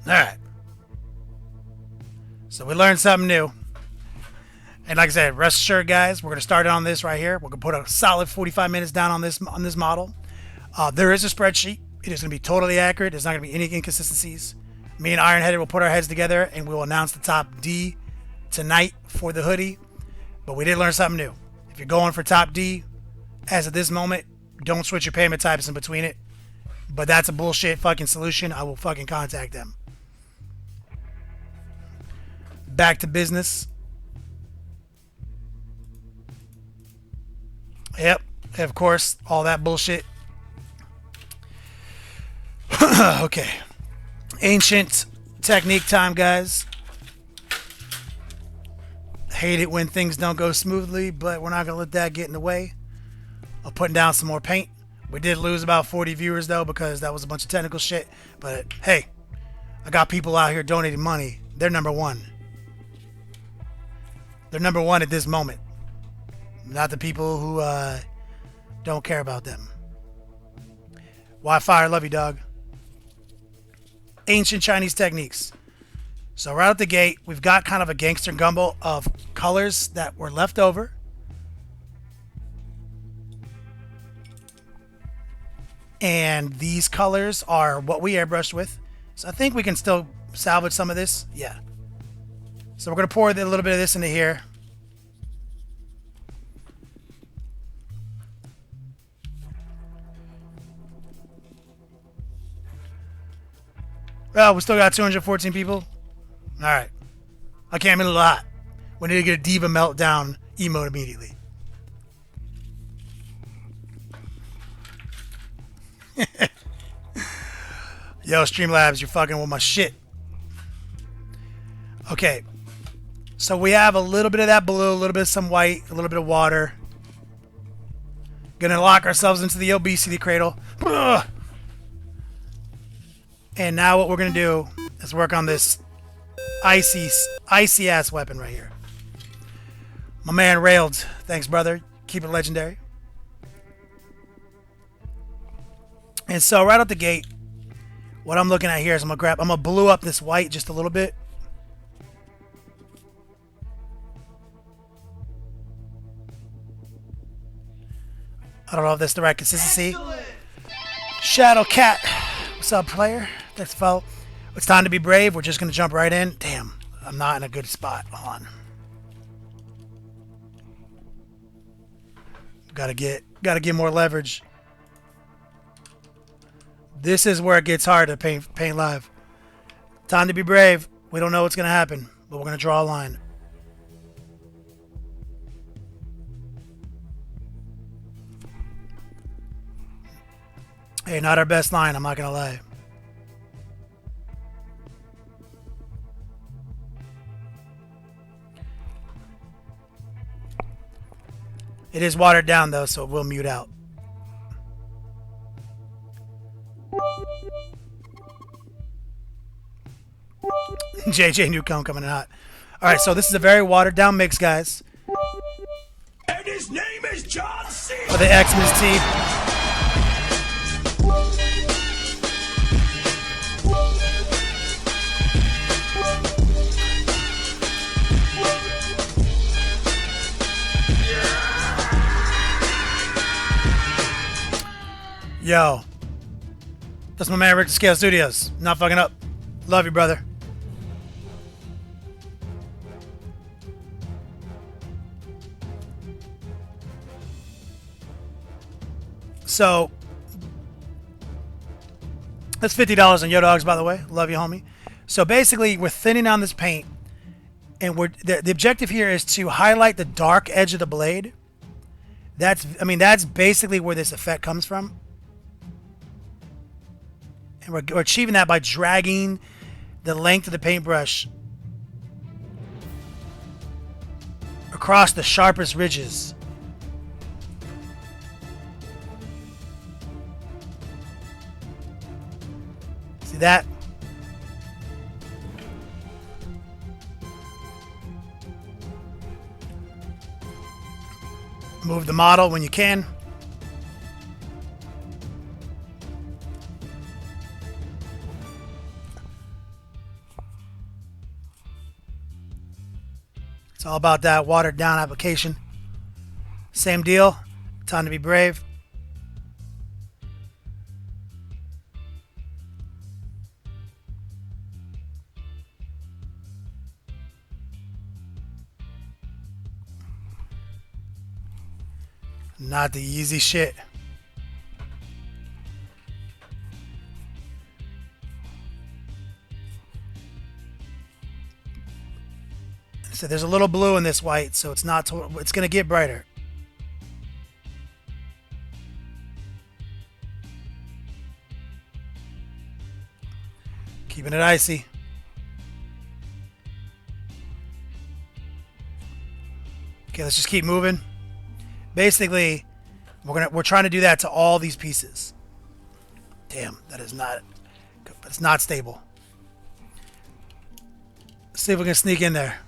Alright. So we learned something new. And like I said, rest assured, guys, we're going to start on this right here. We're going to put a solid 45 minutes down on this model. There is a spreadsheet. It is going to be totally accurate. There's not going to be any inconsistencies. Me and Ironheaded will put our heads together and we will announce the top D tonight for the hoodie. But we did learn something new. If you're going for top D, as of this moment, don't switch your payment types in between it. But that's a bullshit fucking solution. I will fucking contact them. Back to business. Yep, of course, all that bullshit. Okay. Ancient technique time, guys. Hate it when things don't go smoothly, but we're not going to let that get in the way of putting down some more paint. We did lose about 40 viewers, though, because that was a bunch of technical shit. But, hey, I got people out here donating money. They're number one. They're number one at this moment. Not the people who don't care about them. Wi-Fi, love you, dog. Ancient Chinese techniques. So right out the gate, we've got kind of a gangster gumbo of colors that were left over. And these colors are what we airbrushed with. So I think we can still salvage some of this. Yeah. So we're going to pour a little bit of this into here. Well, we still got 214 people. Alright. I can't be a lot. We need to get a diva meltdown emote immediately. Yo, Streamlabs, you're fucking with my shit. Okay. So we have a little bit of that blue, a little bit of some white, a little bit of water. Gonna lock ourselves into the obesity cradle. Ugh. And now what we're gonna do is work on this icy ass weapon right here. My man Railed, thanks brother. Keep it legendary. And so right out the gate, what I'm looking at here is I'm gonna blue up this white just a little bit. I don't know if that's the right consistency. Excellent. Shadow Cat, what's up, player? Thanks, follow. It's time to be brave. We're just gonna jump right in. Damn, I'm not in a good spot. Hold on. Gotta get more leverage. This is where it gets hard to paint live. Time to be brave. We don't know what's gonna happen, but we're gonna draw a line. Hey, not our best line, I'm not gonna lie. It is watered down though, so it will mute out. JJ Newcomb coming in hot. Alright, so this is a very watered down mix, guys. And his name is John C. For the Xmas tea. Yo. That's my man Rick to Scale Studios. Not fucking up. Love you, brother. So, that's $50 on Yo Dogs, by the way. Love you, homie. So basically, we're thinning on this paint, and the objective here is to highlight the dark edge of the blade. That's basically where this effect comes from. And we're achieving that by dragging the length of the paintbrush across the sharpest ridges. See that? Move the model when you can. It's all about that watered down application. Same deal. Time to be brave. Not the easy shit. So there's a little blue in this white, so it's going to get brighter. Keeping it icy. Okay, let's just keep moving. Basically, we're trying to do that to all these pieces. Damn, it's not stable. Let's see if we can sneak in there.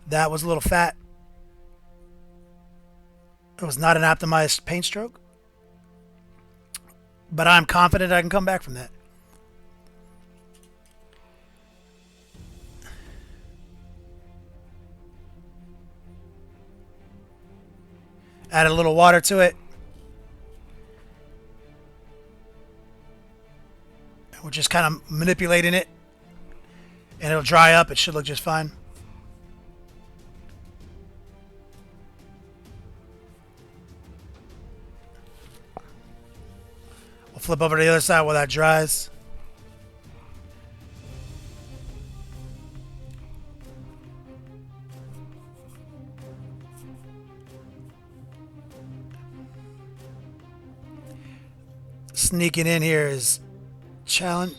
That was a little fat. It was not an optimized paint stroke, but I'm confident I can come back from that. Add a little water to it. We're just kind of manipulating it, and it'll dry up. It should look just fine. We'll flip over to the other side while that dries. Sneaking in here is challenge.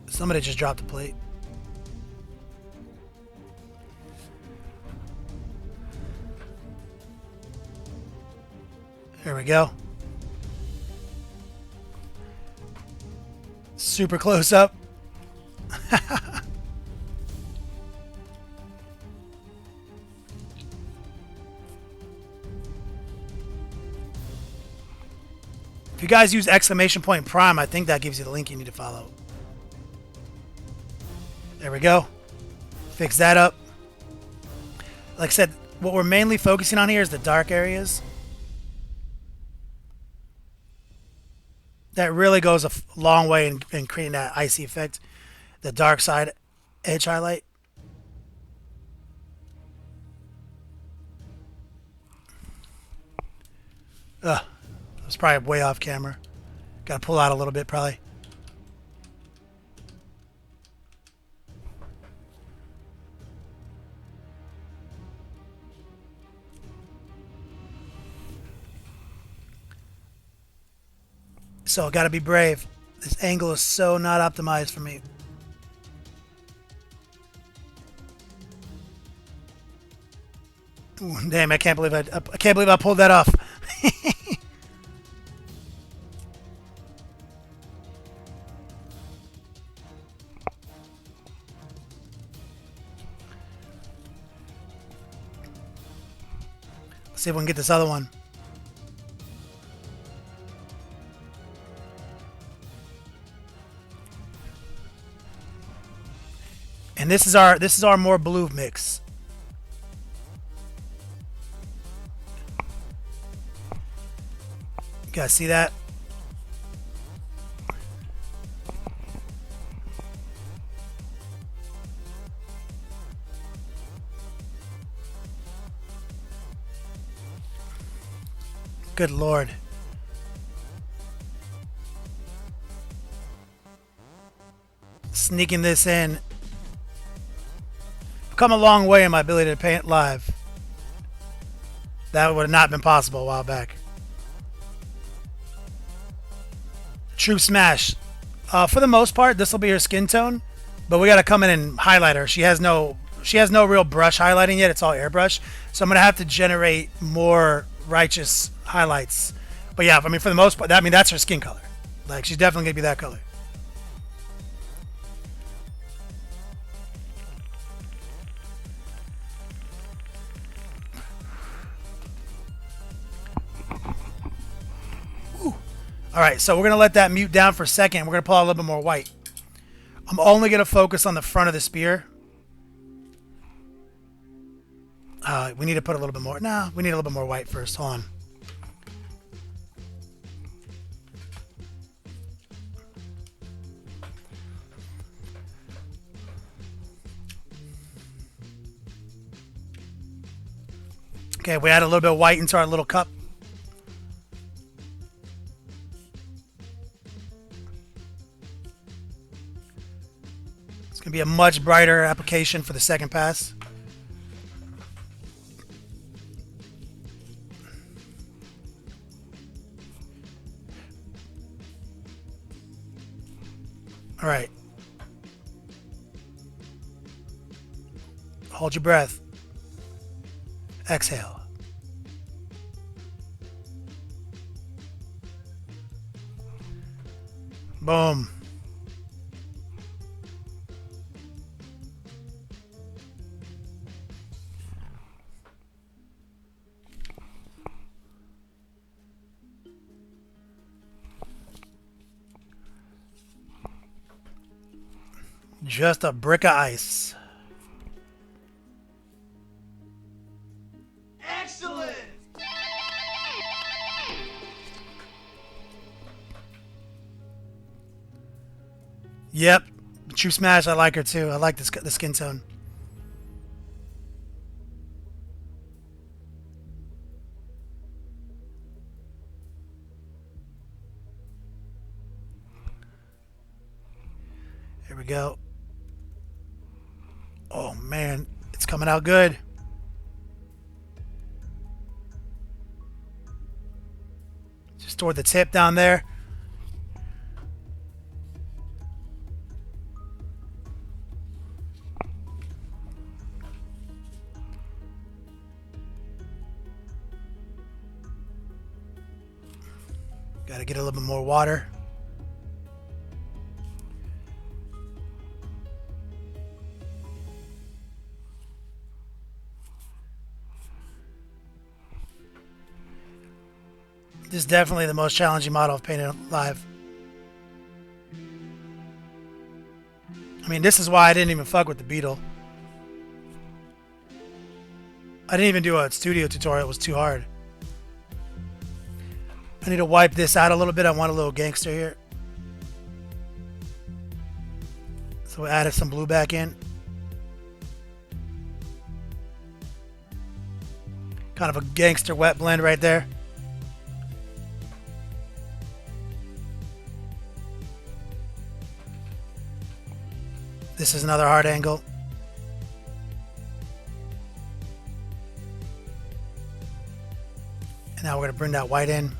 Somebody just dropped the plate. There we go. Super close up. If you guys use exclamation point prime, I think that gives you the link you need to follow. There we go. Fix that up. Like I said, what we're mainly focusing on here is the dark areas. That really goes a long way in creating that icy effect. The dark side edge highlight. Ugh. I was probably way off camera. Gotta pull out a little bit probably. So gotta be brave. This angle is so not optimized for me. Ooh, damn! I can't believe I pulled that off. Let's see if we can get this other one. And this is our more blue mix. You guys see that? Good Lord. Sneaking this in. I've come a long way in my ability to paint live. That would have not been possible a while back. True Smash. For the most part, this will be her skin tone, but we got to come in and highlight her. She has no real brush highlighting yet. It's all airbrush. So I'm going to have to generate more righteous highlights. But yeah, I mean, for the most part, that's her skin color. Like, she's definitely going to be that color. All right, so we're going to let that mute down for a second. We're going to pull out a little bit more white. I'm only going to focus on the front of the spear. We need to put a little bit more. No, we need a little bit more white first. Hold on. Okay, we add a little bit of white into our little cup. It's going to be a much brighter application for the second pass. All right. Hold your breath. Exhale. Boom. Just a brick of ice. Excellent! Yep. True Smash, I like her too. I like the skin tone. Here we go. Oh man, it's coming out good. Just toward the tip down there. Got to get a little bit more water. This is definitely the most challenging model I've painted live. I mean, this is why I didn't even fuck with the beetle. I didn't even do a studio tutorial. It was too hard. I need to wipe this out a little bit. I want a little gangster here. So we added some blue back in. Kind of a gangster wet blend right there. This is another hard angle. And now we're going to bring that white in.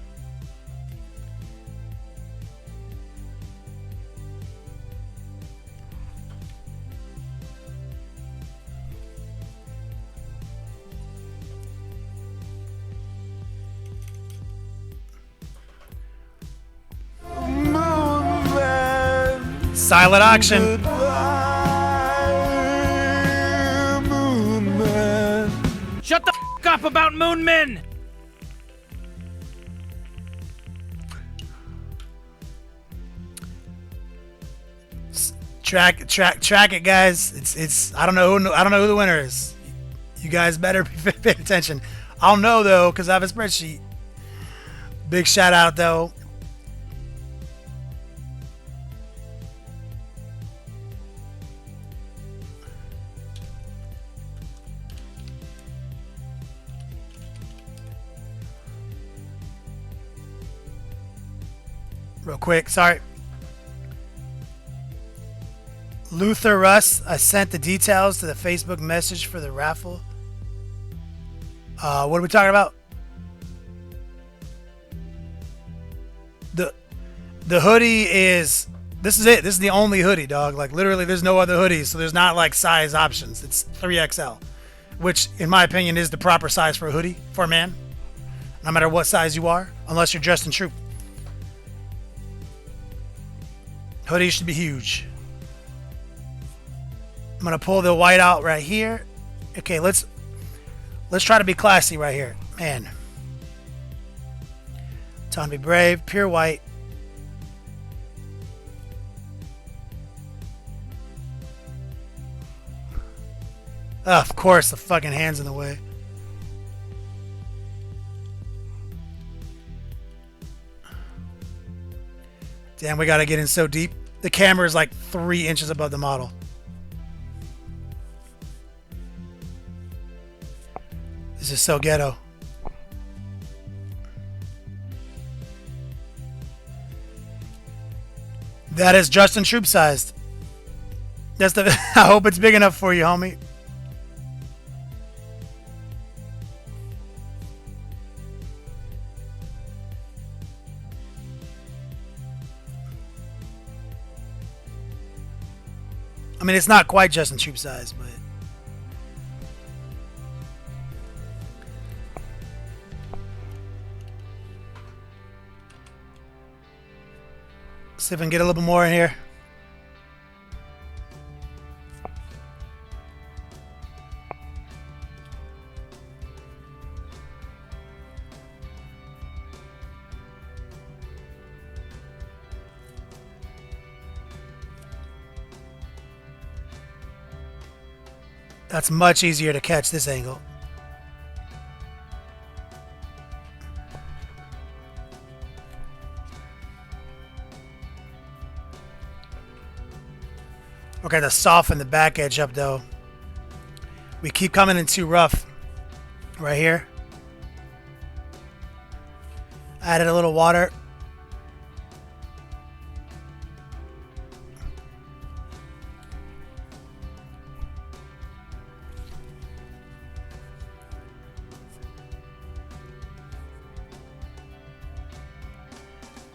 Silent auction. Shut the f*** up about Moon Men! Track it, guys. It's I don't know who the winner is. You guys better pay attention. I'll know though because I have a spreadsheet. Big shout out though. Real quick, sorry. Luther Russ, I sent the details to the Facebook message for the raffle. What are we talking about? The hoodie is, this is it. This is the only hoodie, dog. Like literally there's no other hoodies, so there's not like size options. It's 3XL, which in my opinion is the proper size for a hoodie for a man, no matter what size you are, unless you're dressed in troop. Hoodies should be huge. I'm gonna pull the white out right here. Okay, let's try to be classy right here. Man. Time to be brave. Pure white. Oh, of course, the fucking hand's in the way. Damn, we gotta get in so deep. The camera is like 3 inches above the model. This is so ghetto. That is Justin Troop sized. That's the. I hope it's big enough for you, homie. I mean, it's not quite Justin Troop size, but. See if I can get a little bit more in here. That's much easier to catch this angle. Okay, to soften the back edge up though. We keep coming in too rough. Right here. Added a little water.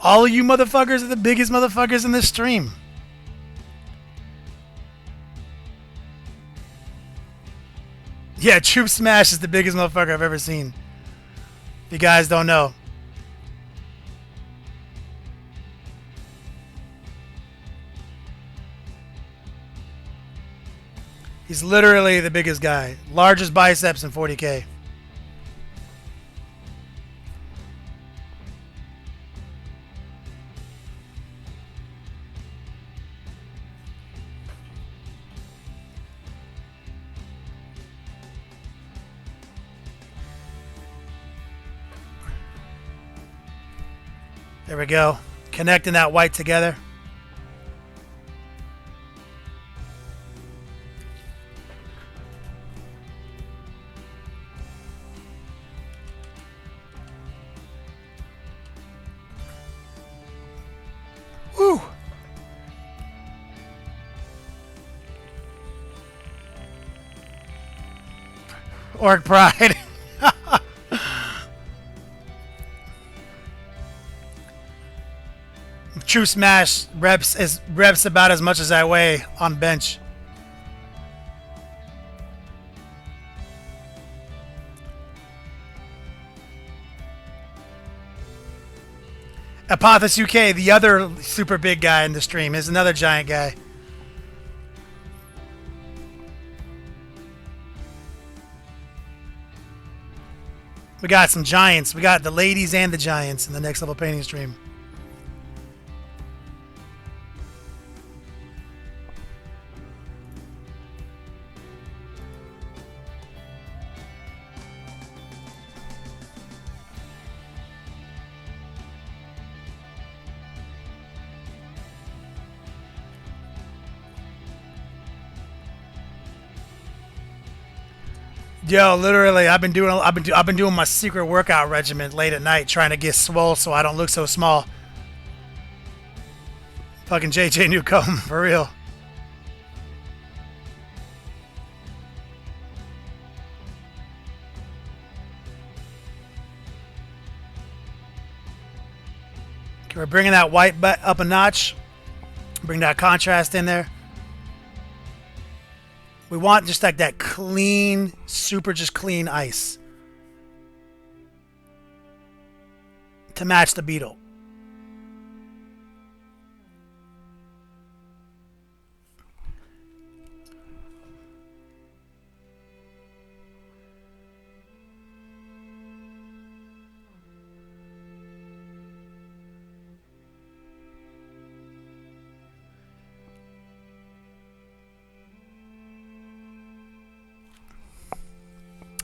All of you motherfuckers are the biggest motherfuckers in this stream. Yeah, Troop Smash is the biggest motherfucker I've ever seen. If you guys don't know. He's literally the biggest guy. Largest biceps in 40K. There we go. Connecting that white together. Woo! Orc pride. True Smash reps about as much as I weigh on bench. Apothos UK, the other super big guy in the stream, is another giant guy. We got some giants. We got the ladies and the giants in the next level painting stream. Yo, literally, I've been doing my secret workout regimen late at night, trying to get swole so I don't look so small. Fucking JJ Newcomb, for real. Okay, we're bringing that white up a notch. Bring that contrast in there. We want just like that clean, super just clean ice to match the beetle.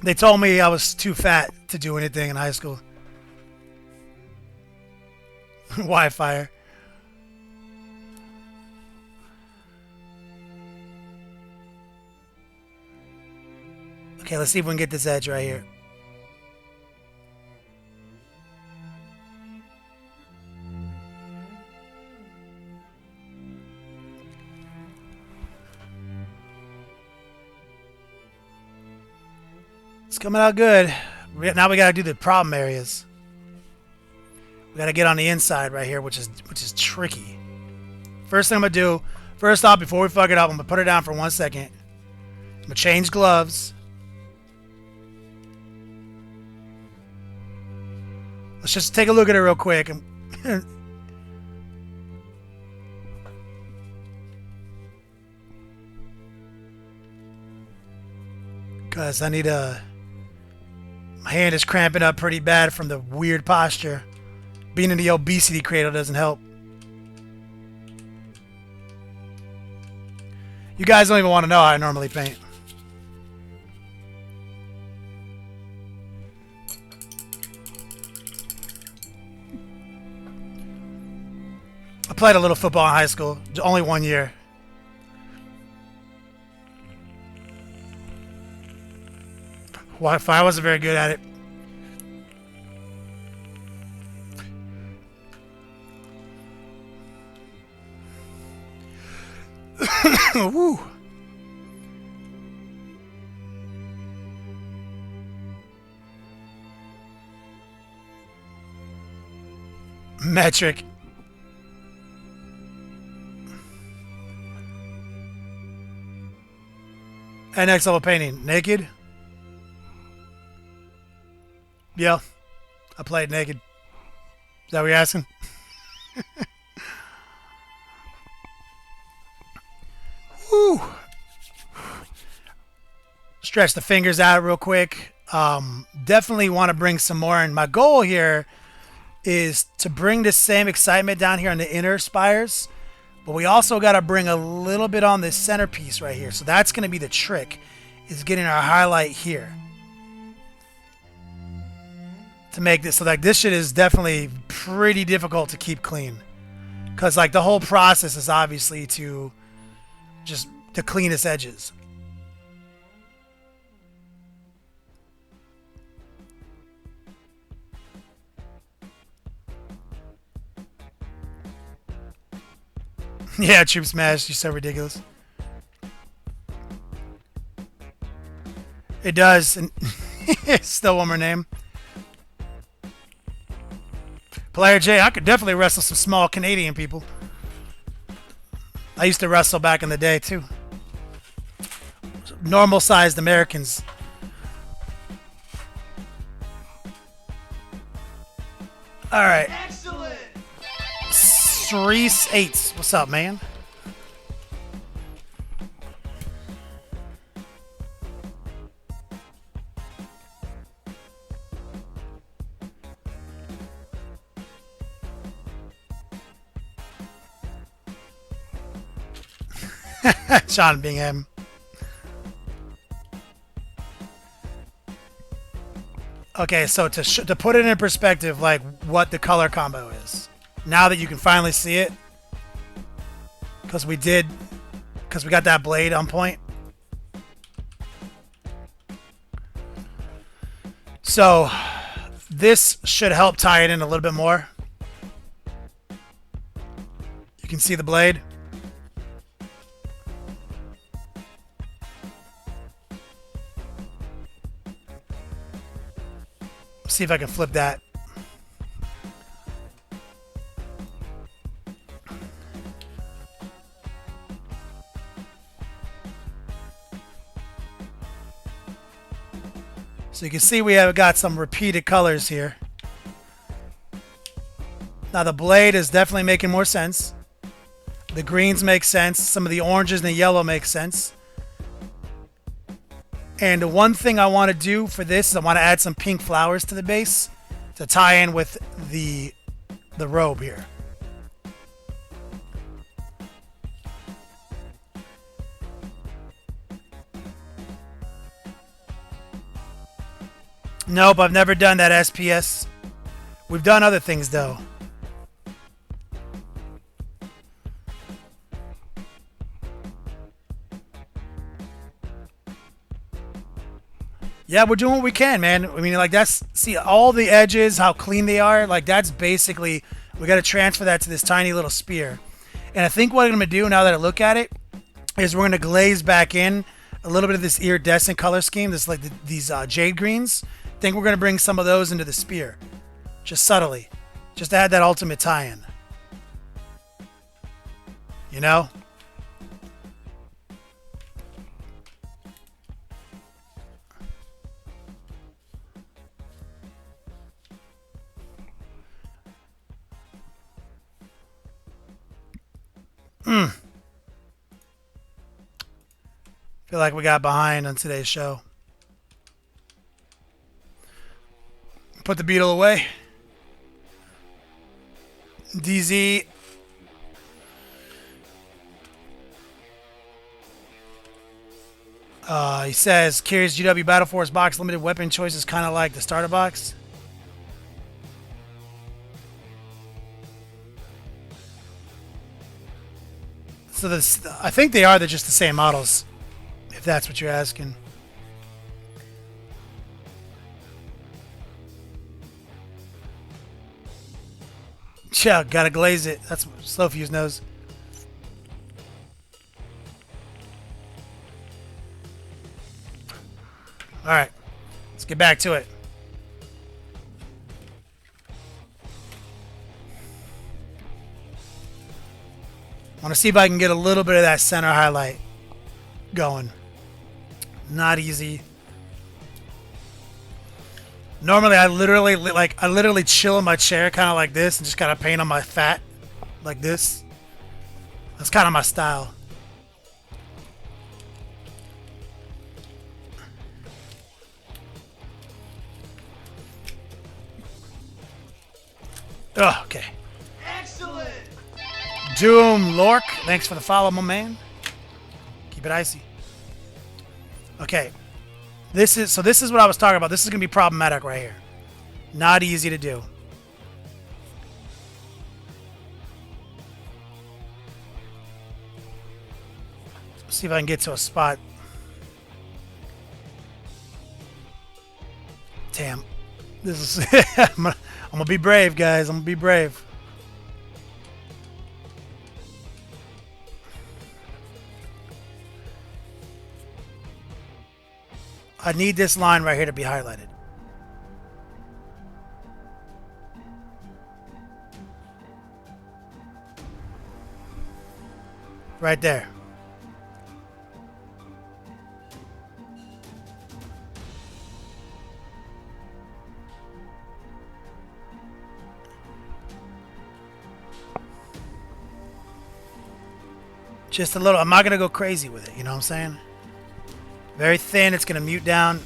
They told me I was too fat to do anything in high school. Wi-Fi. Okay, let's see if we can get this edge right here. It's coming out good. Now we gotta do the problem areas. We gotta get on the inside right here, which is tricky. First thing I'm gonna do, first off, before we fuck it up, I'm gonna put her down for 1 second. I'm gonna change gloves. Let's just take a look at her real quick. Because I need a... My hand is cramping up pretty bad from the weird posture. Being in the obesity cradle doesn't help. You guys don't even want to know how I normally paint. I played a little football in high school. Only 1 year. Wi-Fi, I wasn't very good at it. Woo. Metric. And next level painting. Naked? Yeah. I played naked. Is that what you're asking? Woo. Stretch the fingers out real quick. Definitely want to bring some more in. My goal here is to bring the same excitement down here on the inner spires, but we also got to bring a little bit on this centerpiece right here. So that's going to be the trick, is getting our highlight here to make this. So like this shit is definitely pretty difficult to keep clean, because like the whole process is obviously to just the cleanest edges. Yeah, Troop Smash, you're so ridiculous. It does, and still one more name. Player J, I could definitely wrestle some small Canadian people. I used to wrestle back in the day too. Normal-sized Americans. All right. Excellent. Cerise Eights, what's up, man? Sean Bingham. Okay, so to put it in perspective, like what the color combo is, now that you can finally see it, because we got that blade on point. So this should help tie it in a little bit more. You can see the blade. See if I can flip that. So you can see we have got some repeated colors here. Now the blade is definitely making more sense. The greens make sense. Some of the oranges and the yellow make sense. And the one thing I want to do for this is I want to add some pink flowers to the base to tie in with the robe here. Nope, I've never done that SPS. We've done other things though. Yeah, we're doing what we can, man. I mean, like, that's, see, all the edges, how clean they are, like, that's basically, we got to transfer that to this tiny little spear. And I think what I'm going to do now that I look at it is we're going to glaze back in a little bit of this iridescent color scheme, this, like, these jade greens. I think we're going to bring some of those into the spear, just subtly, just to add that ultimate tie-in. You know? Feel like we got behind on today's show. Put the beetle away. DZ. He says, Curious GW Battle Force box limited weapon choices kind of like the starter box. So this, I think they're just the same models, if that's what you're asking. Yeah, gotta glaze it. That's what Slowfuse knows. Alright, let's get back to it. I want to see if I can get a little bit of that center highlight going. Not easy. Normally, I literally chill in my chair, kind of like this, and just kind of paint on my fat, like this. That's kind of my style. Oh, okay. Excellent! Doom Lork, thanks for the follow, my man. Keep it icy. Okay. This is what I was talking about. This is going to be problematic right here. Not easy to do. Let's see if I can get to a spot. Damn. This is I'm gonna be brave, guys. I'm gonna be brave. I need this line right here to be highlighted. Right there. Just a little. I'm not going to go crazy with it. You know what I'm saying? Very thin. It's going to mute down.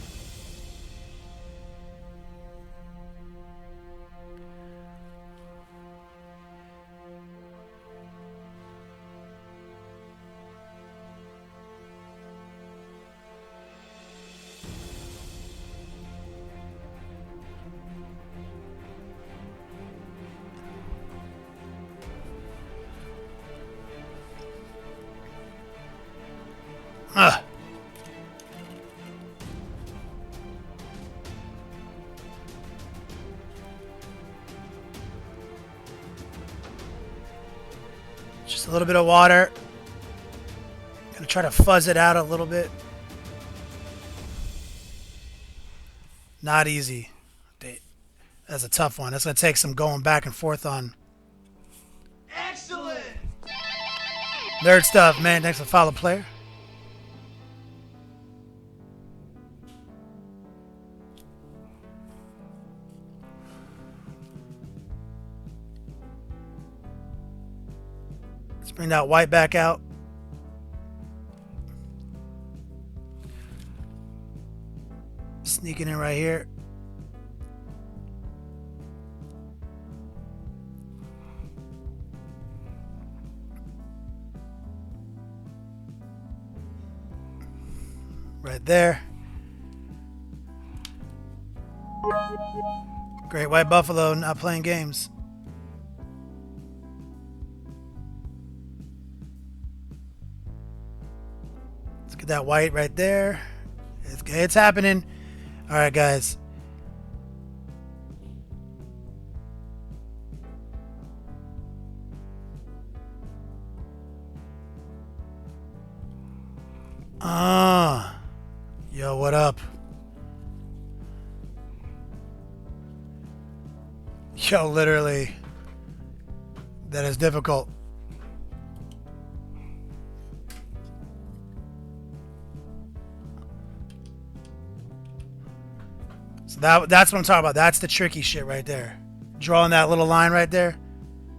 Just a little bit of water. Gonna try to fuzz it out a little bit. Not easy. That's a tough one. That's gonna take some going back and forth on. Excellent! Nerd stuff, man. Thanks for follow, player. Let's bring that white back out. Sneaking in right here. Right there. Great White Buffalo not playing games. Let's get that white right there. It's happening. All right, guys. Yo, what up? Yo, literally. That is difficult. So that's what I'm talking about. That's the tricky shit right there. Drawing that little line right there.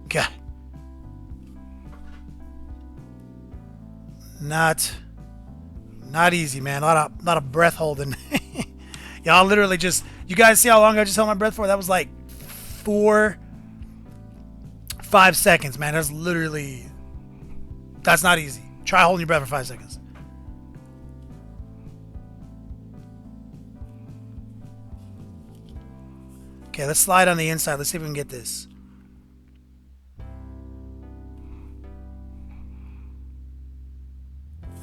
God. Not easy, man. A lot of breath holding. Y'all literally just, you guys see how long I just held my breath for? That was like 5 seconds, man. That's literally, that's not easy. Try holding your breath for 5 seconds. Okay, let's slide on the inside. Let's see if we can get this.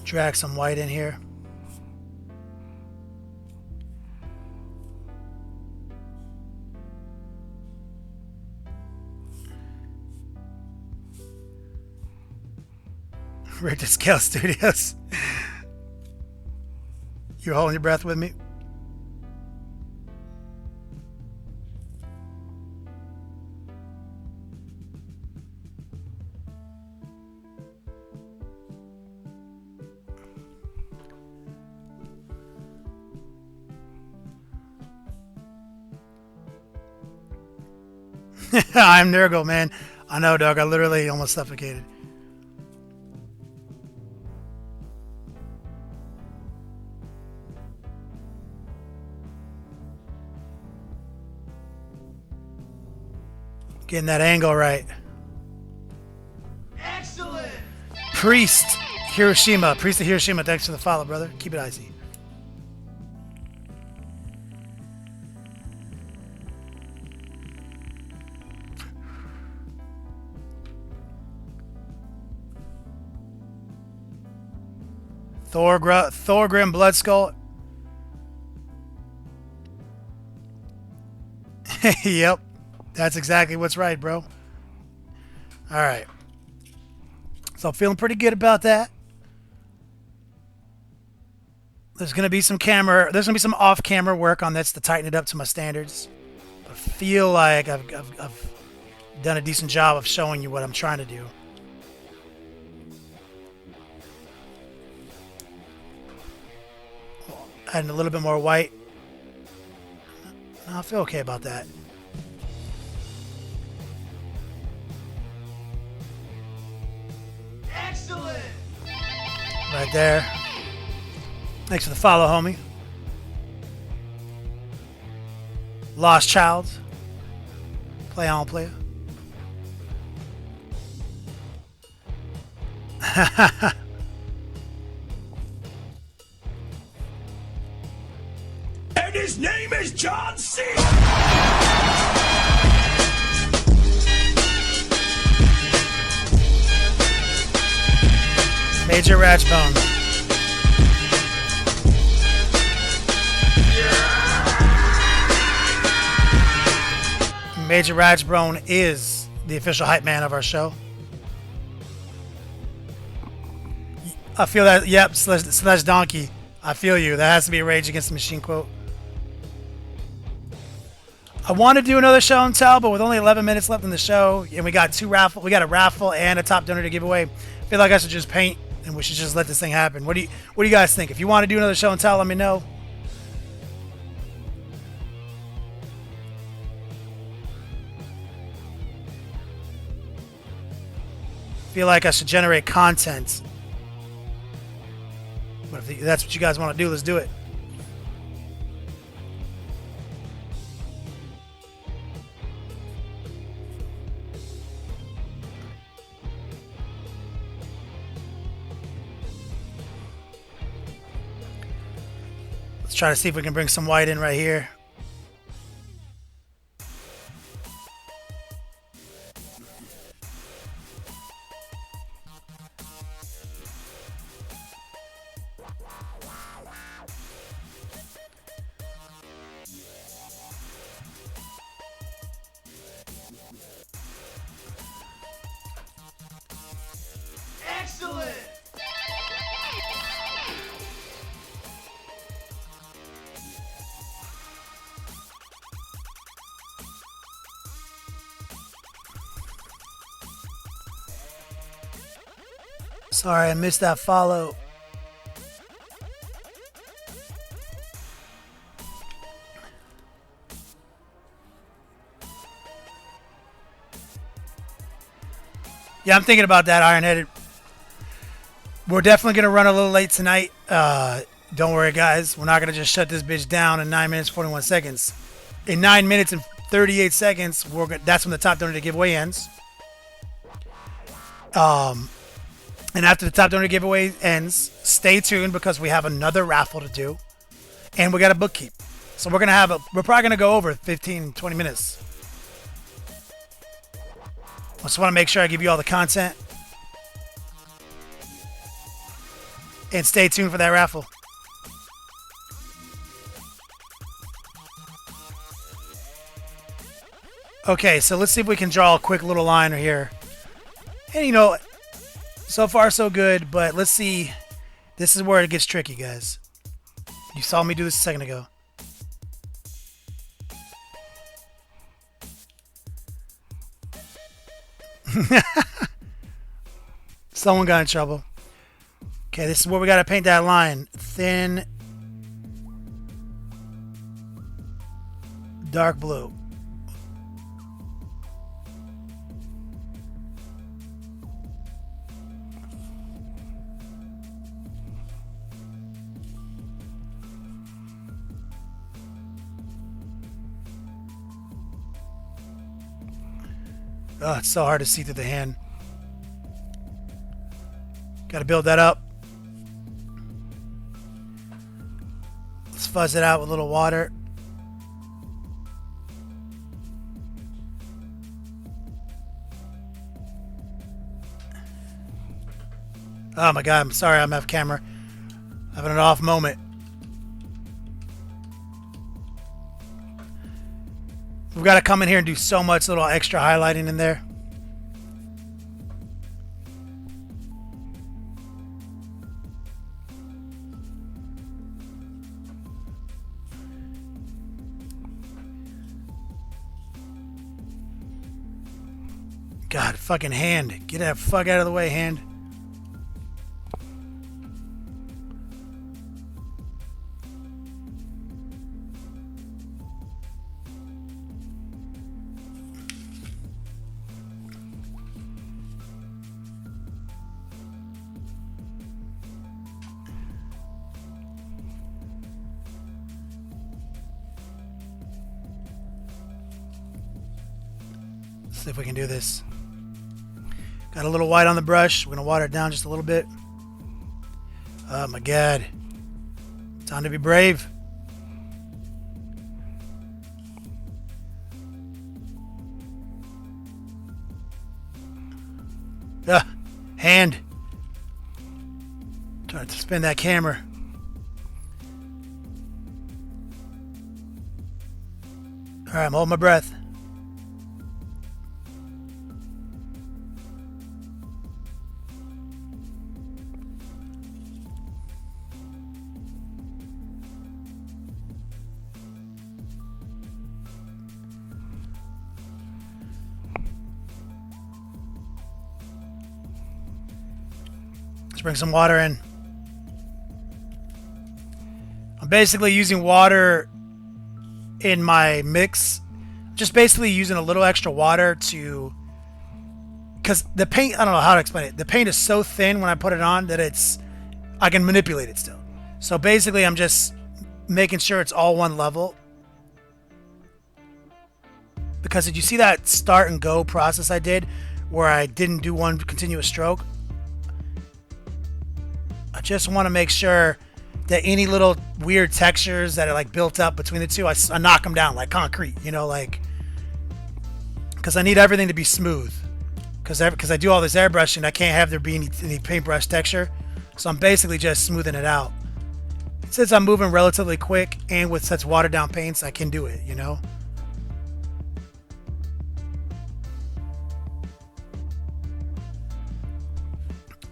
Drag some white in here. Rick to Scale Studios. You're holding your breath with me? I'm Nurgle, man. I know, dog. I literally almost suffocated. Getting that angle right. Excellent! Priest Hiroshima. Priest of Hiroshima. Thanks for the follow, brother. Keep it icy. Thorgrim Bloodskull. Yep. That's exactly what's right, bro. Alright. So I'm feeling pretty good about that. There's gonna be some off-camera work on this to tighten it up to my standards. I feel like I've done a decent job of showing you what I'm trying to do. Adding a little bit more white. I feel okay about that. Excellent! Right there. Thanks for the follow, homie. Lost Child. Play on, player. And his name is John C. Major Ratchbone. Major Ratchbone is the official hype man of our show. I feel that. Yep, slash donkey. I feel you. That has to be a Rage Against the Machine quote. I want to do another show and tell, but with only 11 minutes left in the show, and we got we got a raffle and a top donor to give away. I feel like I should just paint, and we should just let this thing happen. What do you guys think? If you want to do another show and tell, let me know. Feel like I should generate content. But if that's what you guys want to do, let's do it. Let's try to see if we can bring some white in right here. Excellent! Sorry, I missed that follow. Yeah, I'm thinking about that, Iron-Headed. We're definitely going to run a little late tonight. Don't worry, guys. We're not going to just shut this bitch down in 9 minutes, 41 seconds. In 9 minutes and 38 seconds, that's when the top donor giveaway ends. And after the top donor giveaway ends, stay tuned because we have another raffle to do. And we got a bookkeep. So we're probably going to go over 15, 20 minutes. I just want to make sure I give you all the content. And stay tuned for that raffle. Okay, so let's see if we can draw a quick little line here. And you know, so far so good, but let's see. This is where it gets tricky, guys. You saw me do this a second ago. Someone got in trouble. Okay, this is where we got to paint that line. Thin, dark blue. Oh, it's so hard to see through the hand. Got to build that up. Let's fuzz it out with a little water. Oh my God, I'm sorry I'm off camera. Having an off moment. We've got to come in here and do so much little extra highlighting in there. God, fucking hand. Get that fuck out of the way, hand. Let's see if we can do this. Got a little white on the brush. We're going to water it down just a little bit. Oh my God. Time to be brave. Hand. Trying to spin that camera. All right, I'm holding my breath. Let's bring some water in. I'm basically using water in my mix. Just basically using a little extra water to... Because the paint, I don't know how to explain it. The paint is so thin when I put it on that I can manipulate it still. So basically I'm just making sure it's all one level. Because did you see that start and go process I did where I didn't do one continuous stroke? I just want to make sure that any little weird textures that are like built up between the two, I knock them down like concrete, you know, like, because I need everything to be smooth. Because I do all this airbrushing, I can't have there be any paintbrush texture. So I'm basically just smoothing it out. Since I'm moving relatively quick and with such watered down paints, I can do it, you know.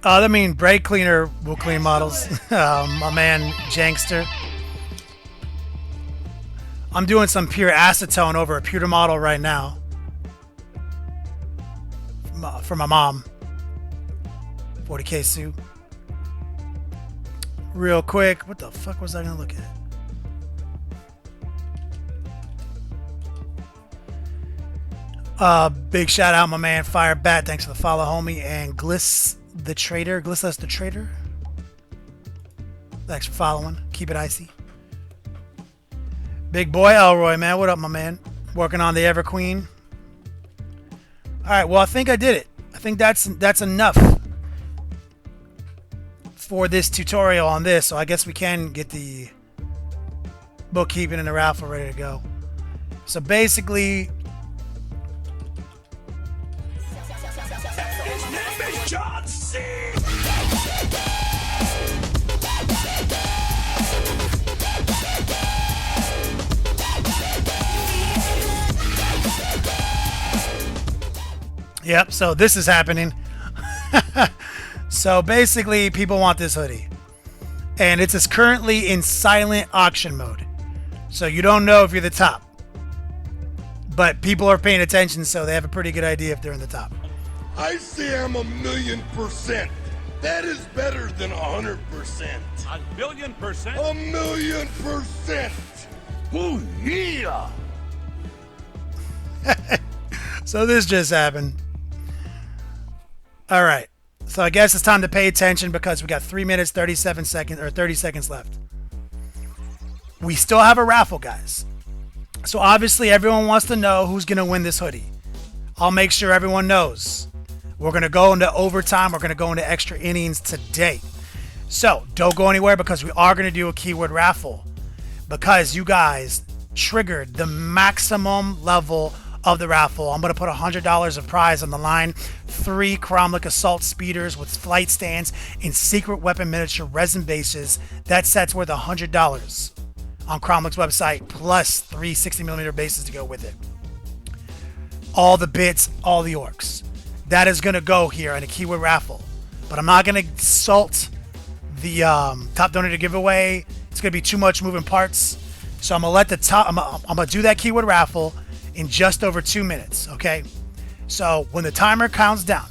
I mean, brake cleaner will clean models. My man, Jankster. I'm doing some pure acetone over a pewter model right now. For my mom. 40K Sue. Real quick. What the fuck was I going to look at? Big shout out my man Firebat. Thanks for the follow, homie. And Glissas the Trader. Thanks for following. Keep it icy. Big boy Elroy, man. What up, my man? Working on the Everqueen. Alright, well I think I did it. I think that's enough for this tutorial on this. So I guess we can get the bookkeeping and the raffle ready to go. So basically, His name is John C. yep, so this is happening. So basically, people want this hoodie. And it's currently in silent auction mode. So you don't know if you're the top. But people are paying attention, so they have a pretty good idea if they're in the top. I say I'm 1,000,000%. That is better than 100%. 1,000,000%. 1,000,000%. Oh, yeah. So this just happened. All right. So I guess it's time to pay attention because we got 3 minutes, 37 seconds, or 30 seconds left. We still have a raffle, guys. So obviously everyone wants to know who's going to win this hoodie. I'll make sure everyone knows. We're going to go into overtime. We're going to go into extra innings today. So don't go anywhere because we are going to do a keyword raffle because you guys triggered the maximum level of the raffle. I'm going to put $100 of prize on the line. 3 Cromlech assault speeders with flight stands and secret weapon miniature resin bases. That set's worth $100 on Cromlech's website, plus 3 60mm bases to go with it. All the bits, all the orcs. That is going to go here in a keyword raffle. But I'm not going to salt the top donator giveaway. It's going to be too much moving parts. So I'm going to let the top, I'm going to do that keyword raffle in just over 2 minutes, okay? So when the timer counts down,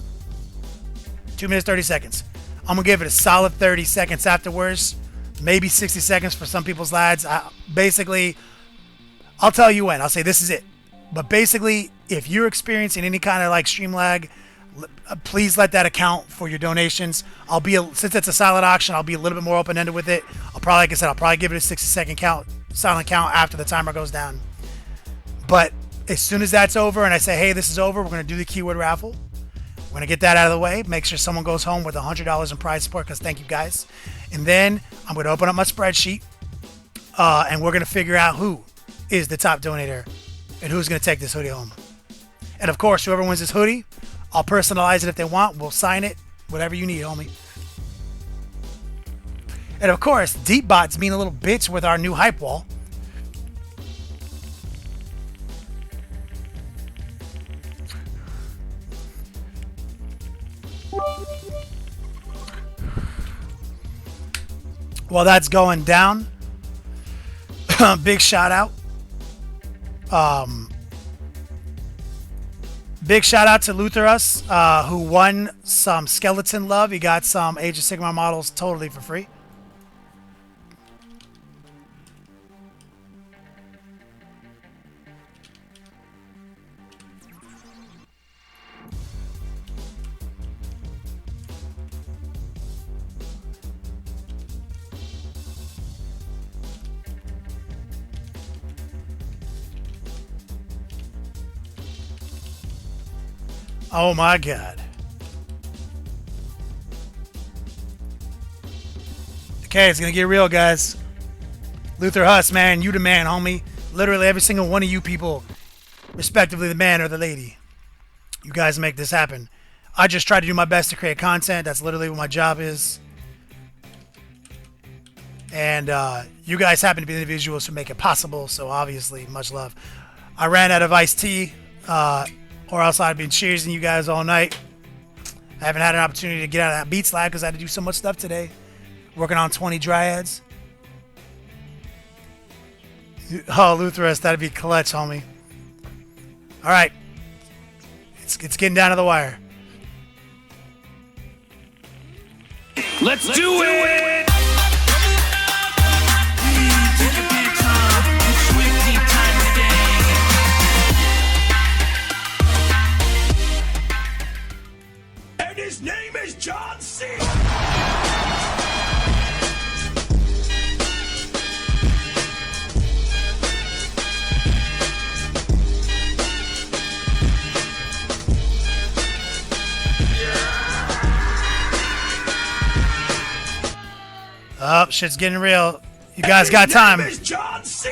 2 minutes, 30 seconds, I'm going to give it a solid 30 seconds afterwards, maybe 60 seconds for some people's lads. Basically, I'll tell you when. I'll say this is it. But basically, if you're experiencing any kind of like stream lag, please let that account for your donations. Since it's a silent auction, I'll be a little bit more open-ended with it. Like I said, I'll probably give it a 60-second count, silent count after the timer goes down. But as soon as that's over and I say, hey, this is over, we're going to do the keyword raffle. We're going to get that out of the way. Make sure someone goes home with $100 in prize support because thank you guys. And then I'm going to open up my spreadsheet and we're going to figure out who is the top donator and who's going to take this hoodie home. And of course, whoever wins this hoodie, I'll personalize it if they want. We'll sign it. Whatever you need, homie. And of course, Deepbot's being a little bitch with our new hype wall. While that's going down, big shout out. Big shout out to Lutherus, who won some skeleton love. He got some Age of Sigmar models totally for free. Oh my god. Okay, it's gonna get real, guys. Luther Huss, man, you the man, homie. Literally every single one of you people, respectively the man or the lady. You guys make this happen. I just try to do my best to create content. That's literally what my job is. And you guys happen to be the individuals who make it possible, so obviously, much love. I ran out of iced tea, or else I'd been cheersing you guys all night. I haven't had an opportunity to get out of that beat slab because I had to do so much stuff today. Working on 20 dryads. Oh, Lutherus, that'd be clutch, homie. All right. It's getting down to the wire. Let's do it! And his name is John C. Oh, shit's getting real. You guys got time. His name is John C.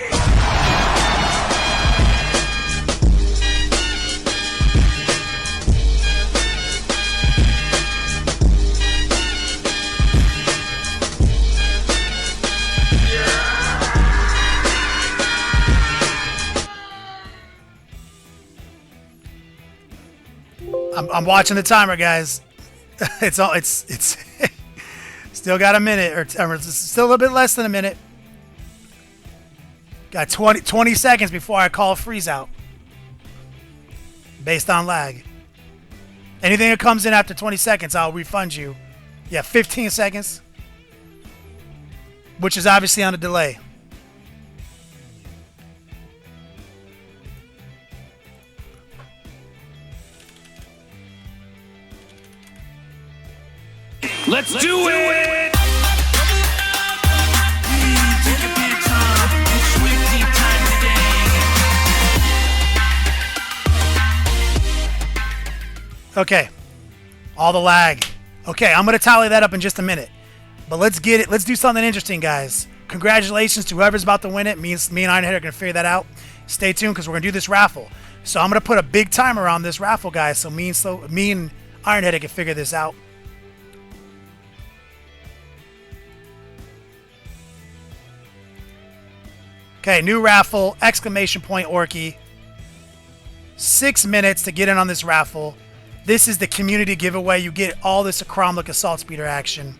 I'm watching the timer, guys. It's still got a minute, or still a little bit less than a minute. Got 20 seconds before I call a freeze out. Based on lag. Anything that comes in after 20 seconds, I'll refund you. Yeah, 15 seconds. Which is obviously on a delay. Let's do it! Okay. All the lag. Okay, I'm going to tally that up in just a minute. But let's get it. Let's do something interesting, guys. Congratulations to whoever's about to win it. Me and Ironhead are going to figure that out. Stay tuned because we're going to do this raffle. So I'm going to put a big timer on this raffle, guys, so me and Ironhead can figure this out. Okay, new raffle, exclamation point Orky. 6 minutes to get in on this raffle. This is the community giveaway. You get all this Acromlech Assault Speeder action.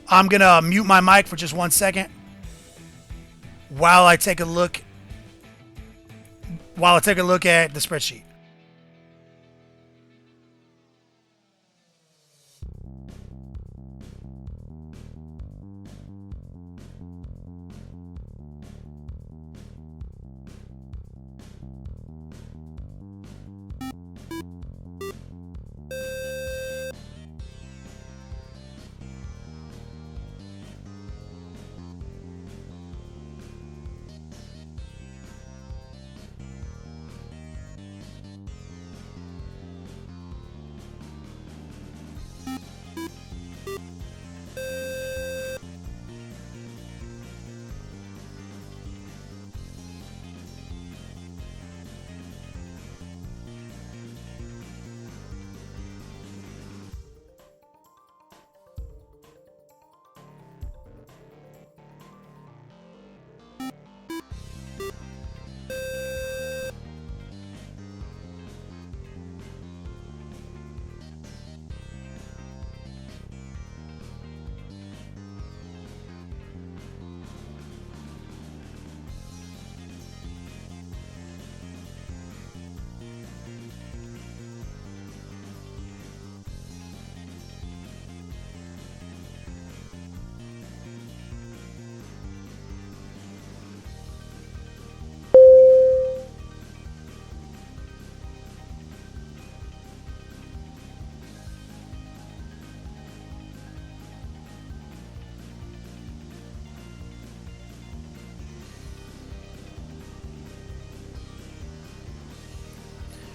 I'm going to mute my mic for just 1 second while I take a look at the spreadsheet.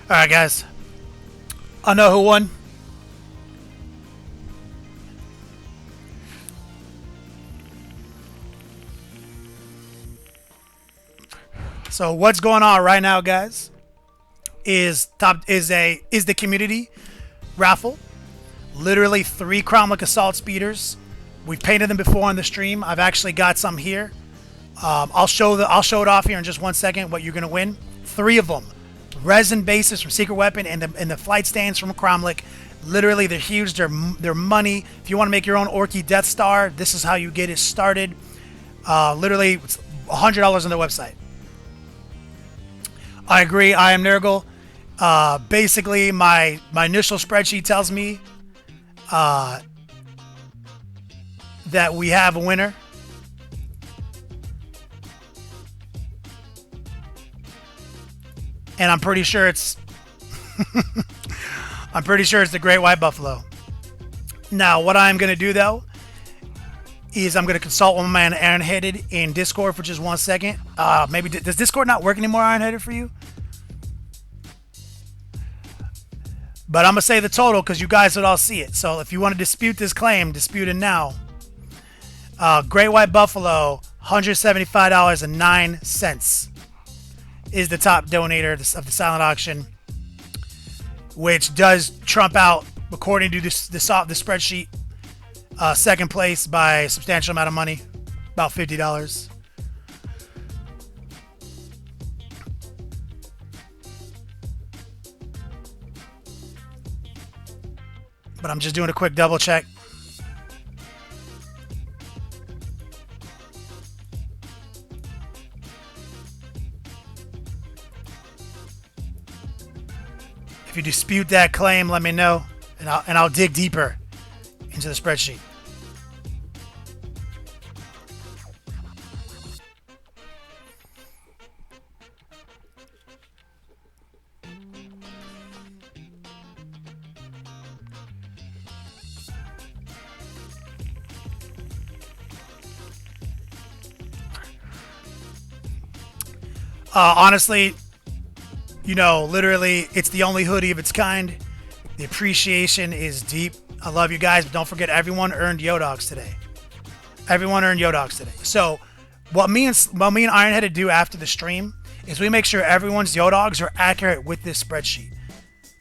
All right, guys. I know who won. So what's going on right now, guys, is the community raffle. Literally 3 Cromlech Assault Speeders. We've painted them before on the stream. I've actually got some here. I'll show it off here in just 1 second. What you're gonna win? 3 of them. Resin bases from Secret Weapon and the flight stands from Cromlech. Literally, they're huge. They're money. If you want to make your own Orky Death Star, this is how you get it started. Literally, it's $100 on their website. I agree. I am Nurgle. Basically, my initial spreadsheet tells me that we have a winner. And I'm pretty sure it's the Great White Buffalo. Now, what I'm going to do, though, is I'm going to consult with my man Ironheaded in Discord for just 1 second. Maybe does Discord not work anymore, Ironheaded, for you? But I'm going to say the total because you guys would all see it. So if you want to dispute this claim, dispute it now. Great White Buffalo, $175.09 is the top donator of the silent auction, which does trump out, according to the spreadsheet, second place by a substantial amount of money, about $50. But I'm just doing a quick double check. If you dispute that claim, let me know, and I'll dig deeper into the spreadsheet. Honestly, you know, literally, it's the only hoodie of its kind. The appreciation is deep. I love you guys, but don't forget, everyone earned Yodogs today. Everyone earned Yodogs today. So, what me and Ironheaded do after the stream is we make sure everyone's Yodogs are accurate with this spreadsheet.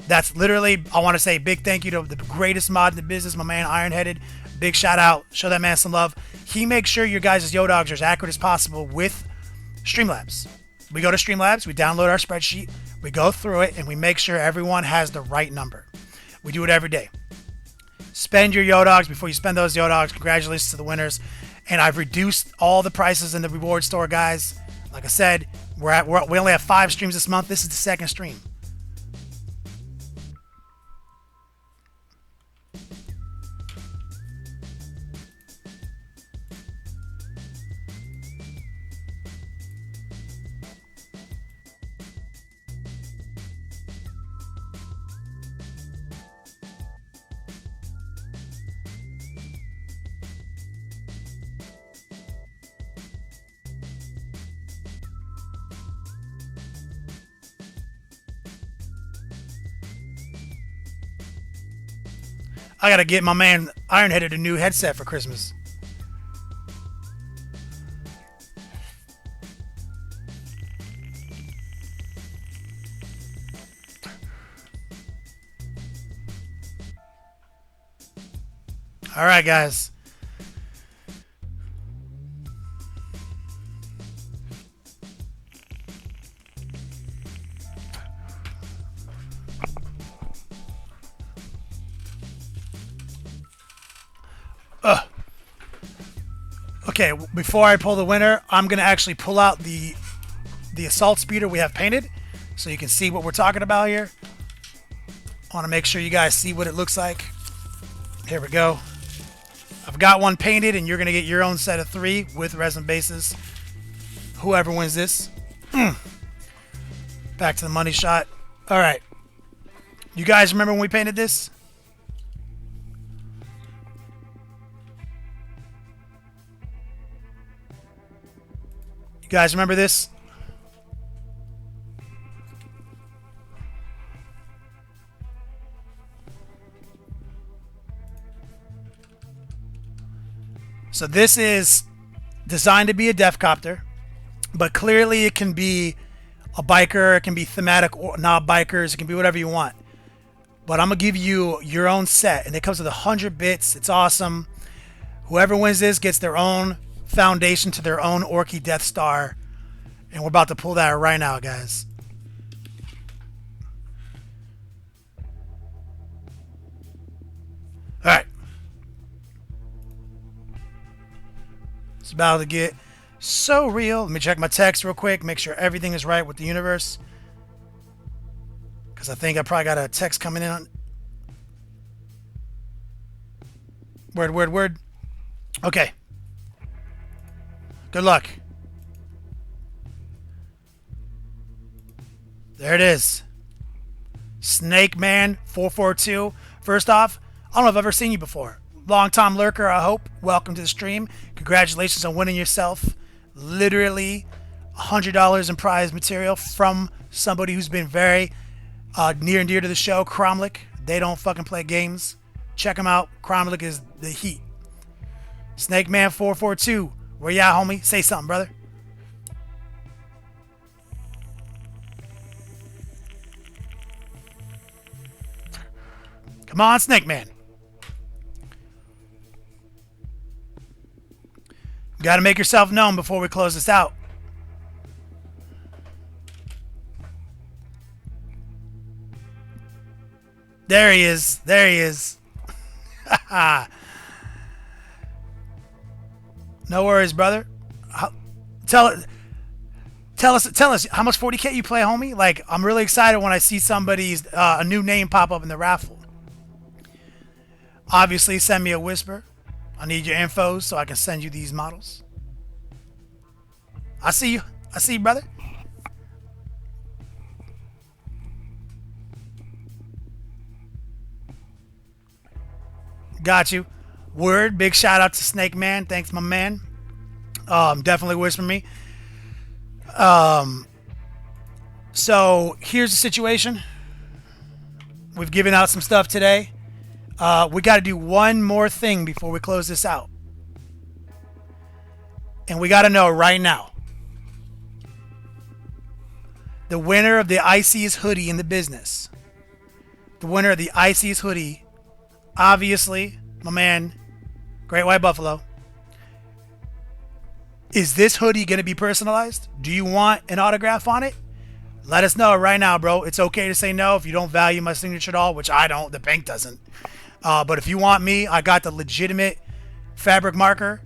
That's literally, I want to say big thank you to the greatest mod in the business, my man Ironheaded. Big shout out. Show that man some love. He makes sure your guys' Yodogs are as accurate as possible with Streamlabs. We go to Streamlabs, we download our spreadsheet, we go through it, and we make sure everyone has the right number. We do it every day. Spend your Yodogs before you spend those Yodogs. Congratulations to the winners. And I've reduced all the prices in the reward store, guys. Like I said, we only have 5 streams this month. This is the 2nd stream. I gotta get my man Ironheaded a new headset for Christmas. All right, guys. Okay, before I pull the winner, I'm going to actually pull out the assault speeder we have painted so you can see what we're talking about here. I want to make sure you guys see what it looks like. Here we go. I've got one painted, and you're going to get your own set of 3 with resin bases. Whoever wins this. Back to the money shot. All right. You guys remember when we painted this? You guys remember this? So this is designed to be a Deathcopter, but clearly it can be a biker, it can be thematic or not bikers, it can be whatever you want. But I'm gonna give you your own set, and it comes with 100 bits. It's awesome. Whoever wins this gets their own foundation to their own Orky Death Star, and we're about to pull that right now, guys. All right. It's about to get so real. Let me check my text real quick, make sure everything is right with the universe. Because I think I probably got a text coming in on. Word. Okay. Good luck. There it is. Snake Man 442. First off, I don't know if I've ever seen you before. Long time lurker, I hope. Welcome to the stream. Congratulations on winning yourself literally $100 in prize material from somebody who's been very near and dear to the show, Cromlick. They don't fucking play games. Check them out. Cromlick is the heat. Snake Man 442. Where you at, homie? Say something, brother. Come on, Snake Man. You got to make yourself known before we close this out. There he is. There he is. No worries, brother. Tell us how much 40K you play, homie. Like, I'm really excited when I see somebody's a new name pop up in the raffle. Obviously, send me a whisper. I need your info so I can send you these models. I see you. I see you, brother. Got you. Word. Big shout out to Snake Man. Thanks, my man. Definitely whisper me. So here's the situation. We've given out some stuff today. We got to do one more thing before we close this out. And we got to know right now. The winner of the iciest hoodie in the business. The winner of the iciest hoodie. Obviously, my man, Great White Buffalo. Is this hoodie going to be personalized? Do you want an autograph on it? Let us know right now, bro. It's okay to say no if you don't value my signature at all, which I don't. The bank doesn't. But if you want me, I got the legitimate fabric marker,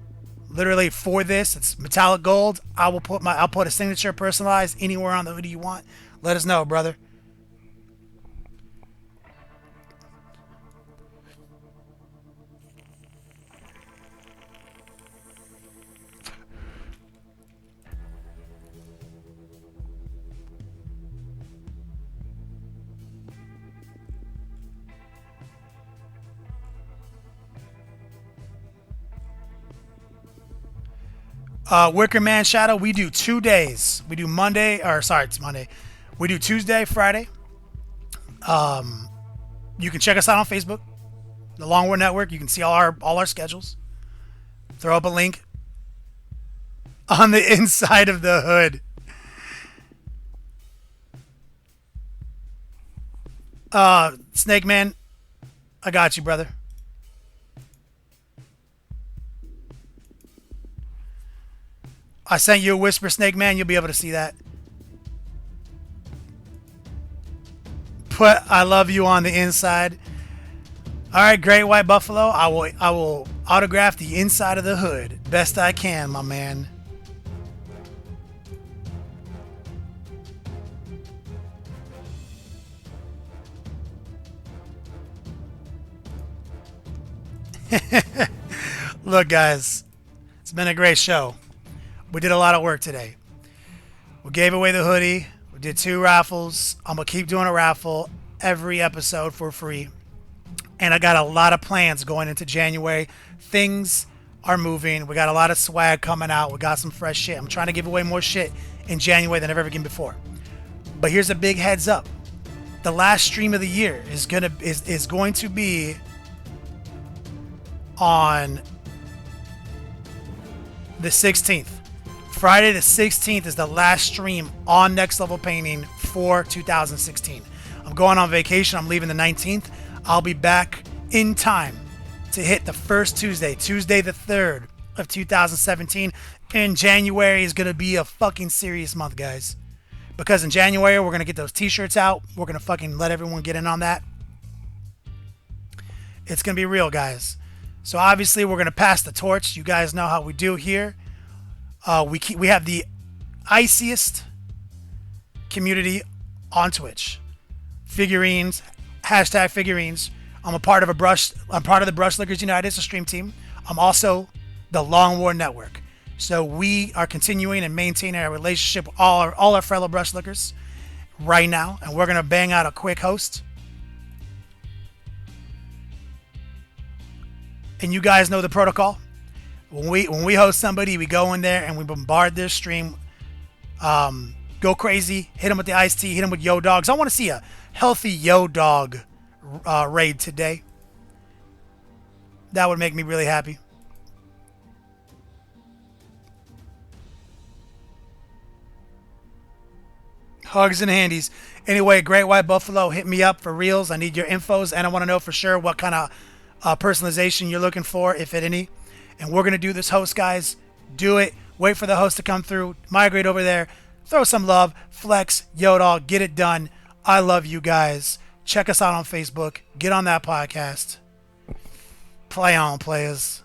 literally for this. It's metallic gold. I'll put a signature personalized anywhere on the hoodie you want. Let us know, brother. Wicker Man Shadow, we do 2 days. We do it's Monday. We do Tuesday, Friday. You can check us out on Facebook, the Longwood Network. You can see all our schedules. Throw up a link on the inside of the hood. Snake Man, I got you, brother. I sent you a whisper, Snake Man. You'll be able to see that. Put I love you on the inside. All right, Great White Buffalo. I will autograph the inside of the hood best I can, my man. Look, guys, it's been a great show. We did a lot of work today. We gave away the hoodie. We did 2 raffles. I'm going to keep doing a raffle every episode for free. And I got a lot of plans going into January. Things are moving. We got a lot of swag coming out. We got some fresh shit. I'm trying to give away more shit in January than I've ever given before. But here's a big heads up. The last stream of the year is going to be on the 16th. Friday the 16th is the last stream on Next Level Painting for 2016. I'm going on vacation. I'm leaving the 19th. I'll be back in time to hit the first Tuesday the 3rd of 2017. And January is going to be a fucking serious month, guys. Because in January, we're going to get those t-shirts out. We're going to fucking let everyone get in on that. It's going to be real, guys. So obviously, we're going to pass the torch. You guys know how we do here. We have the iciest community on Twitch. Figurines, hashtag figurines. I'm part of the Brush Lickers United, it's a stream team. I'm also the Long War Network. So we are continuing and maintaining our relationship with all our fellow Brush Lickers right now. And we're going to bang out a quick host. And you guys know the protocol. When we host somebody, we go in there and we bombard their stream. Go crazy. Hit them with the iced tea. Hit them with Yo Dogs. I want to see a healthy Yo Dog raid today. That would make me really happy. Hugs and handies. Anyway, Great White Buffalo, hit me up for reals. I need your infos, and I want to know for sure what kind of personalization you're looking for, if at any. And we're going to do this host, guys. Do it. Wait for the host to come through. Migrate over there. Throw some love. Flex. Yodal. Get it done. I love you guys. Check us out on Facebook. Get on that podcast. Play on, players.